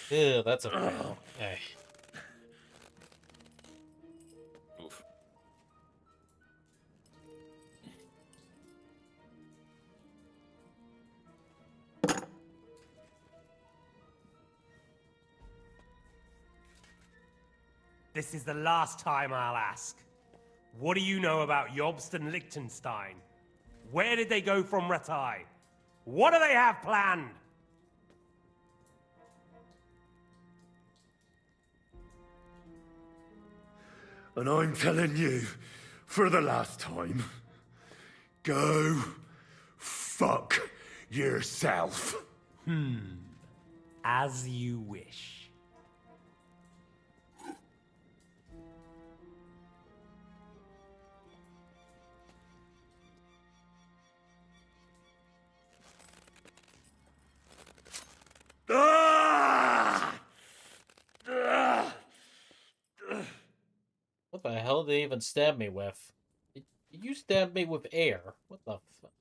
Ew, that's a fail. Hey. Oof. This is the last time I'll ask. What do you know about Jobst and Liechtenstein? Where did they go from Ratai? What do they have planned? And I'm telling you, for the last time, go fuck yourself. As you wish. What the hell did they even stab me with? stabbed me with air. What the fuck?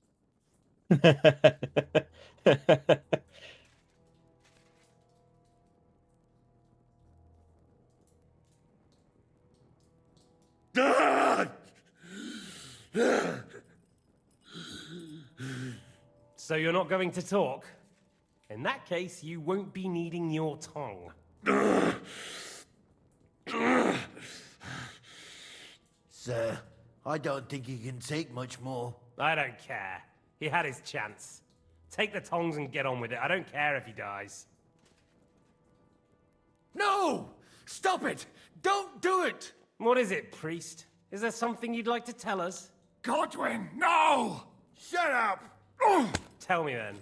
So you're not going to talk? In that case, you won't be needing your tongue. Sir, I don't think he can take much more. I don't care. He had his chance. Take the tongs and get on with it. I don't care if he dies. No! Stop it! Don't do it! What is it, priest? Is there something you'd like to tell us? Godwin, no! Shut up! Tell me then.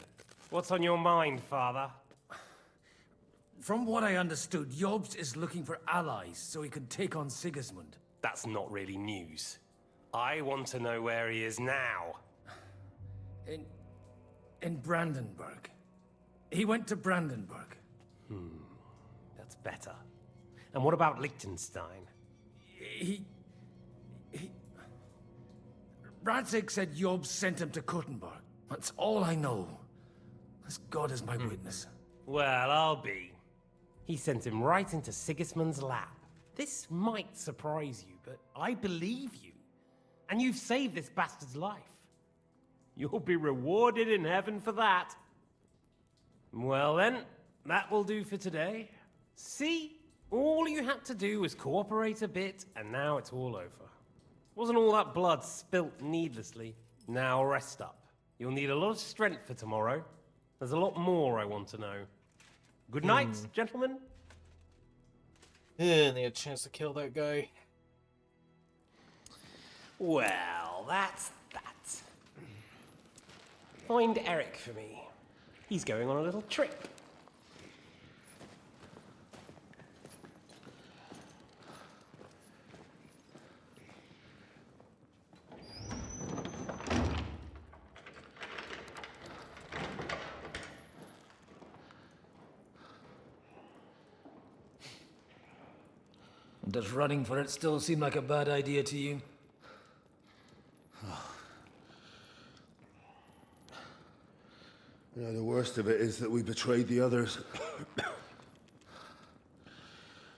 What's on your mind, father? From what I understood, Jobst is looking for allies so he can take on Sigismund. That's not really news. I want to know where he is now. In Brandenburg. He went to Brandenburg. That's better. And what about Liechtenstein? Radzig said Jobst sent him to Kuttenberg. That's all I know. As God is my witness. Well, I'll be. He sent him right into Sigismund's lap. This might surprise you, but I believe you. And you've saved this bastard's life. You'll be rewarded in heaven for that. Well then, that will do for today. See? All you had to do was cooperate a bit, and now it's all over. Wasn't all that blood spilt needlessly. Now rest up. You'll need a lot of strength for tomorrow. There's a lot more I want to know. Good night, gentlemen. And they had a chance to kill that guy. Well, that's that. Find Eric for me. He's going on a little trip. Does running for it still seem like a bad idea to you? You know, the worst of it is that we betrayed the others.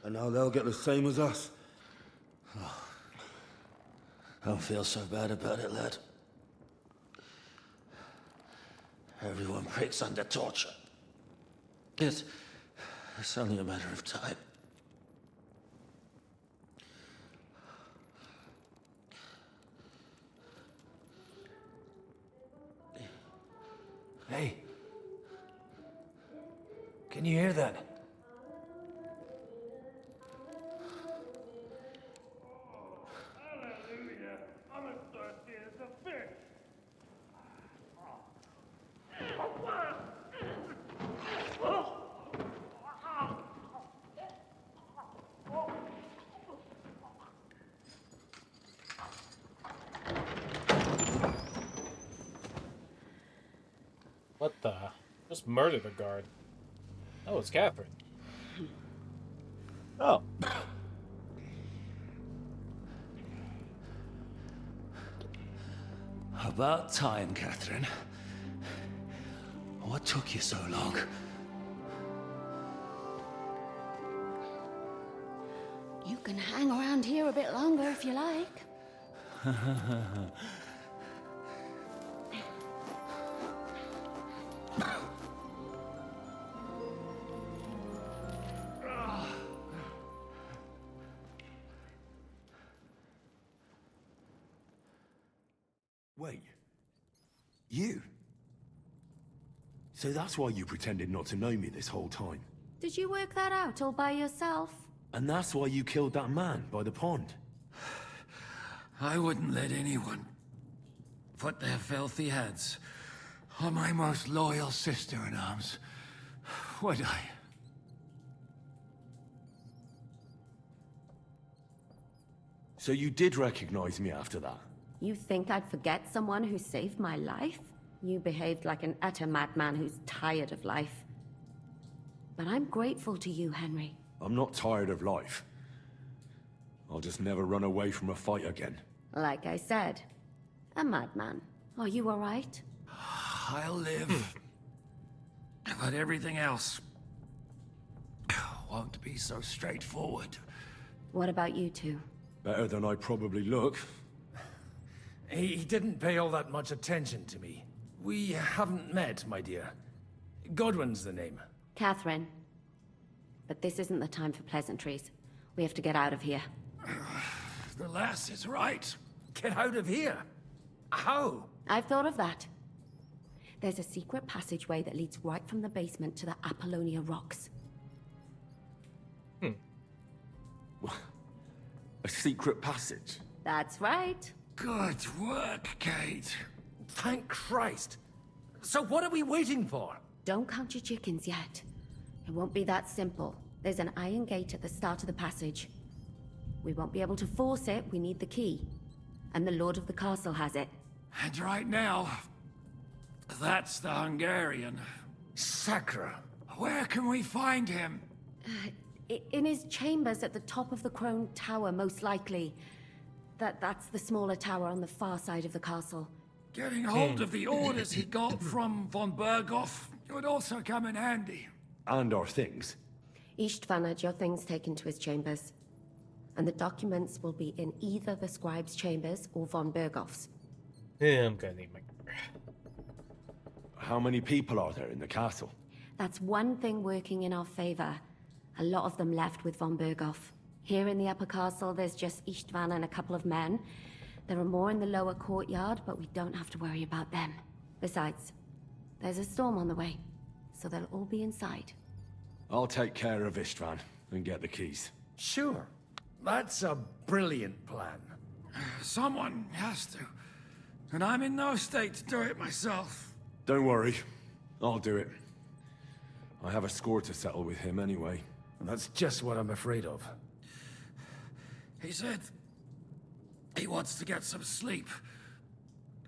And now they'll get the same as us. I don't feel so bad about it, lad. Everyone breaks under torture. It's only a matter of time. Hey. Can you hear that? Hallelujah. I'm as thirsty as a fish. What the? Just murdered a guard. Oh, it's Catherine. Oh. About time, Catherine. What took you so long? You can hang around here a bit longer if you like. Wait. You? So that's why you pretended not to know me this whole time. Did you work that out all by yourself? And that's why you killed that man by the pond. I wouldn't let anyone put their filthy hands on my most loyal sister-in-arms, would I? So you did recognize me after that? You think I'd forget someone who saved my life? You behaved like an utter madman who's tired of life. But I'm grateful to you, Henry. I'm not tired of life. I'll just never run away from a fight again. Like I said, A madman. Are you all right? I'll live. But everything else won't be so straightforward. What about you two? Better than I probably look. He didn't pay all that much attention to me. We haven't met, my dear. Godwin's the name. Catherine. But this isn't the time for pleasantries. We have to get out of here. The lass is right. Get out of here. How? I've thought of that. There's a secret passageway that leads right from the basement to the Apollonia Rocks. A secret passage? That's right. Good work, Kate. Thank Christ. So what are we waiting for? Don't count your chickens yet. It won't be that simple. There's an iron gate at the start of the passage. We won't be able to force it, we need the key. And the Lord of the Castle has it. And right now, that's the Hungarian. Sacra. Where can we find him? In his chambers at the top of the Crone Tower, most likely. That's the smaller tower on the far side of the castle. Getting hold of the orders he got from von Berghoff would also come in handy. And our things. Istvan had your things taken to his chambers. And the documents will be in either the scribe's chambers or von Berghoff's. Yeah, I'm gonna need my... How many people are there in the castle? That's one thing working in our favor. A lot of them left with von Berghoff. Here in the upper castle, there's just Istvan and a couple of men. There are more in the lower courtyard, but we don't have to worry about them. Besides, there's a storm on the way, so they'll all be inside. I'll take care of Istvan and get the keys. Sure. That's a brilliant plan. Someone has to. And I'm in no state to do it myself. Don't worry. I'll do it. I have a score to settle with him anyway. That's just what I'm afraid of. He said he wants to get some sleep.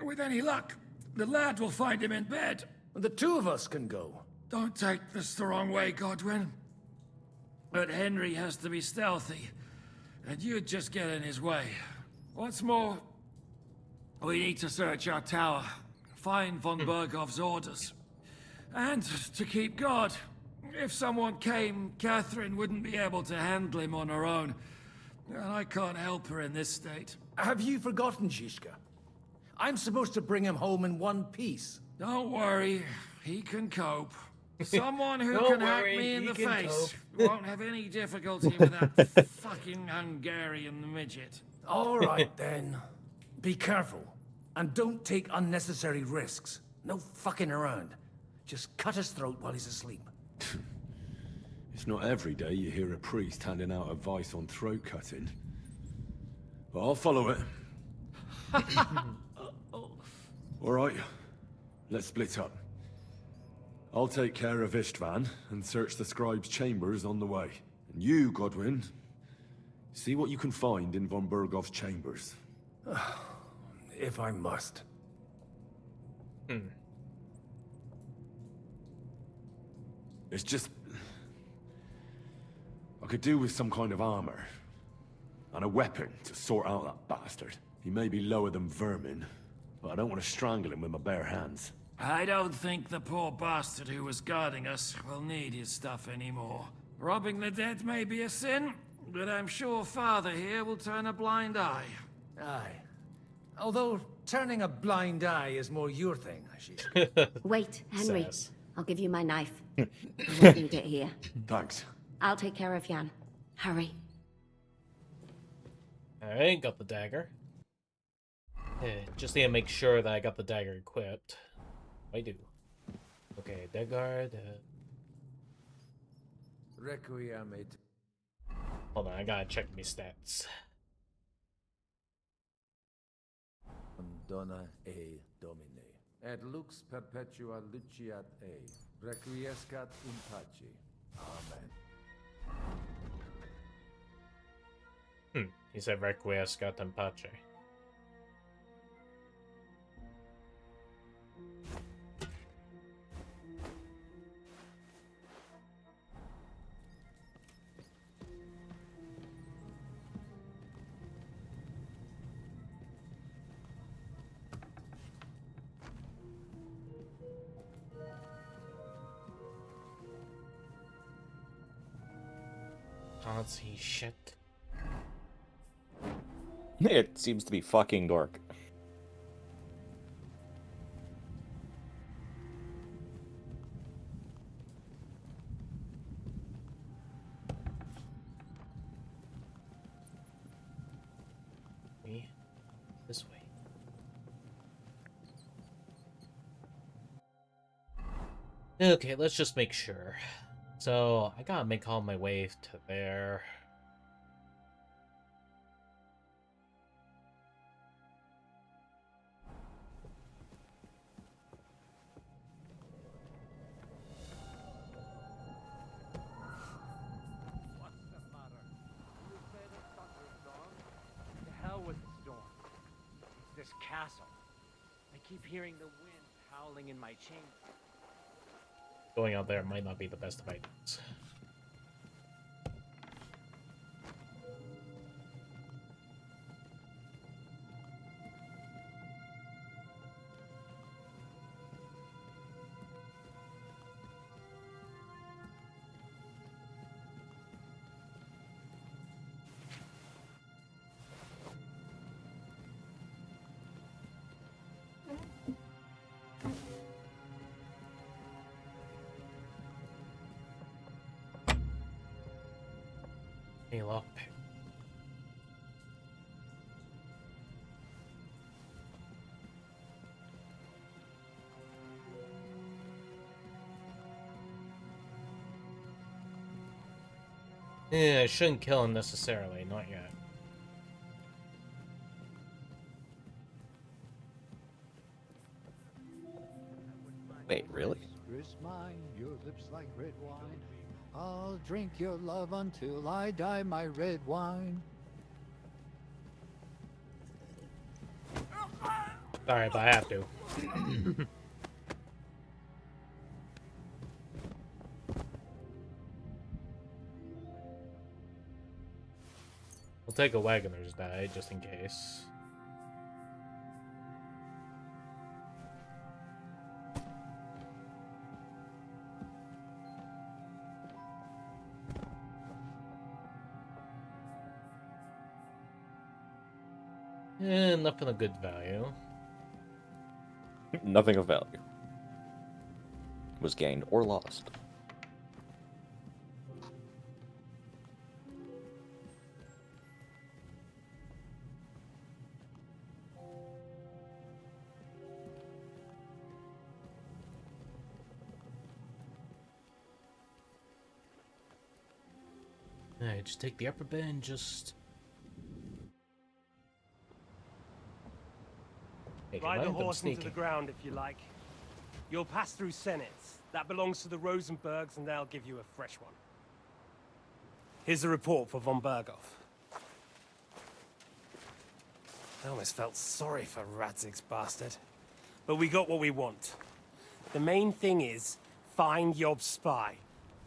With any luck, the lad will find him in bed. The two of us can go. Don't take this the wrong way, Godwin. But Henry has to be stealthy, and you'd just get in his way. What's more, we need to search our tower, find von Berghoff's orders. And to keep guard. If someone came, Catherine wouldn't be able to handle him on her own. And I can't help her in this state. Have you forgotten, Zizka? I'm supposed to bring him home in one piece. Don't worry, he can cope. Someone who can hack me in the face won't have any difficulty with that fucking Hungarian midget. All right, then. Be careful. And don't take unnecessary risks. No fucking around. Just cut his throat while he's asleep. It's not every day you hear a priest handing out advice on throat cutting. But I'll follow it. Alright, let's split up. I'll take care of Istvan and search the scribe's chambers on the way. And you, Godwin, see what you can find in von Berghoff's chambers. If I must. It's just... I could do with some kind of armor. And a weapon to sort out that bastard. He may be lower than vermin, but I don't want to strangle him with my bare hands. I don't think the poor bastard who was guarding us will need his stuff anymore. Robbing the dead may be a sin, but I'm sure Father here will turn a blind eye. Aye. Although turning a blind eye is more your thing, Wait, Henry. Sass. I'll give you my knife. You won't need it here. Thanks. I'll take care of Jan. Hurry. Alright, got the dagger. Just need to make sure that I got the dagger equipped. I do. Okay, dead guard. Requiem et. Hold on, I gotta check my stats. Dona e Domine. Et lux perpetua luciat e. Requiescat in pace. Amen. He said requiescat in pace. Nazi shit. It seems to be fucking dork. This way. Okay, let's just make sure. So, I gotta make all my way to there. The hell with the storm. It's this castle. I keep hearing the wind howling in my chamber. Going out there might not be the best of ideas. Hey, lockpick. Yeah, I shouldn't kill him necessarily, not yet. Wait, really? Wrist mine, your lips like red wine. I'll drink your love until I die, my red wine. Sorry, but I have to. We'll take a wagoner's die, just in case. Nothing of good value. Nothing of value was gained or lost. Alright, just take the upper bed and just... Hey, Ride the I'm horse into the sneaking. ground if you like. You'll pass through Senates. That belongs to the Rosenbergs, and they'll give you a fresh one. Here's a report for von Berghoff. I almost felt sorry for Radzig's bastard. But we got what we want. The main thing is, find Job's spy,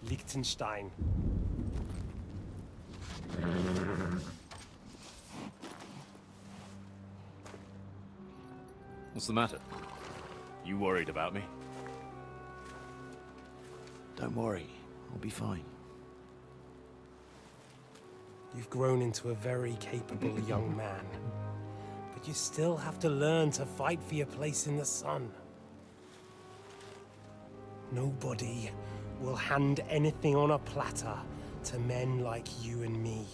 Liechtenstein. What's the matter? You worried about me? Don't worry, I'll be fine. You've grown into a very capable young man. But you still have to learn to fight for your place in the sun. Nobody will hand anything on a platter to men like you and me.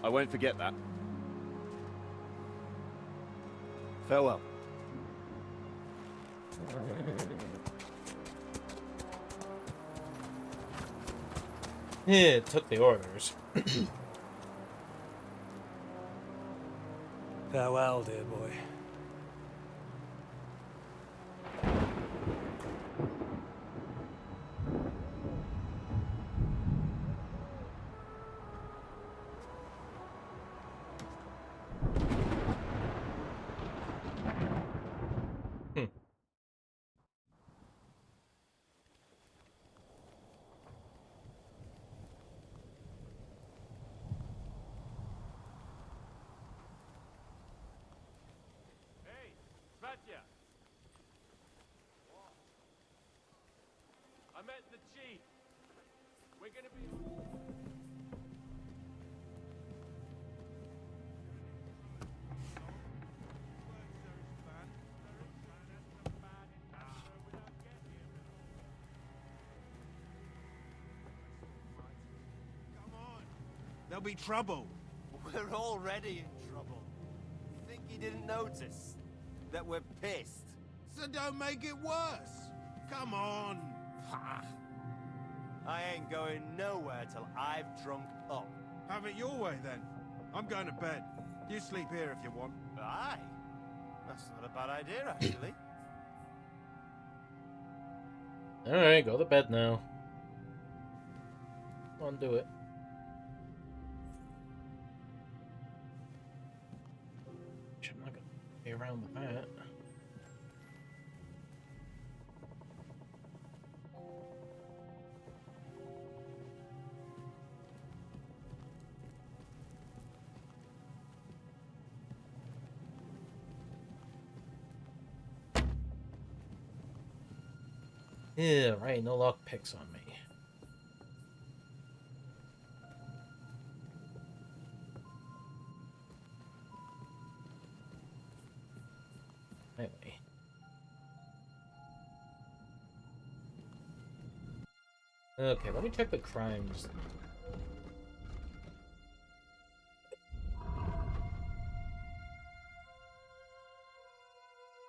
I won't forget that. Farewell. Yeah, took the orders. Farewell, dear boy. ya? I met the chief. We're gonna be... There'll be trouble. We're already in trouble. You think he didn't notice that we're pissed? So don't make it worse. Come on. I ain't going nowhere till I've drunk up. Have it your way then. I'm going to bed. You sleep here if you want. Aye. That's not a bad idea, actually. Alright, go to bed now. Come on, do it. I'm not gonna be around with that. Yeah, right, no lock picks on me. Anyway. Okay, let me check the crimes.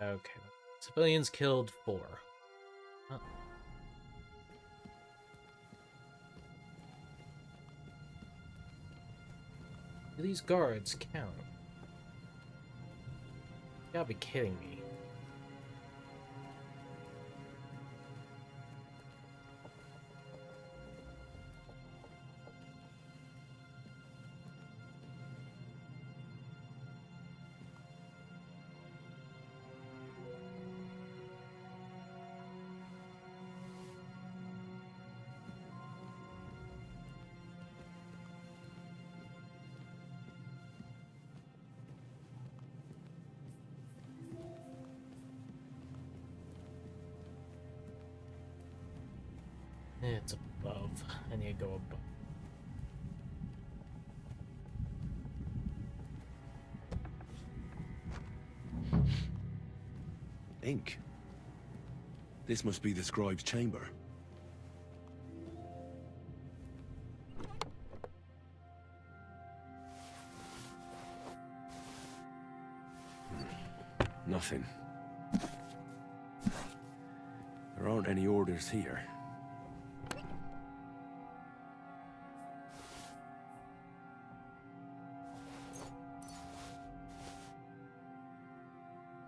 Okay. Civilians killed 4. Huh. Do these guards count? You gotta be kidding me. It's above. I need to go above. Ink. This must be the scribe's chamber. Nothing. There aren't any orders here.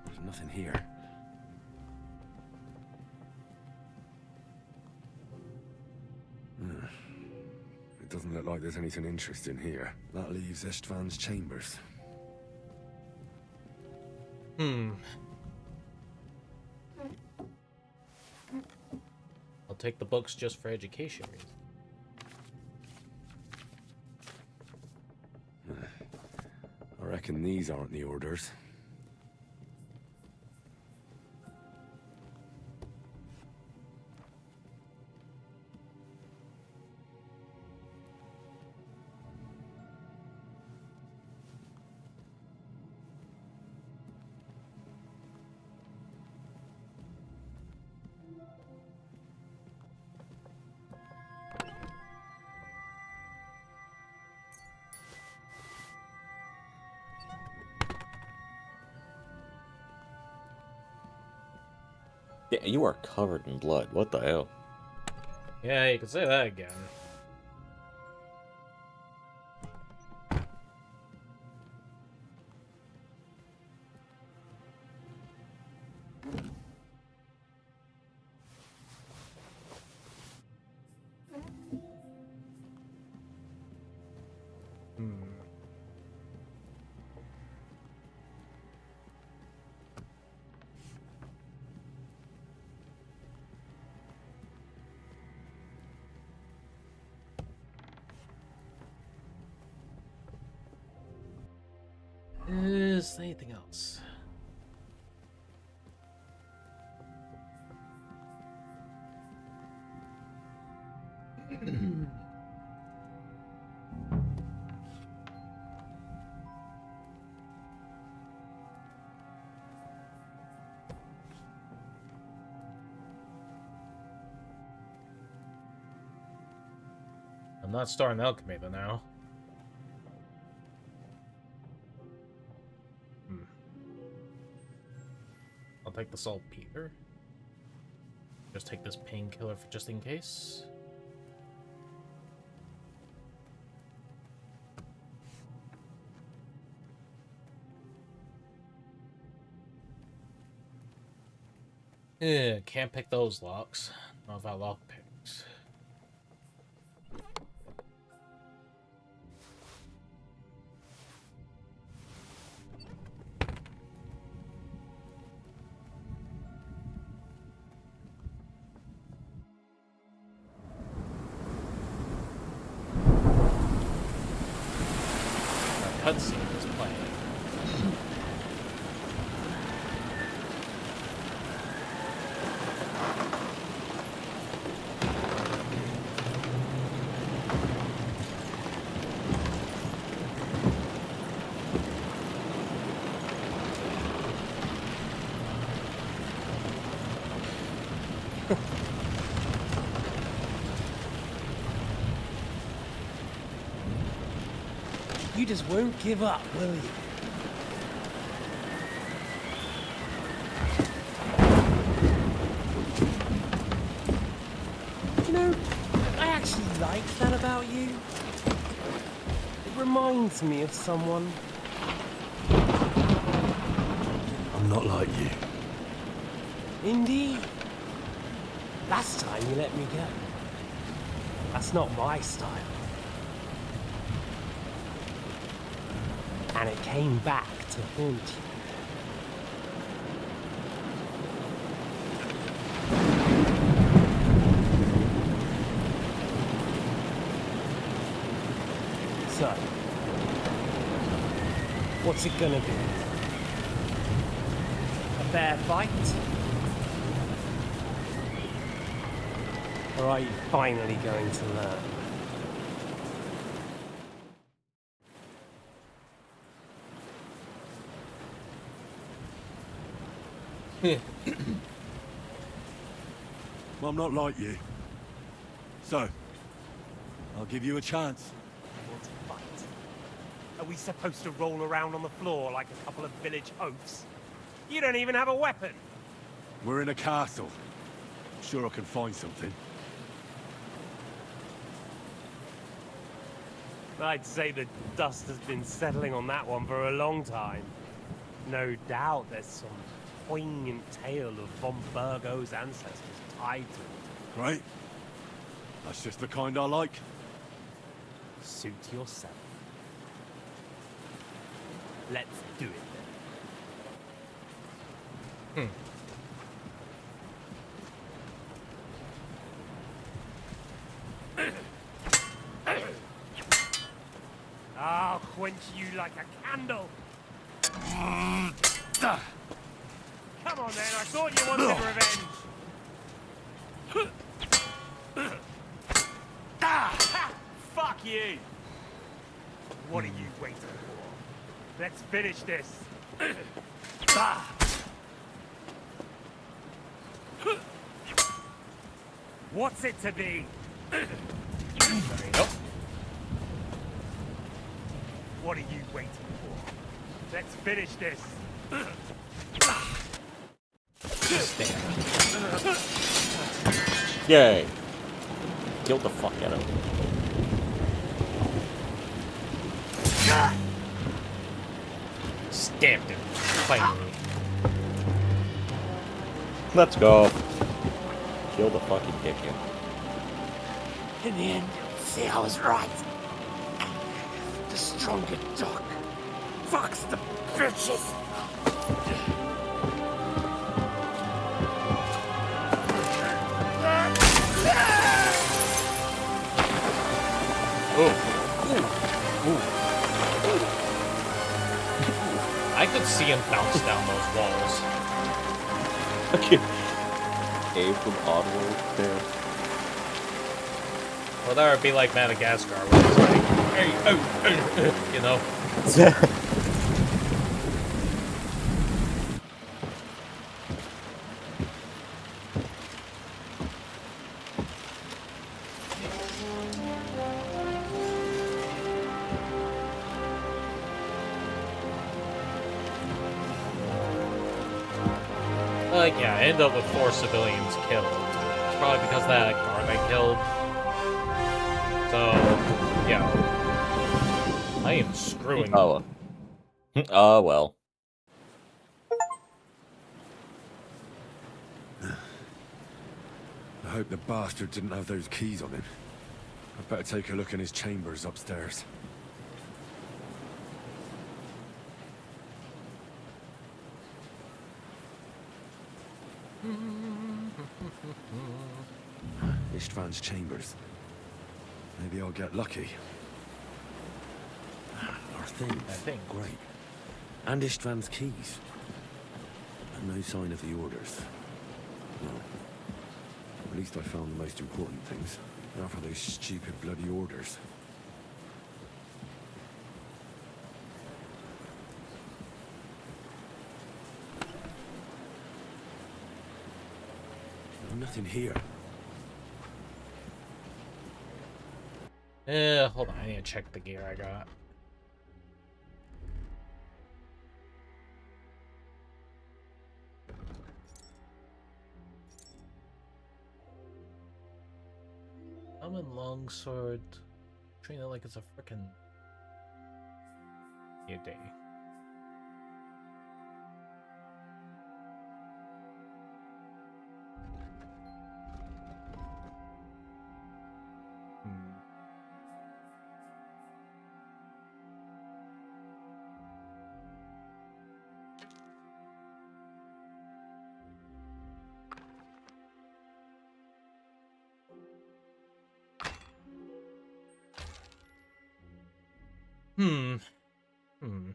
There's nothing here. It doesn't look like there's anything interesting here. That leaves Istvan's chambers. I'll take the books just for education reasons. I reckon these aren't the orders. Yeah, you are covered in blood. What the hell? Yeah, you can say that again. Is there anything else? not storing alchemy then now. I'll take the saltpeter. Just take this painkiller for just in case. Yeah, can't pick those locks. Not about lock picks. A cutscene is playing. You just won't give up, will you? You know, I actually like that about you. It reminds me of someone. I'm not like you. Indeed. Last time you let me go. That's not my style. And it came back to haunt you. So, what's it gonna be? A fair fight? Or are you finally going to learn? Well, I'm not like you. So, I'll give you a chance. Want to fight? Are we supposed to roll around on the floor like a couple of village oafs? You don't even have a weapon! We're in a castle. Sure I can find something. I'd say the dust has been settling on that one for a long time. No doubt there's some poignant tale of von Burgo's ancestors tied to it. Great. That's just the kind I like. Suit yourself. Let's do it then. I'll quench you like a candle. Come on then, I thought you wanted revenge. Ha! Fuck you! What are you waiting for? Let's finish this. What's it to be? There you go. What are you waiting for? Let's finish this. Yay! Killed the fuck out of him. Stamped him. Finally. Let's go. Kill the fucking dickhead. In the end, you'll see I was right. The stronger dog. Fucks the bitches. I could see him bounce down those walls. Okay. Abe from Oddworld there. Or that would be like Madagascar, where it's like, hey, you know? Yeah, I ended up with 4 civilians killed. It's probably because of that guard I killed. So, yeah. I am screwing them. Oh. Oh, well. I hope the bastard didn't have those keys on him. I'd better take a look in his chambers upstairs. Ishtvan's chambers. Maybe I'll get lucky. Our things. Great. And Ishtvan's keys. And no sign of the orders. No. At least I found the most important things. Now for those stupid bloody orders. Nothing here. Hold on, I need to check the gear I got. Common longsword. Train it like it's a frickin' day. Hmm. And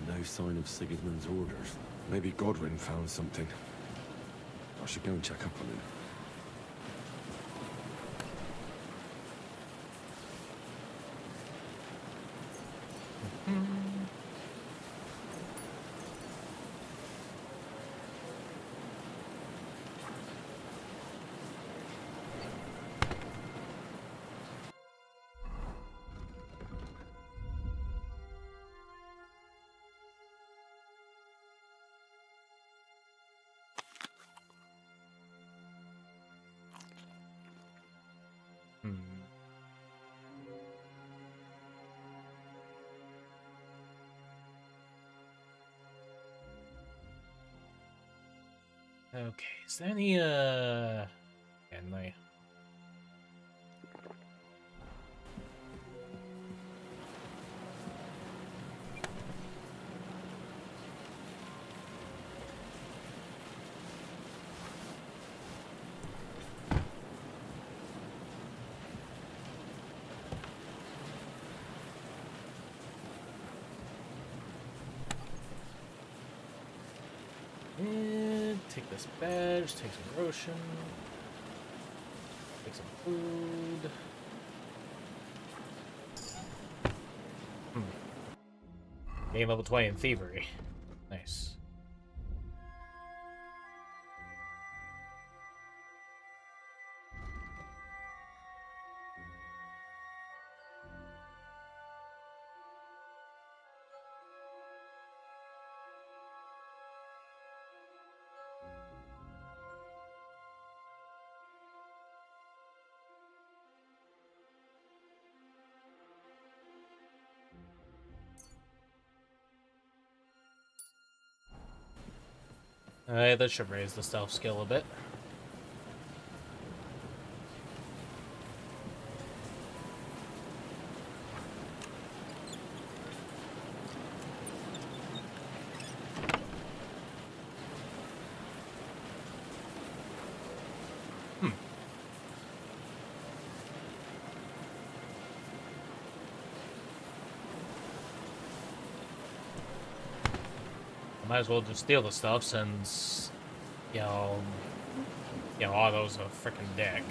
no sign of Sigismund's orders. Maybe Godwin found something. I should go and check up on him. Okay, is there any, yeah, no. And take this badge, take some Roshan, take some food. Gain level 20 in thievery. Nice. Alright, that should raise the stealth skill a bit. Might as well just steal the stuff since, you know, Otto's a freaking dick.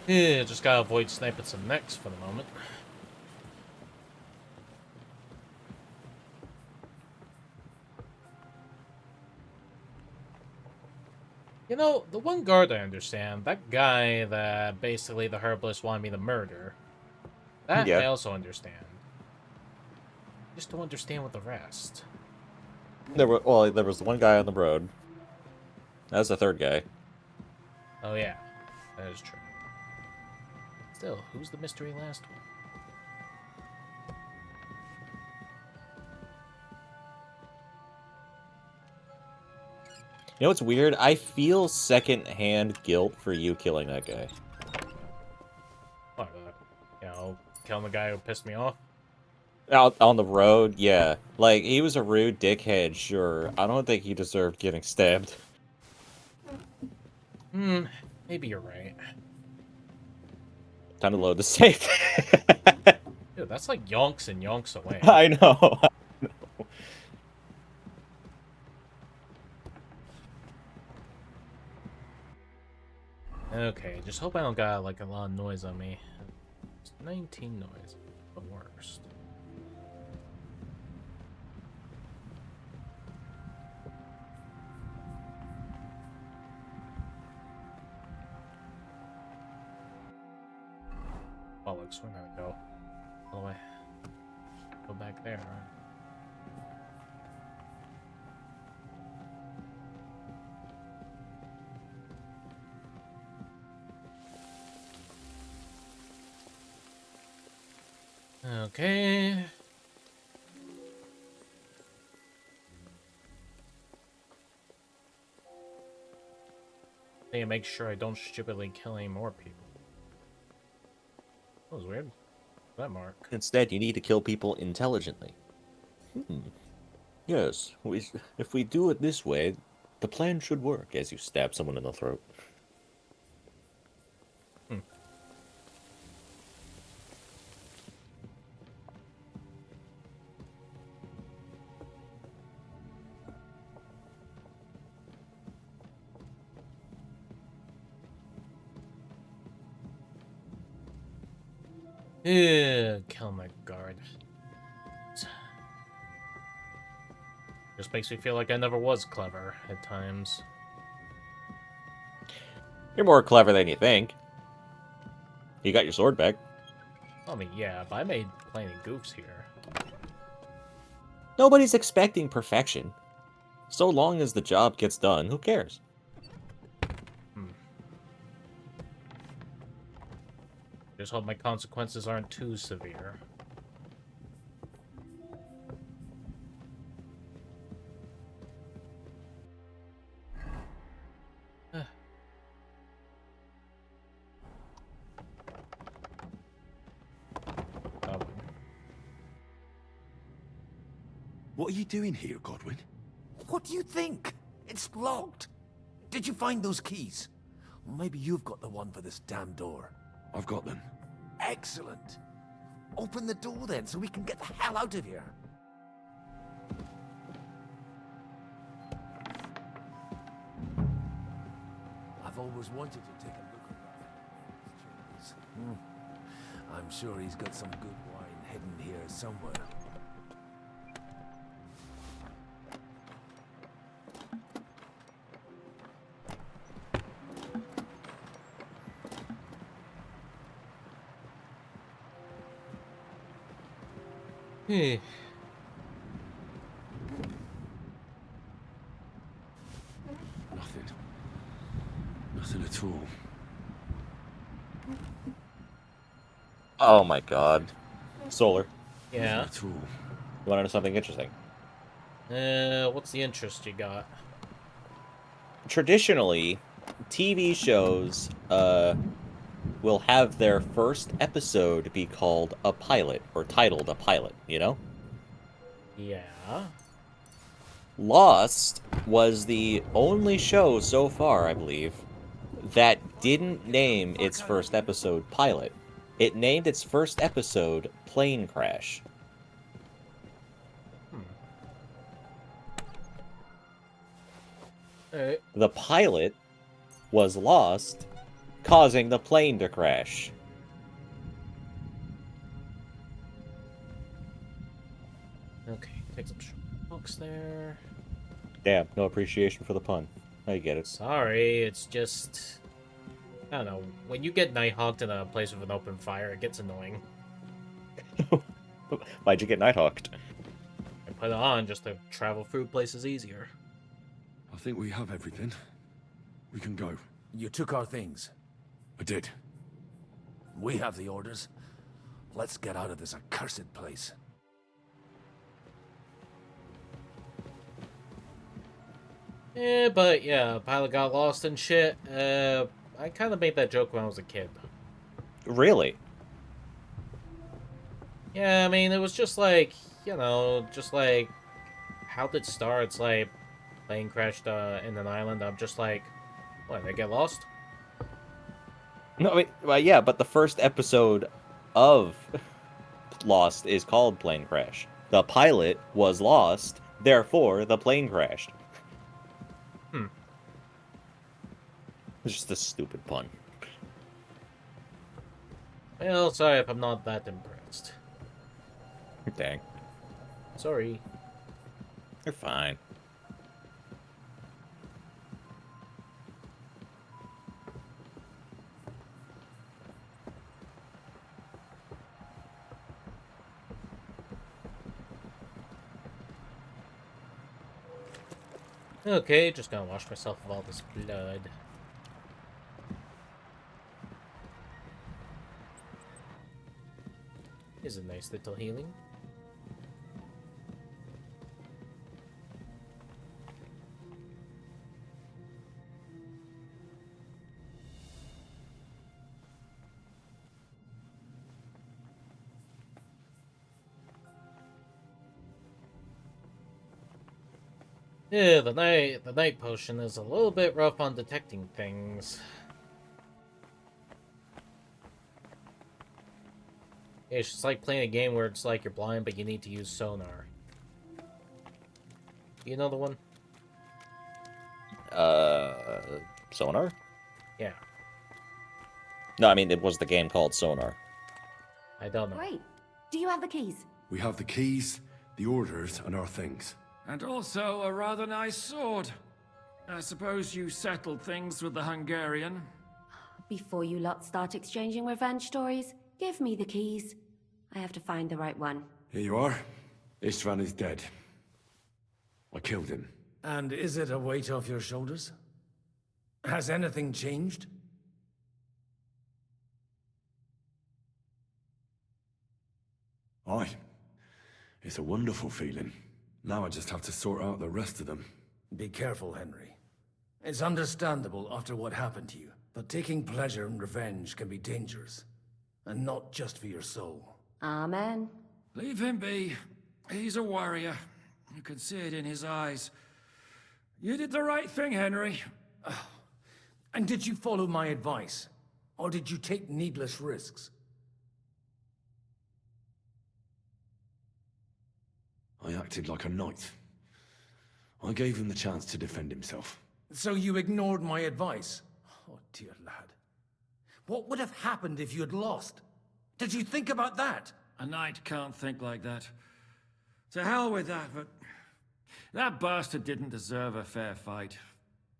Yeah, just gotta avoid sniping some necks for the moment. You know, the one guard I understand, that guy that basically the herbalist wanted me to murder, that I Yeah. also understand. Just don't understand with the rest. There was the one guy on the road. That was the third guy. Oh yeah, that is true. Still, who's the mystery last one? You know what's weird? I feel second-hand guilt for you killing that guy. What, you know, killing the guy who pissed me off? Out on the road, yeah. Like, he was a rude dickhead, sure. I don't think he deserved getting stabbed. Maybe you're right. Time to load the safe. Dude, that's like yonks and yonks away. I know. Okay, just hope I don't got like a lot of noise on me. It's 19 noise, the worst. Bollocks, we're gonna go all the way. Go back there, right? Okay. I need to make sure I don't stupidly kill any more people. That was weird. That mark. Instead, you need to kill people intelligently. Yes, if we do it this way, the plan should work, as you stab someone in the throat. Kill my guard. Just makes me feel like I never was clever at times. You're more clever than you think. You got your sword back. I mean, yeah, but I made plenty of goofs here. Nobody's expecting perfection. So long as the job gets done, who cares? Just hope my consequences aren't too severe. What are you doing here, Godwin? What do you think? It's locked. Did you find those keys? Maybe you've got the one for this damn door. I've got them. Excellent. Open the door then, so we can get the hell out of here. I've always wanted to take a look around his chambers. I'm sure he's got some good wine hidden here somewhere. Nothing. Nothing at all. Oh my god. Solar. Yeah. Nothing at all. You want to know something interesting? What's the interest you got? Traditionally, TV shows, will have their first episode be called a pilot, or titled a pilot, you know? Yeah. Lost was the only show so far, I believe, that didn't name its first episode Pilot. It named its first episode Plane Crash. Alright. The pilot was Lost, causing the plane to crash. Okay, take some books there. Damn, no appreciation for the pun. I get it. Sorry, it's just... I don't know. When you get nighthawked in a place with an open fire, it gets annoying. Why'd you get nighthawked? I put it on just to travel through places easier. I think we have everything. We can go. You took our things. I did. We have the orders. Let's get out of this accursed place. But yeah, pilot got lost and shit. I kind of made that joke when I was a kid. Really? Yeah, I mean, it was just like, you know, just like how it starts, like plane crashed in an island. I'm just like, what, they get lost? No, I mean, well, yeah, but the first episode of Lost is called Plane Crash. The pilot was lost, therefore the plane crashed. It's just a stupid pun. Well, sorry if I'm not that impressed. Dang. Sorry. You're fine. Okay, just gonna wash myself of all this blood. Is a nice little healing. Yeah, the night potion is a little bit rough on detecting things. It's just like playing a game where it's like you're blind, but you need to use sonar. You know the one? Sonar? Yeah. No, I mean, it was the game called Sonar. I don't know. Great. Do you have the keys? We have the keys, the orders, and our things. And also a rather nice sword. I suppose you settled things with the Hungarian. Before you lot start exchanging revenge stories, give me the keys. I have to find the right one. Here you are. Istvan is dead. I killed him. And is it a weight off your shoulders? Has anything changed? Aye. It's a wonderful feeling. Now I just have to sort out the rest of them. Be careful, Henry. It's understandable after what happened to you, but taking pleasure in revenge can be dangerous. And not just for your soul. Amen. Leave him be. He's a warrior. You can see it in his eyes. You did the right thing, Henry. And did you follow my advice? Or did you take needless risks? I acted like a knight. I gave him the chance to defend himself. So you ignored my advice? Oh, dear lad. What would have happened if you had lost? Did you think about that? A knight can't think like that. To hell with that, but... that bastard didn't deserve a fair fight.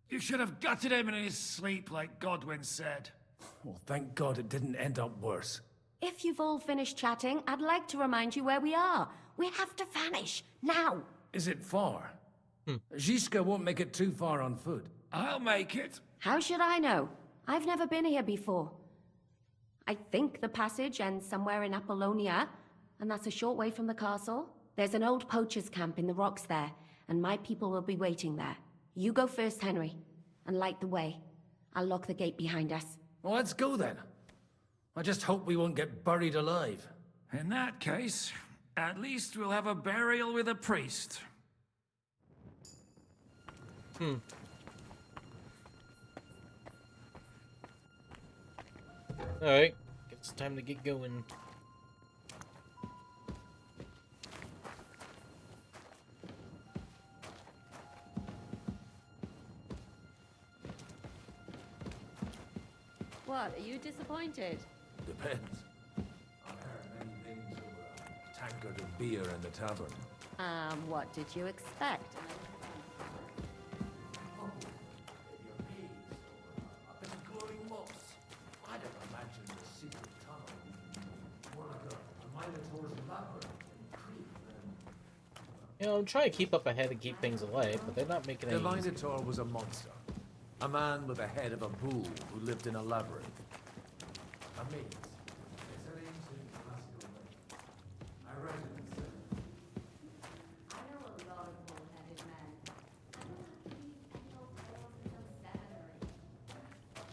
You should have gutted him in his sleep, like Godwin said. Well, thank God it didn't end up worse. If you've all finished chatting, I'd like to remind you where we are. We have to vanish, now! Is it far? Zizka won't make it too far on foot. I'll make it. How should I know? I've never been here before. I think the passage ends somewhere in Apollonia, and that's a short way from the castle. There's an old poacher's camp in the rocks there, and my people will be waiting there. You go first, Henry, and light the way. I'll lock the gate behind us. Well, let's go then. I just hope we won't get buried alive. In that case, at least we'll have a burial with a priest. Alright, it's time to get going. What, are you disappointed? Depends. I heard many things over a tankard of beer in the tavern. What did you expect? Glowing moss. I don't imagine the secret tunnel. More like a Minotaur's labyrinth in Crete. You know, I'm trying to keep up ahead and keep things alive, but they're not making any The easy. Minotaur was a monster. A man with the head of a bull who lived in a labyrinth. A maze. It's an ancient classical legend. I read it in cinema. I know a lot of bull-headed men. I don't have to read any old tales until 7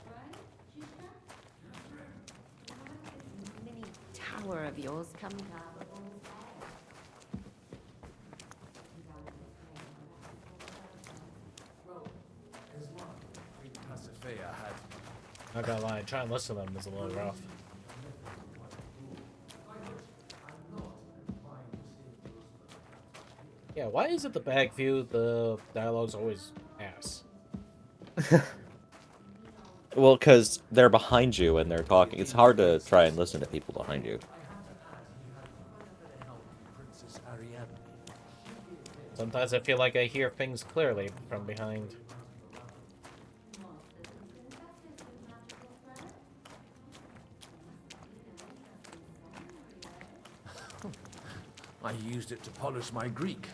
or 8. Right, Shishka? This mini tower of yours coming out of bull's head. Pasifea had Not gonna lie, trying to listen to them is a little rough. Yeah, why is it the back view, the dialogue's always ass? Well, because they're behind you and they're talking. It's hard to try and listen to people behind you. Sometimes I feel like I hear things clearly from behind. I used it to polish my Greek.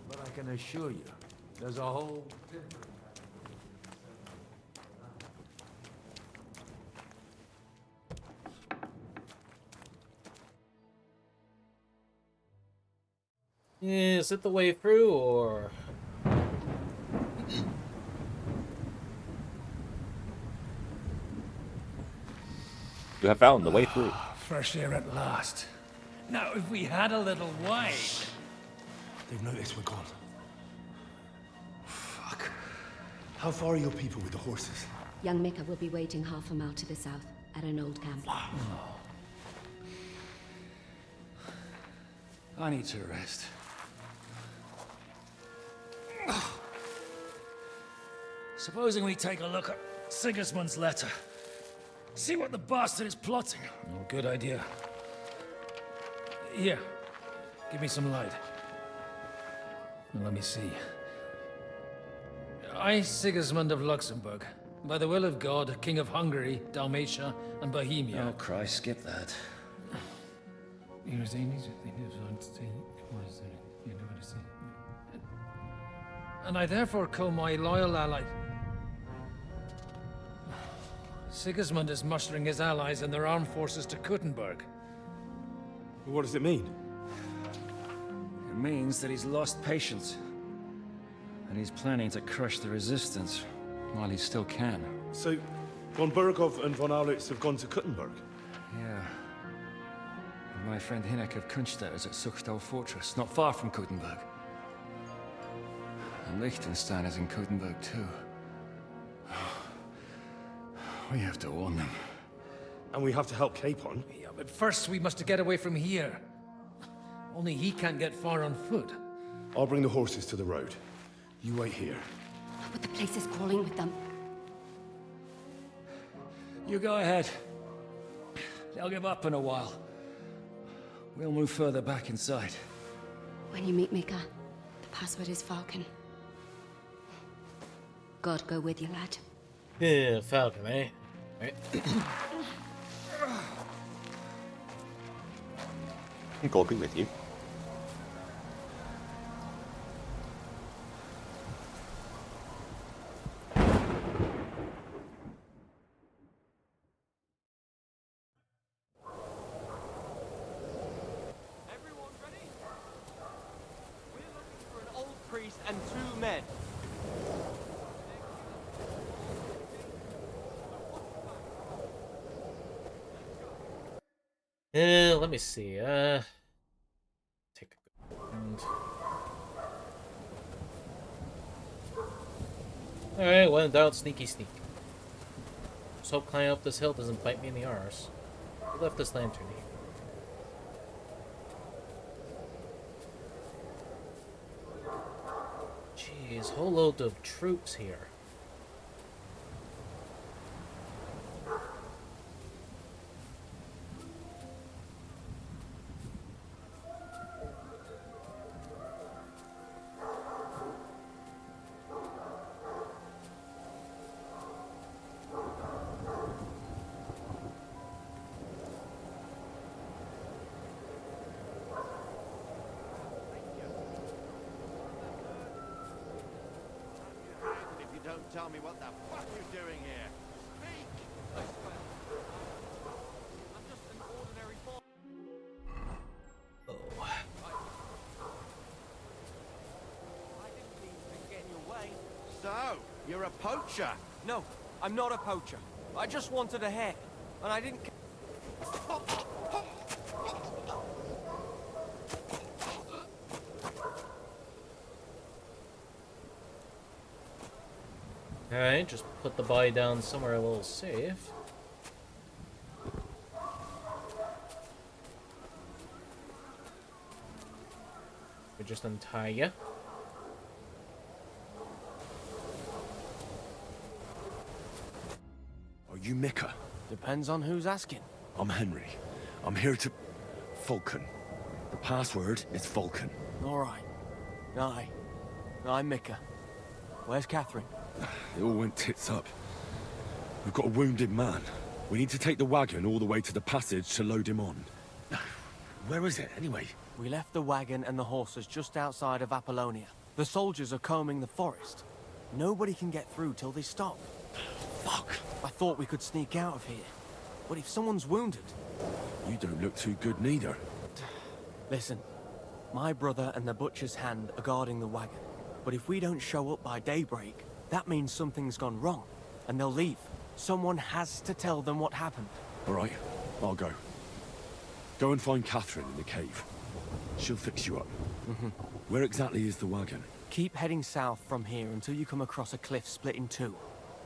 But I can assure you, there's a whole different... Is it the way through, or... You have found the way through. Fresh air at last. Now, if we had a little wine... They've noticed we're gone. Fuck. How far are your people with the horses? Young Mika will be waiting half a mile to the south, at an old camp. I need to rest. Supposing we take a look at Sigismund's letter. See what the bastard is plotting. Oh, good idea. Here, give me some light. Let me see. I, Sigismund of Luxembourg, by the will of God, King of Hungary, Dalmatia, and Bohemia. Oh, Christ, skip that. And I therefore call my loyal ally... Sigismund is mustering his allies and their armed forces to Kuttenberg. What does it mean? It means that he's lost patience. And he's planning to crush the resistance while he still can. So, von Burgov and von Aulitz have gone to Kuttenberg? Yeah. And my friend Hinek of Kunstedt is at Suchtal Fortress, not far from Kuttenberg. And Liechtenstein is in Kuttenberg too. We have to warn them. And we have to help Capon? Yeah, but first we must get away from here. Only he can't get far on foot. I'll bring the horses to the road. You wait here. But the place is crawling with them. You go ahead. They'll give up in a while. We'll move further back inside. When you meet Mika, the password is Falcon. God go with you, lad. Yeah, Falcon, eh? Right. I'll be with you. Everyone ready? We're looking for an old priest and 2 men. Let me see. Take a good round. Alright, when in doubt, sneaky sneak. Just hope climbing up this hill doesn't bite me in the arse. Who left this lantern here? These whole load of troops here. If you don't tell me what the fuck you're doing here. Speak! I swear. I'm just an ordinary boy. I didn't mean to get in your way. So, you're a poacher? No, I'm not a poacher. I just wanted a hare, and I didn't... Alright, just put the body down somewhere a little safe. We just untie you. Are you Micah? Depends on who's asking. I'm Henry. I'm here to... Vulcan. The password is Vulcan. All right. I'm Micah. Where's Catherine? It all went tits up. We've got a wounded man. We need to take the wagon all the way to the passage to load him on. Where is it, anyway? We left the wagon and the horses just outside of Apollonia. The soldiers are combing the forest. Nobody can get through till they stop. Fuck! I thought we could sneak out of here. But if someone's wounded... You don't look too good neither. Listen, my brother and the butcher's hand are guarding the wagon. But if we don't show up by daybreak, that means something's gone wrong. And they'll leave. Someone has to tell them what happened. All right, I'll go. Go and find Catherine in the cave. She'll fix you up. Where exactly is the wagon? Keep heading south from here until you come across a cliff split in two.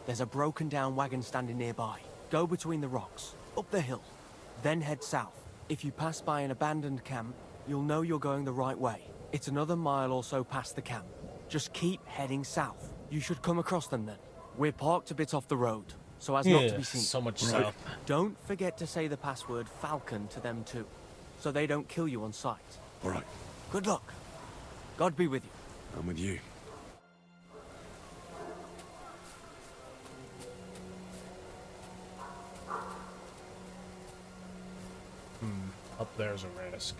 There's a broken down wagon standing nearby. Go between the rocks, up the hill, then head south. If you pass by an abandoned camp, you'll know you're going the right way. It's another mile or so past the camp. Just keep heading south. You should come across them then. We're parked a bit off the road, so as not to be seen. So much south. Don't forget to say the password Falcon to them too, so they don't kill you on sight. All right. Good luck. God be with you. I'm with you. Up there's a risk.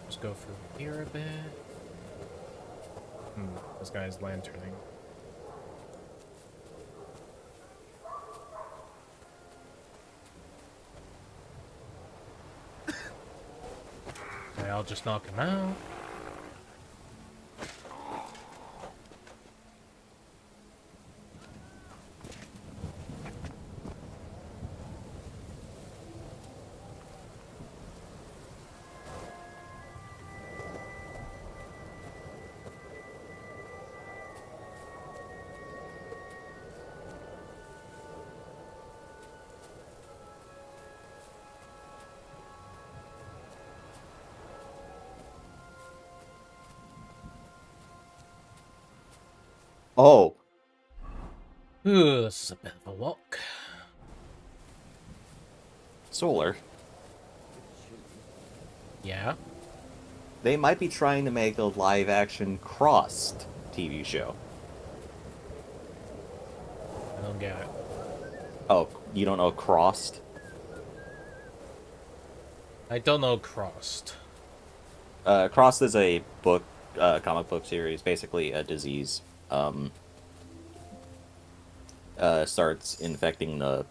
Just go through here a bit. This guy's lanterning. Okay, I'll just knock him out. Oh. Ooh, this is a bit of a walk. Solar. Yeah? They might be trying to make a live-action Crossed TV show. I don't get it. Oh, you don't know Crossed? I don't know Crossed. Crossed is a book, comic book series, basically a disease. Starts infecting the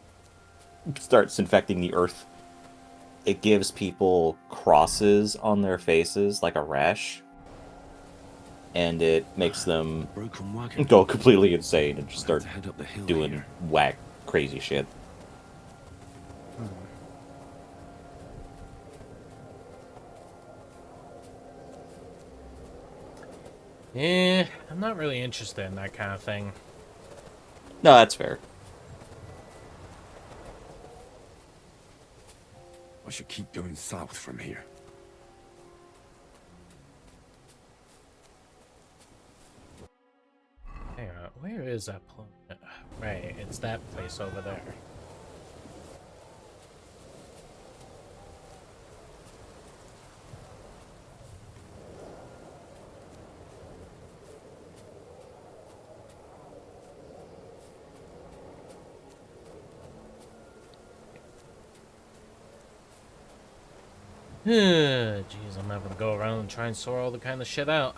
earth. It gives people crosses on their faces, like a rash, and it makes them go completely insane and just start doing whack, crazy shit. Yeah, I'm not really interested in that kind of thing. No, that's fair. I should keep going south from here. is that planet? Right, it's that place over there. Jeez, I'm having to go around and try and sort all the kind of shit out.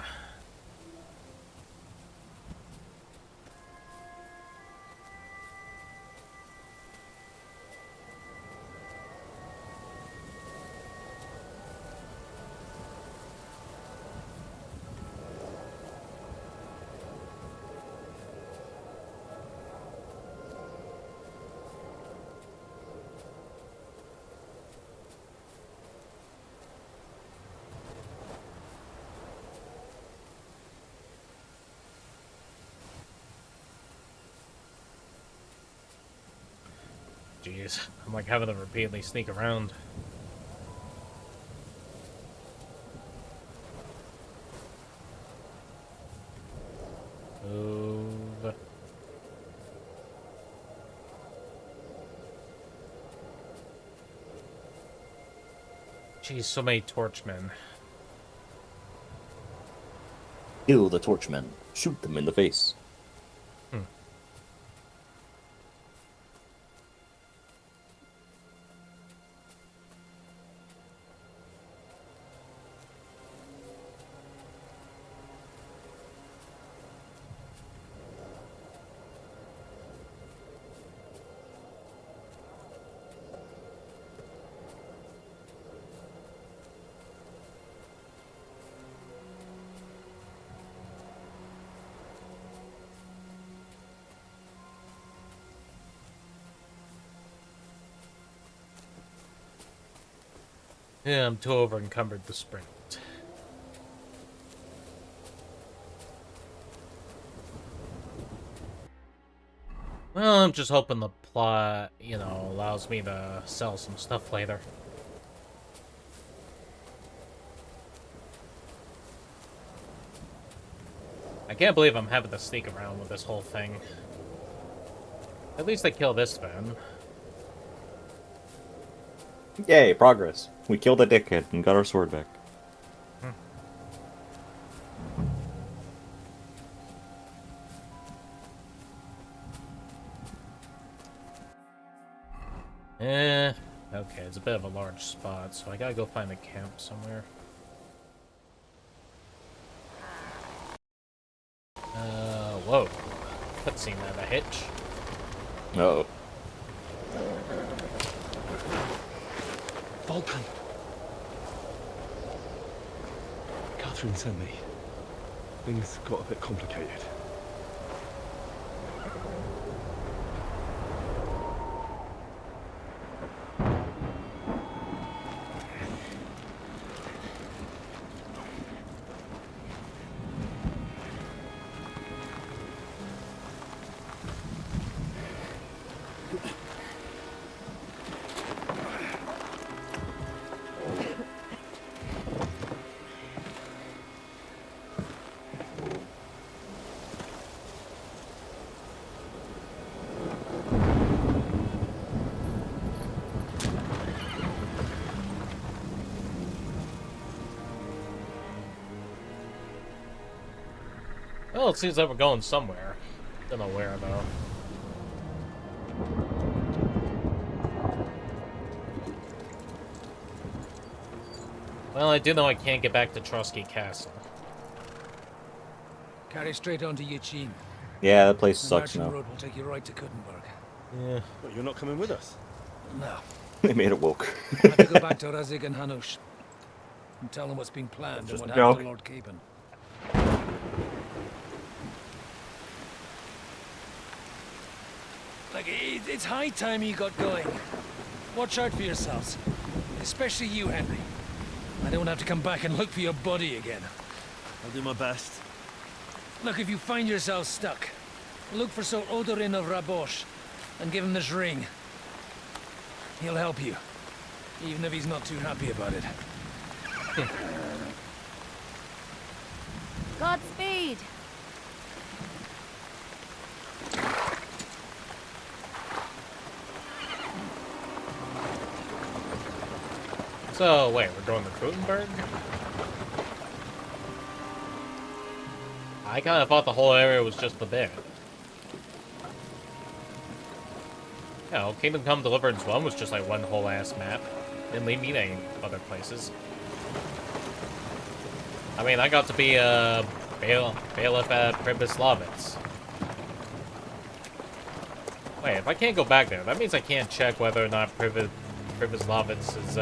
Jeez, I'm like having to repeatedly sneak around. Move. Jeez, so many torchmen. Kill the torchmen. Shoot them in the face. Yeah, I'm too over encumbered to sprint. Well, I'm just hoping the plot, you know, allows me to sell some stuff later. I can't believe I'm having to sneak around with this whole thing. At least I kill this then. Yay, progress. We killed a dickhead and got our sword back. Okay, it's a bit of a large spot, so I gotta go find a camp somewhere. Whoa. Cutscene at a hitch. Uh-oh. Vulcan. Catherine sent me. Things got a bit complicated. Well, it seems like we're going somewhere. Don't know where, though. Well, I do know I can't get back to Trotsky Castle. Carry straight on to Yichin. Yeah, that place The sucks marching now. road will take you right to Kuttenberg. Yeah. But you're not coming with us? No. They made it woke. I have to go back to Razig and Hanush and tell them what's been planned and what happened to Lord Capen. Like, it's high time you got going. Watch out for yourselves. Especially you, Henry. I don't have to come back and look for your body again. I'll do my best. Look, if you find yourselves stuck, look for Sir Odorin of Rabosh and give him this ring. He'll help you, even if he's not too happy about it. Godspeed! So, wait, we're going to Krutenberg? I kind of thought the whole area was just the bit. You know, Kingdom Come Deliverance 1 was just like one whole ass map. Didn't leave me any other places. I mean, I got to be a bailiff at Pribyslavitz. Wait, if I can't go back there, that means I can't check whether or not Pribyslavitz is,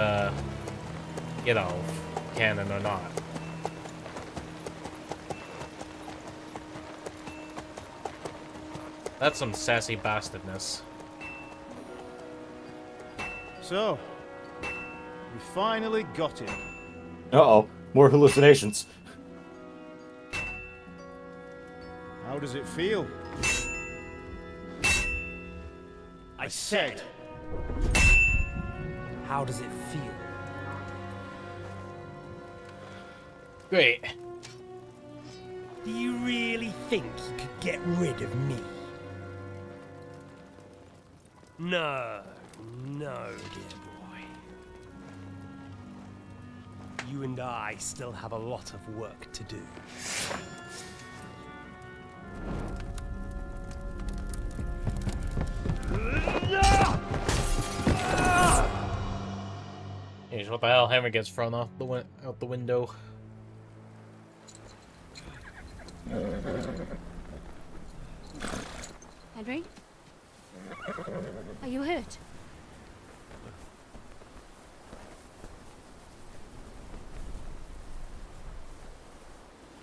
you know, canon or not. That's some sassy bastardness. So, we finally got him. Uh-oh. More hallucinations. How does it feel? I said, how does it feel? Great. Do you really think you could get rid of me? No, no, dear boy. You and I still have a lot of work to do. Jeez, what the hell? Hammer gets thrown off out the window. Henry? Are you hurt?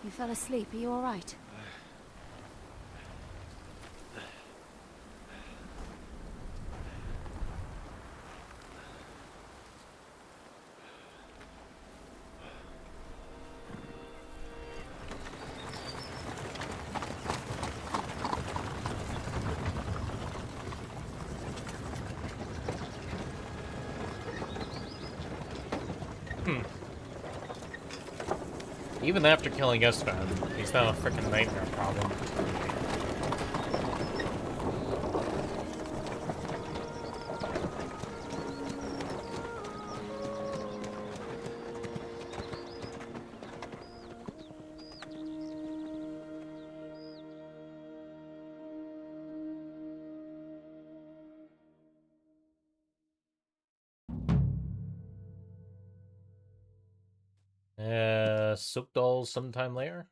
You fell asleep. Are you all right? Even after killing Estvan, he's now a freaking nightmare problem. Sukdal sometime later?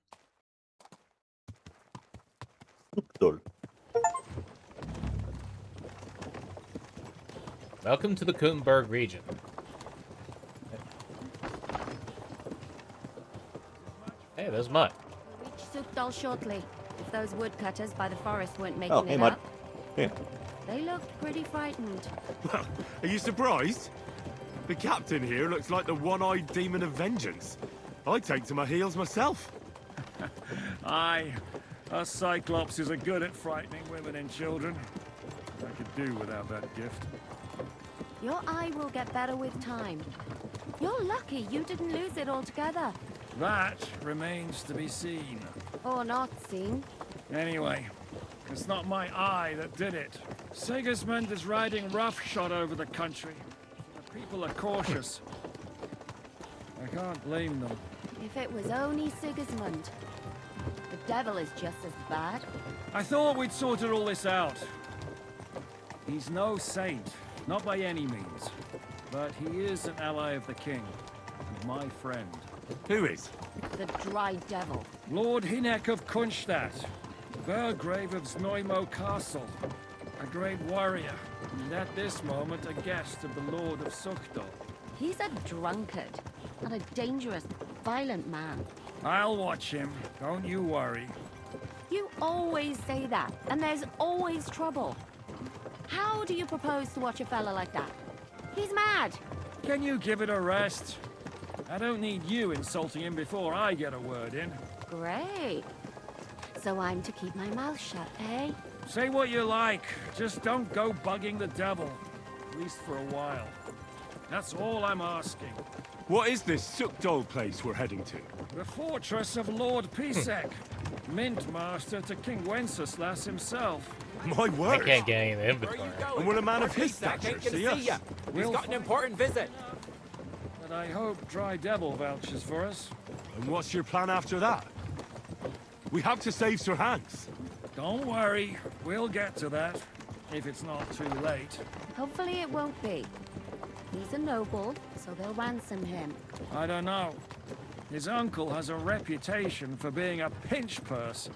Welcome to the Krutenberg region. Hey, there's Mutt. We'll reach Sukdal shortly. If those woodcutters by the forest weren't making Oh, hey, it Mutt. up. Yeah. They looked pretty frightened. Well, are you surprised? The captain here looks like the one-eyed demon of vengeance. I'd take to my heels myself. Aye, us Cyclopses are good at frightening women and children. I could do without that gift. Your eye will get better with time. You're lucky you didn't lose it altogether. That remains to be seen. Or not seen. Anyway, it's not my eye that did it. Sigismund is riding roughshod over the country. The people are cautious. I can't blame them. If it was only Sigismund. The devil is just as bad. I thought we'd sorted all this out. He's no saint, not by any means. But he is an ally of the king, and my friend. Who is? The dry devil. Lord Hinek of Kunstadt, Burgrave of Znojmo Castle, a great warrior, and at this moment a guest of the Lord of Sukdal. He's a drunkard, and a dangerous, violent man. I'll watch him, don't you worry. You always say that, and there's always trouble. How do you propose to watch a fella like that? He's mad. Can you give it a rest? I don't need you insulting him before I get a word in. Great. So I'm to keep my mouth shut, eh? Say what you like, just don't go bugging the devil. At least for a while. That's all I'm asking. What is this Sukdal place we're heading to? The fortress of Lord Pisek, Mint Master to King Wenceslas himself. My word! I can't get any of the inventory. And will a man of his stature see us? He's got an important visit. but I hope Dry Devil vouches for us. And what's your plan after that? We have to save Sir Hans. Don't worry, we'll get to that, if it's not too late. Hopefully it won't be. He's a noble, so they'll ransom him. I don't know. His uncle has a reputation for being a pinch person.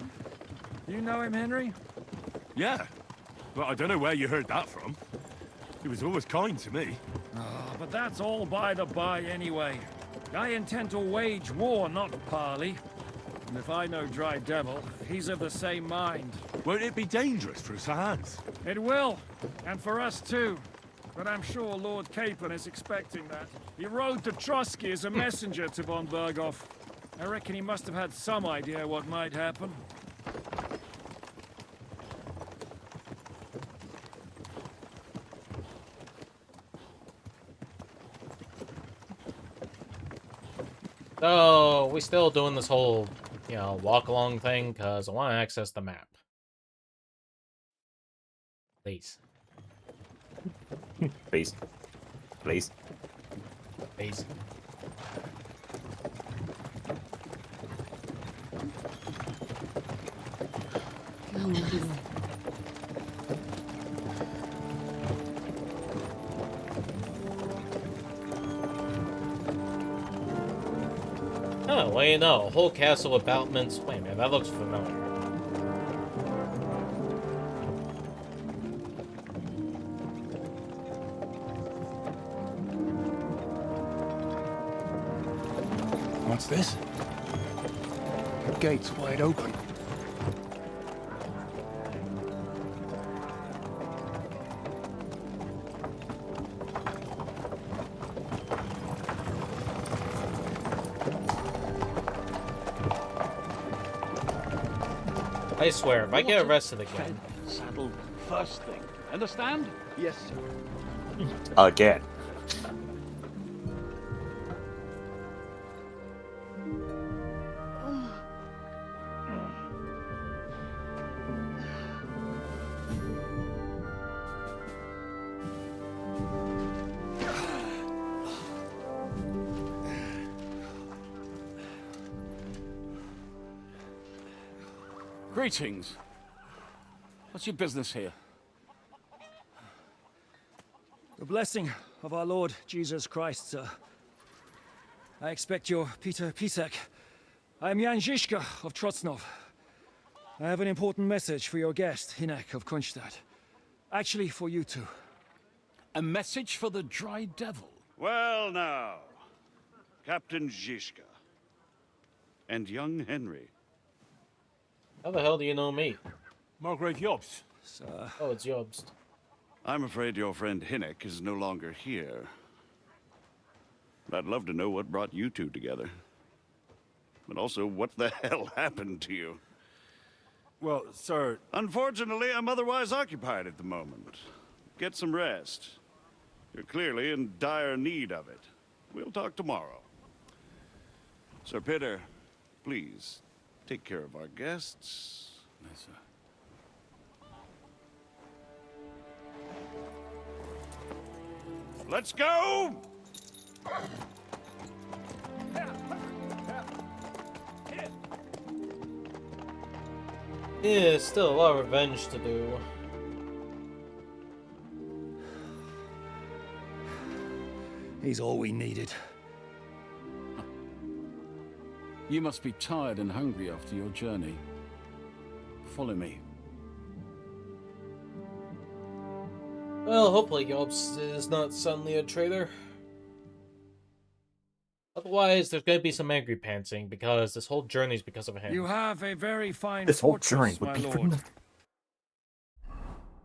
You know him, Henry? Yeah, but I don't know where you heard that from. He was always kind to me. Oh, but that's all by the by anyway. I intend to wage war, not parley. And if I know Dry Devil, he's of the same mind. Won't it be dangerous for Sir Hans? It will, and for us too. But I'm sure Lord Capon is expecting that. He rode to Trotsky as a messenger to von Berghoff. I reckon he must have had some idea what might happen. So, we still doing this whole, walk along thing, because I want to access the map. Please. Please. Please. Please. Oh, well, you know, a whole castle with battlements. Wait a minute, that looks familiar. What's this? The gate's wide open. I swear, if I get arrested again... Saddle first thing. Understand? Yes, sir. Again. Greetings. What's your business here? The blessing of our Lord Jesus Christ, sir. I expect you're Peter Pisek. I am Jan Žižka of Trocnov. I have an important message for your guest, Hinek of Kunstadt. Actually, for you two. A message for the Dry Devil? Well now, Captain Žižka. And young Henry. How the hell do you know me? Margrave Jobst. Sir. Oh, it's Jobst. I'm afraid your friend Hinek is no longer here. But I'd love to know what brought you two together. But also, what the hell happened to you? Well, sir... Unfortunately, I'm otherwise occupied at the moment. Get some rest. You're clearly in dire need of it. We'll talk tomorrow. Sir Peter, please, take care of our guests. Yes, sir. Let's go! Yeah, still a lot of revenge to do. He's all we needed. You must be tired and hungry after your journey. Follow me. Well, hopefully Jobst is not suddenly a traitor. Otherwise, there's going to be some angry pantsing, because this whole journey's because of him. You have a very fine This whole fortress, journey would my be for lord. nothing.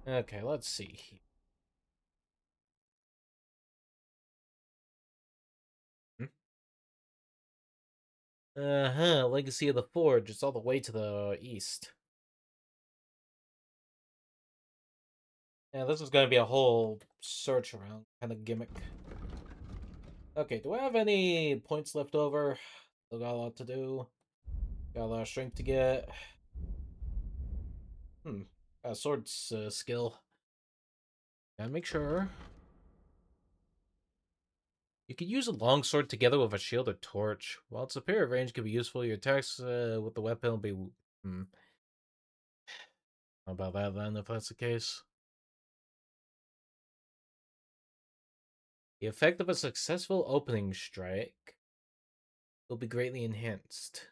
Okay, let's see. Legacy of the Forge. It's all the way to the east. Yeah, this is going to be a whole search around kind of gimmick. Okay, do I have any points left over? Still got a lot to do. Got a lot of strength to get. Got a sword skill. Gotta make sure. You could use a longsword together with a shield or torch. While its superior range can be useful, your attacks with the weapon will be... How about that then, if that's the case? The effect of a successful opening strike will be greatly enhanced.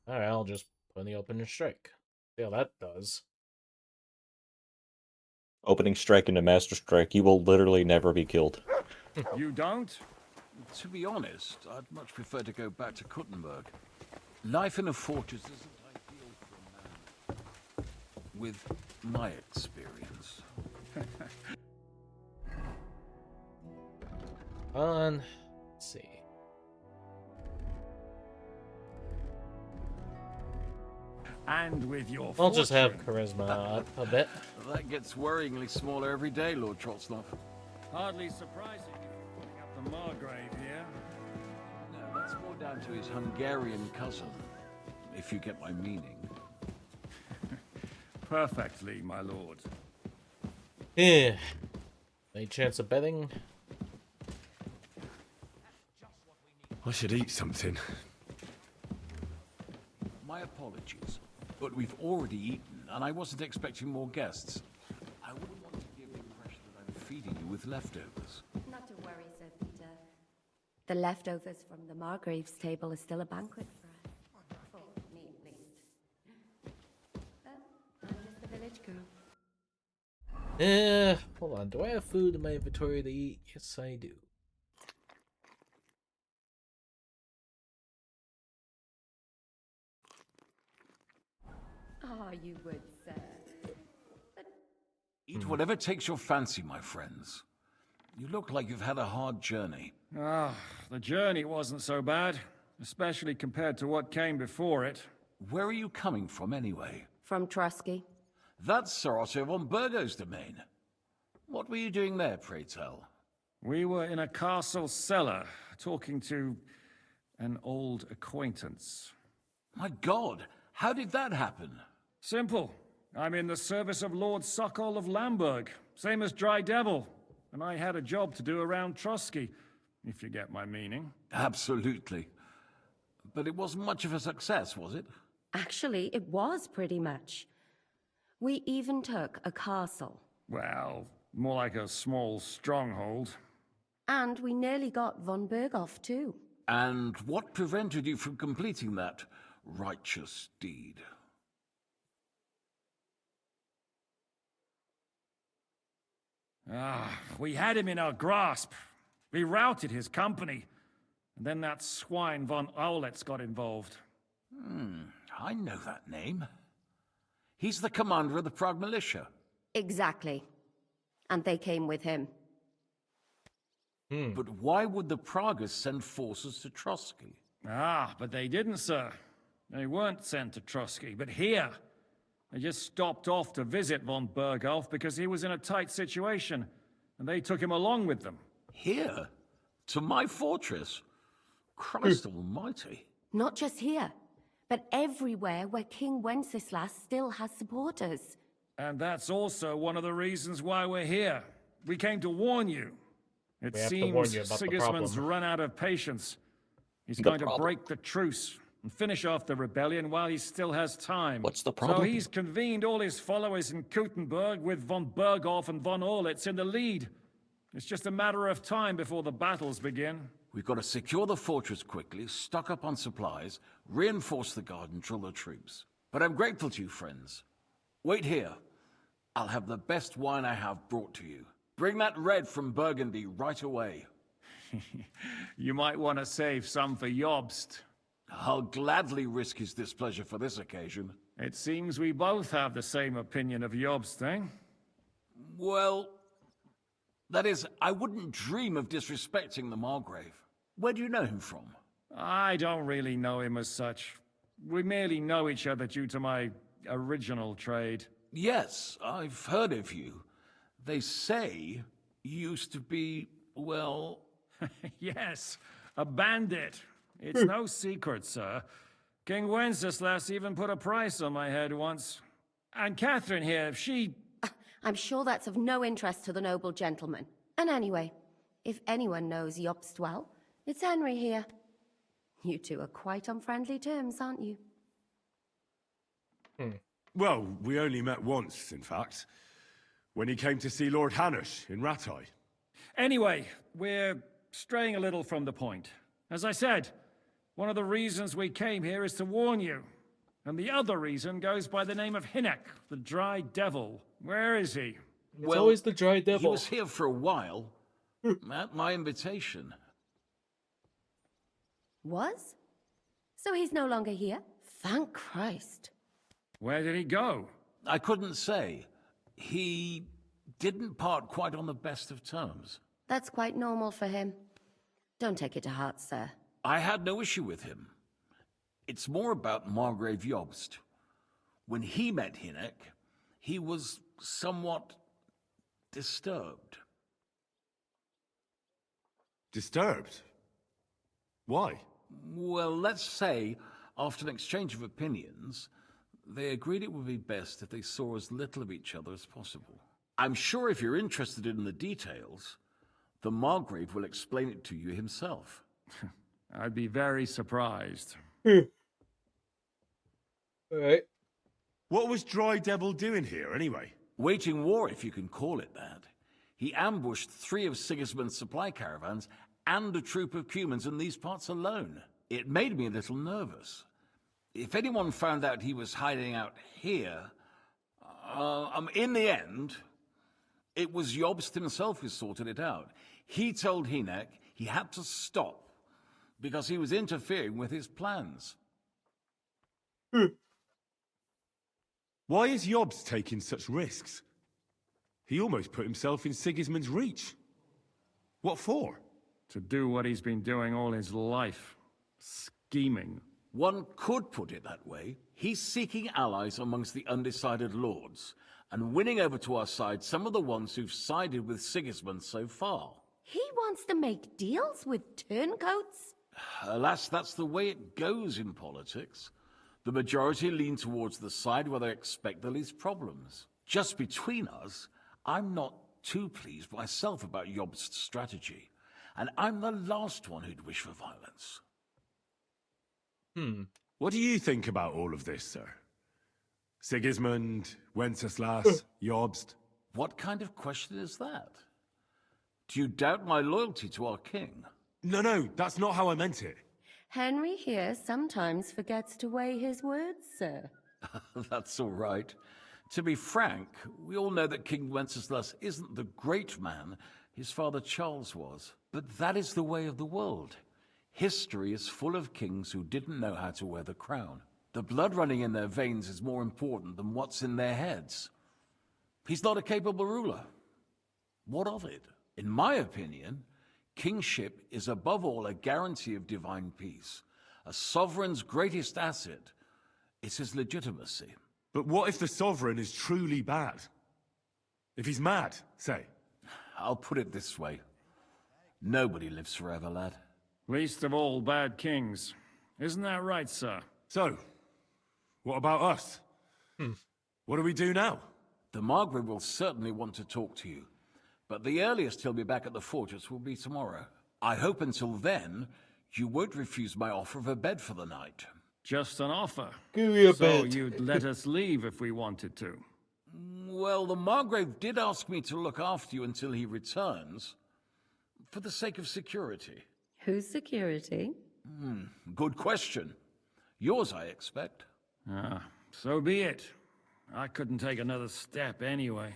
Alright, I'll just put in the opening strike. See how that does. Opening strike into master strike, you will literally never be killed. You don't? To be honest, I'd much prefer to go back to Kuttenberg. Life in a fortress isn't ideal for a man. With my experience. Let's see. And with your I'll just have fortune. charisma up a bit. That gets worryingly smaller every day, Lord Trotsnov. Hardly surprising if you're putting up the Margrave here. No, that's more down to his Hungarian cousin, if you get my meaning. Perfectly, my lord. Yeah. Any chance of betting? I should eat something. My apologies, but we've already eaten, and I wasn't expecting more guests. I wouldn't want to give the impression that I'm feeding you with leftovers. Not to worry, Sir Peter. The leftovers from the Margrave's table is still a banquet for us. For me, at least. But I'm just a village girl. Hold on. Do I have food in my inventory to eat? Yes, I do. Oh, you would, sir. Eat whatever takes your fancy, my friends. You look like you've had a hard journey. Ah, the journey wasn't so bad, especially compared to what came before it. Where are you coming from, anyway? From Trusky. That's Sir Otto von Burgo's domain. What were you doing there, pray tell? We were in a castle cellar, talking to an old acquaintance. My God, how did that happen? Simple. I'm in the service of Lord Sokol of Lamberg, same as Dry Devil, and I had a job to do around Trusky, if you get my meaning. Absolutely. But it wasn't much of a success, was it? Actually, it was pretty much. We even took a castle. Well, more like a small stronghold. And we nearly got von Berghoff, too. And what prevented you from completing that righteous deed? We had him in our grasp. We routed his company. And then that swine von Aulitz got involved. I know that name. He's the commander of the Prague militia. Exactly. And they came with him. But why would the Praguers send forces to Trotsky? But they didn't, sir. They weren't sent to Trusky, but here. They just stopped off to visit von Berghoff because he was in a tight situation, and they took him along with them. Here? To my fortress? Christ almighty. Not just here, but everywhere where King Wenceslas still has supporters. And that's also one of the reasons why we're here. We came to warn you. It seems Sigismund's run out of patience. He's going to break the truce and finish off the rebellion while he still has time. What's the problem? So he's convened all his followers in Kuttenberg with von Berghoff and von Aulitz in the lead. It's just a matter of time before the battles begin. We've got to secure the fortress quickly, stock up on supplies, reinforce the guard and drill the troops. But I'm grateful to you, friends. Wait here. I'll have the best wine I have brought to you. Bring that red from Burgundy right away. You might want to save some for Jobst. I'll gladly risk his displeasure for this occasion. It seems we both have the same opinion of Jobst, eh? Well, that is, I wouldn't dream of disrespecting the Margrave. Where do you know him from? I don't really know him as such. We merely know each other due to my original trade. Yes, I've heard of you. They say you used to be, well... Yes, a bandit. It's no secret, sir. King Wenceslas even put a price on my head once. And Catherine here, she... I'm sure that's of no interest to the noble gentleman. And anyway, if anyone knows Jobst well, it's Henry here. You two are quite on friendly terms, aren't you? Well, we only met once, in fact. When he came to see Lord Hanush in Rattay. Anyway, we're straying a little from the point. As I said, one of the reasons we came here is to warn you. And the other reason goes by the name of Hinnek, the Dry Devil. Where is he? It's always the Dry Devil. He was here for a while, at my invitation. Was? So he's no longer here? Thank Christ. Where did he go? I couldn't say. He didn't part quite on the best of terms. That's quite normal for him. Don't take it to heart, sir. I had no issue with him. It's more about Margrave Jobst. When he met Hinnek, he was somewhat disturbed. Disturbed? Why? Well, let's say, after an exchange of opinions, they agreed it would be best if they saw as little of each other as possible. I'm sure if you're interested in the details, the Margrave will explain it to you himself. I'd be very surprised. Alright. What was Dry Devil doing here, anyway? Waging war, if you can call it that. He ambushed 3 of Sigismund's supply caravans and a troop of Cumans in these parts alone. It made me a little nervous. If anyone found out he was hiding out here... in the end, it was Jobst himself who sorted it out. He told Hinnek he had to stop because he was interfering with his plans. Why is Jobst taking such risks? He almost put himself in Sigismund's reach. What for? To do what he's been doing all his life. Scheming. One could put it that way. He's seeking allies amongst the undecided lords, and winning over to our side some of the ones who've sided with Sigismund so far. He wants to make deals with turncoats? Alas, that's the way it goes in politics. The majority lean towards the side where they expect the least problems. Just between us, I'm not too pleased myself about Jobst's strategy, and I'm the last one who'd wish for violence. What do you think about all of this, sir? Sigismund, Wenceslas, Jobst? What kind of question is that? Do you doubt my loyalty to our king? No, that's not how I meant it. Henry here sometimes forgets to weigh his words, sir. That's all right. To be frank, we all know that King Wenceslas isn't the great man his father Charles was. But that is the way of the world. History is full of kings who didn't know how to wear the crown. The blood running in their veins is more important than what's in their heads. He's not a capable ruler. What of it? In my opinion, kingship is above all a guarantee of divine peace. A sovereign's greatest asset is his legitimacy. But what if the sovereign is truly bad? If he's mad, say? I'll put it this way. Nobody lives forever, lad. Least of all bad kings. Isn't that right, sir? So, what about us? What do we do now? The Margrave will certainly want to talk to you, but the earliest he'll be back at the fortress will be tomorrow. I hope until then, you won't refuse my offer of a bed for the night. Just an offer? Give me a so bed. You'd let us leave if we wanted to? Well, the Margrave did ask me to look after you until he returns, for the sake of security. Whose security? Good question. Yours, I expect. So be it. I couldn't take another step anyway.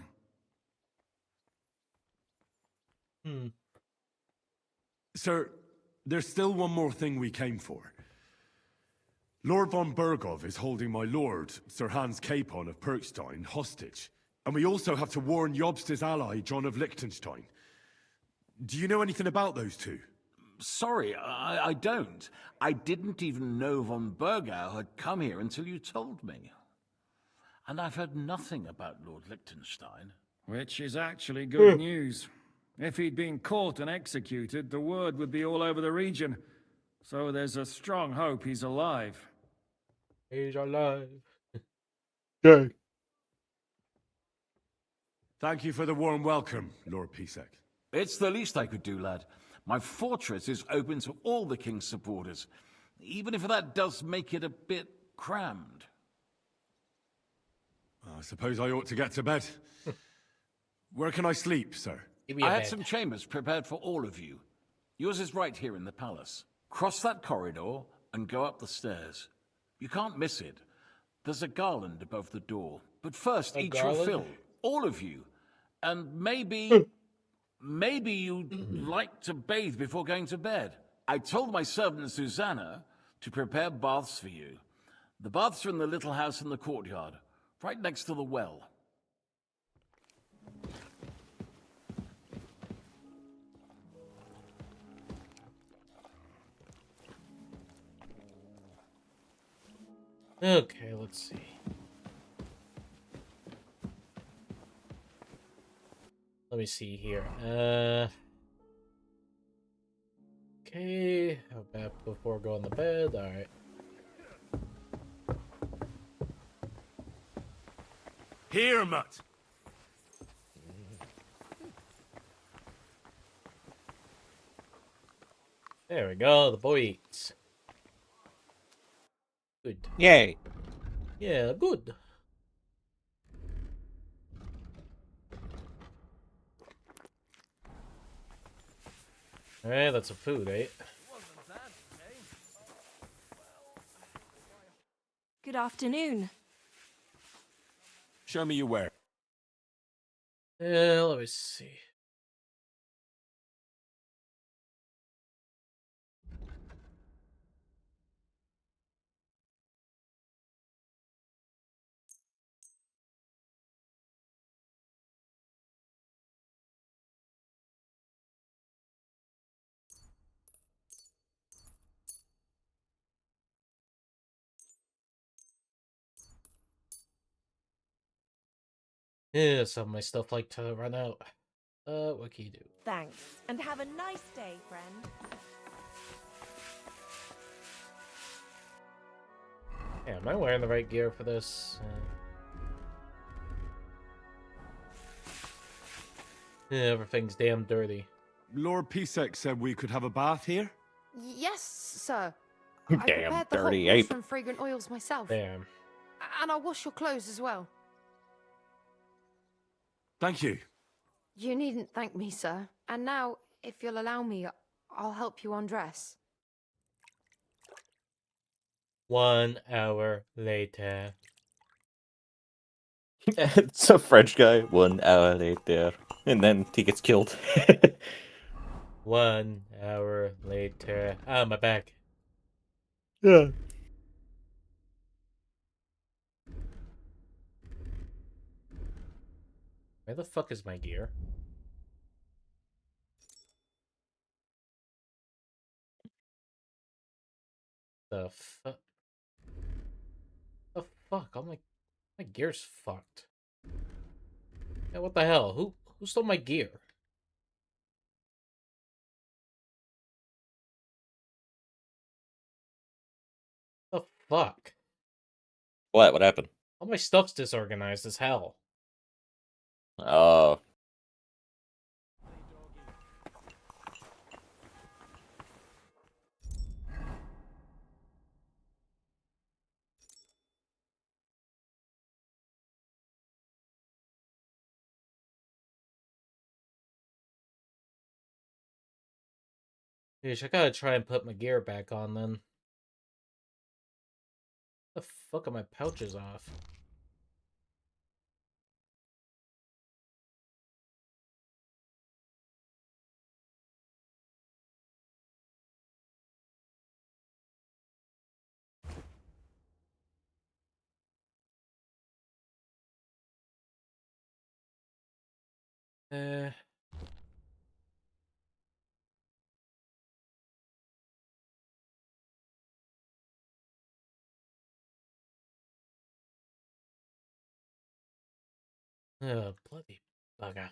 Sir, there's still one more thing we came for. Lord von Bergov is holding my lord, Sir Hans Capon of Perkstein, hostage. And we also have to warn Jobst's ally, John of Liechtenstein. Do you know anything about those two? Sorry, I don't. I didn't even know von Bergau had come here until you told me. And I've heard nothing about Lord Liechtenstein. Which is actually good news. If he'd been caught and executed, the word would be all over the region. So there's a strong hope he's alive. He's alive. Go. Thank you for the warm welcome, Lord Pisek. It's the least I could do, lad. My fortress is open to all the king's supporters, even if that does make it a bit crammed. I suppose I ought to get to bed. Where can I sleep, sir? I had some chambers prepared for all of you. Yours is right here in the palace. Cross that corridor and go up the stairs. You can't miss it. There's a garland above the door. But first, eat your fill. All of you. And maybe you'd like to bathe before going to bed. I told my servant Susanna to prepare baths for you. The baths are in the little house in the courtyard, right next to the well. Okay, let's see. Let me see here. Okay, back before going to bed. All right. Here, Mutt. There we go. The boy eats. Good. Yay. Yeah, good. Alright, that's a food, eh? Good afternoon. Show me your ware. Yeah, let me see. Yeah, some of my stuff like to run out. What can you do? Thanks, and have a nice day, friend. Yeah, am I wearing the right gear for this? Yeah, everything's damn dirty. Lord Pisek said we could have a bath here? Yes, sir. I Damn prepared the hot dirty wash ape. from fragrant oils myself. Damn. And I'll wash your clothes as well. Thank you. You needn't thank me, sir. And now, if you'll allow me, I'll help you undress. 1 hour later. It's a French guy. 1 hour later. And then he gets killed. 1 hour later. Ah, my back. Yeah. Where the fuck is my gear? The fuck? The fuck? All my gear's fucked. Yeah, what the hell? Who stole my gear? The fuck? What? What happened? All my stuff's disorganized as hell. Oh. Yeesh, I gotta try and put my gear back on then. The fuck are my pouches off? Eh. Oh, bloody bugger.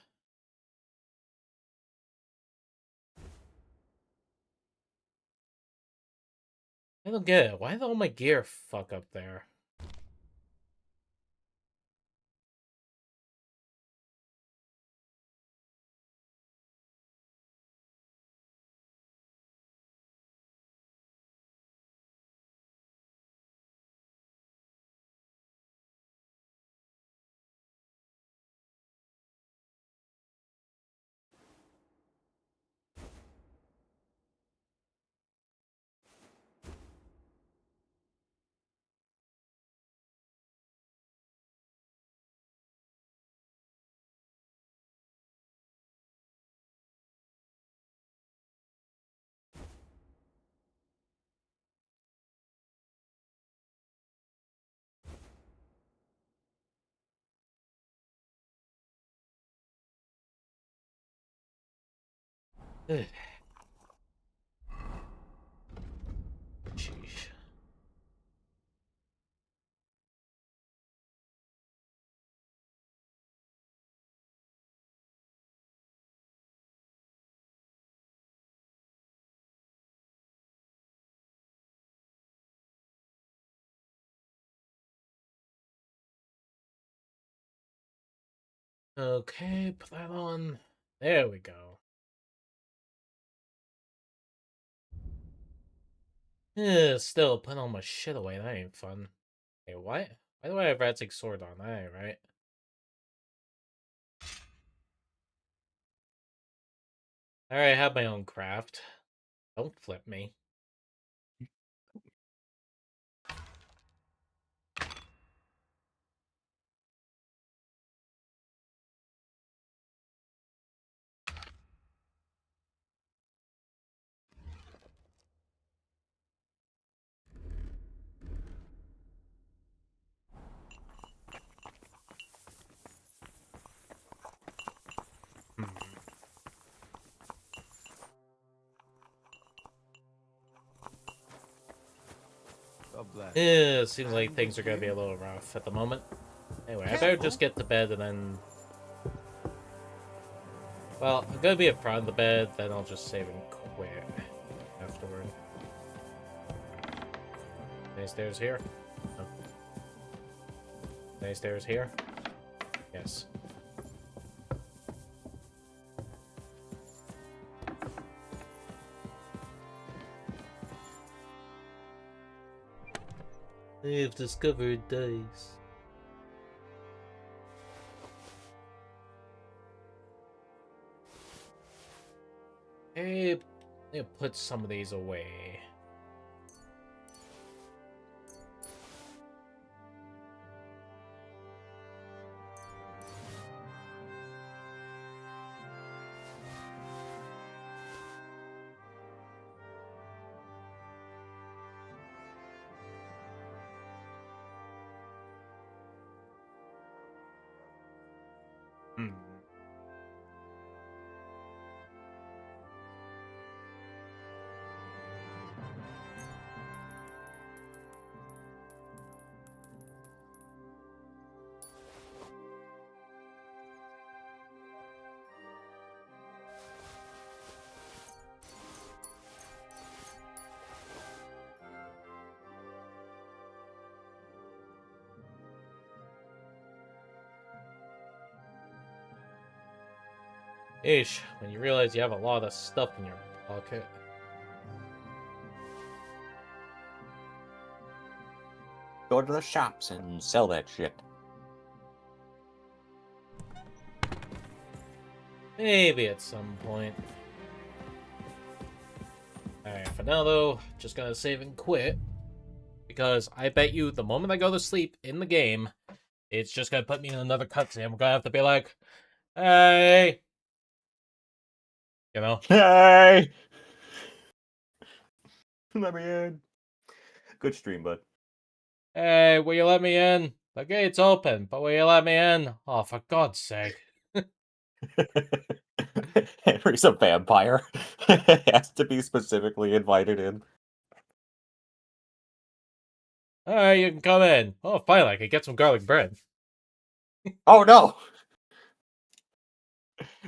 I don't get it. Why did all my gear fuck up there? Ugh. Sheesh. Okay, put that on. There we go. Still, putting all my shit away, that ain't fun. Hey, why? Why do I have Ratzig's sword on? That ain't right. Alright, I have my own craft. Don't flip me. Seems like things are gonna be a little rough at the moment. Anyway, I better just get to bed and then... Well, I'm gonna be in front of the bed, then I'll just save and quit afterward. Any stairs here? No. Any stairs here? Yes. I've discovered dice. Hey, I'll put some of these away. Ish, when you realize you have a lot of stuff in your pocket. Go to the shops and sell that shit. Maybe at some point. Alright, for now though, just gonna save and quit. Because I bet you the moment I go to sleep in the game, it's just gonna put me in another cutscene. We're gonna have to be like, hey! You know? Hey! Let me in. Good stream, bud. Hey, will you let me in? The gate's open, but will you let me in? Oh, for God's sake. Henry's a vampire. Has to be specifically invited in. Alright, you can come in. Oh, finally, I can get some garlic bread. Oh, no!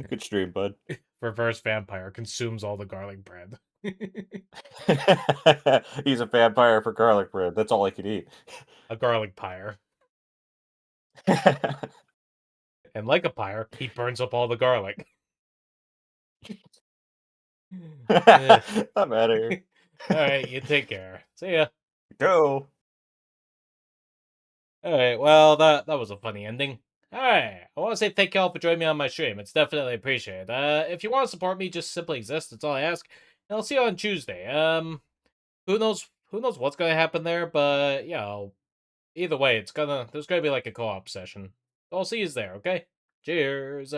Good stream, bud. reverse vampire, consumes all the garlic bread. He's a vampire for garlic bread. That's all I could eat. A garlic pyre. And like a pyre, he burns up all the garlic. I'm out of here. Alright, you take care. See ya. Go. Alright, well, that was a funny ending. Alright, I want to say thank y'all for joining me on my stream. It's definitely appreciated. If you want to support me, just simply exist. That's all I ask. And I'll see you on Tuesday. Who knows what's gonna happen there, but, either way, there's gonna be like a co-op session. I'll see you there, okay? Cheers.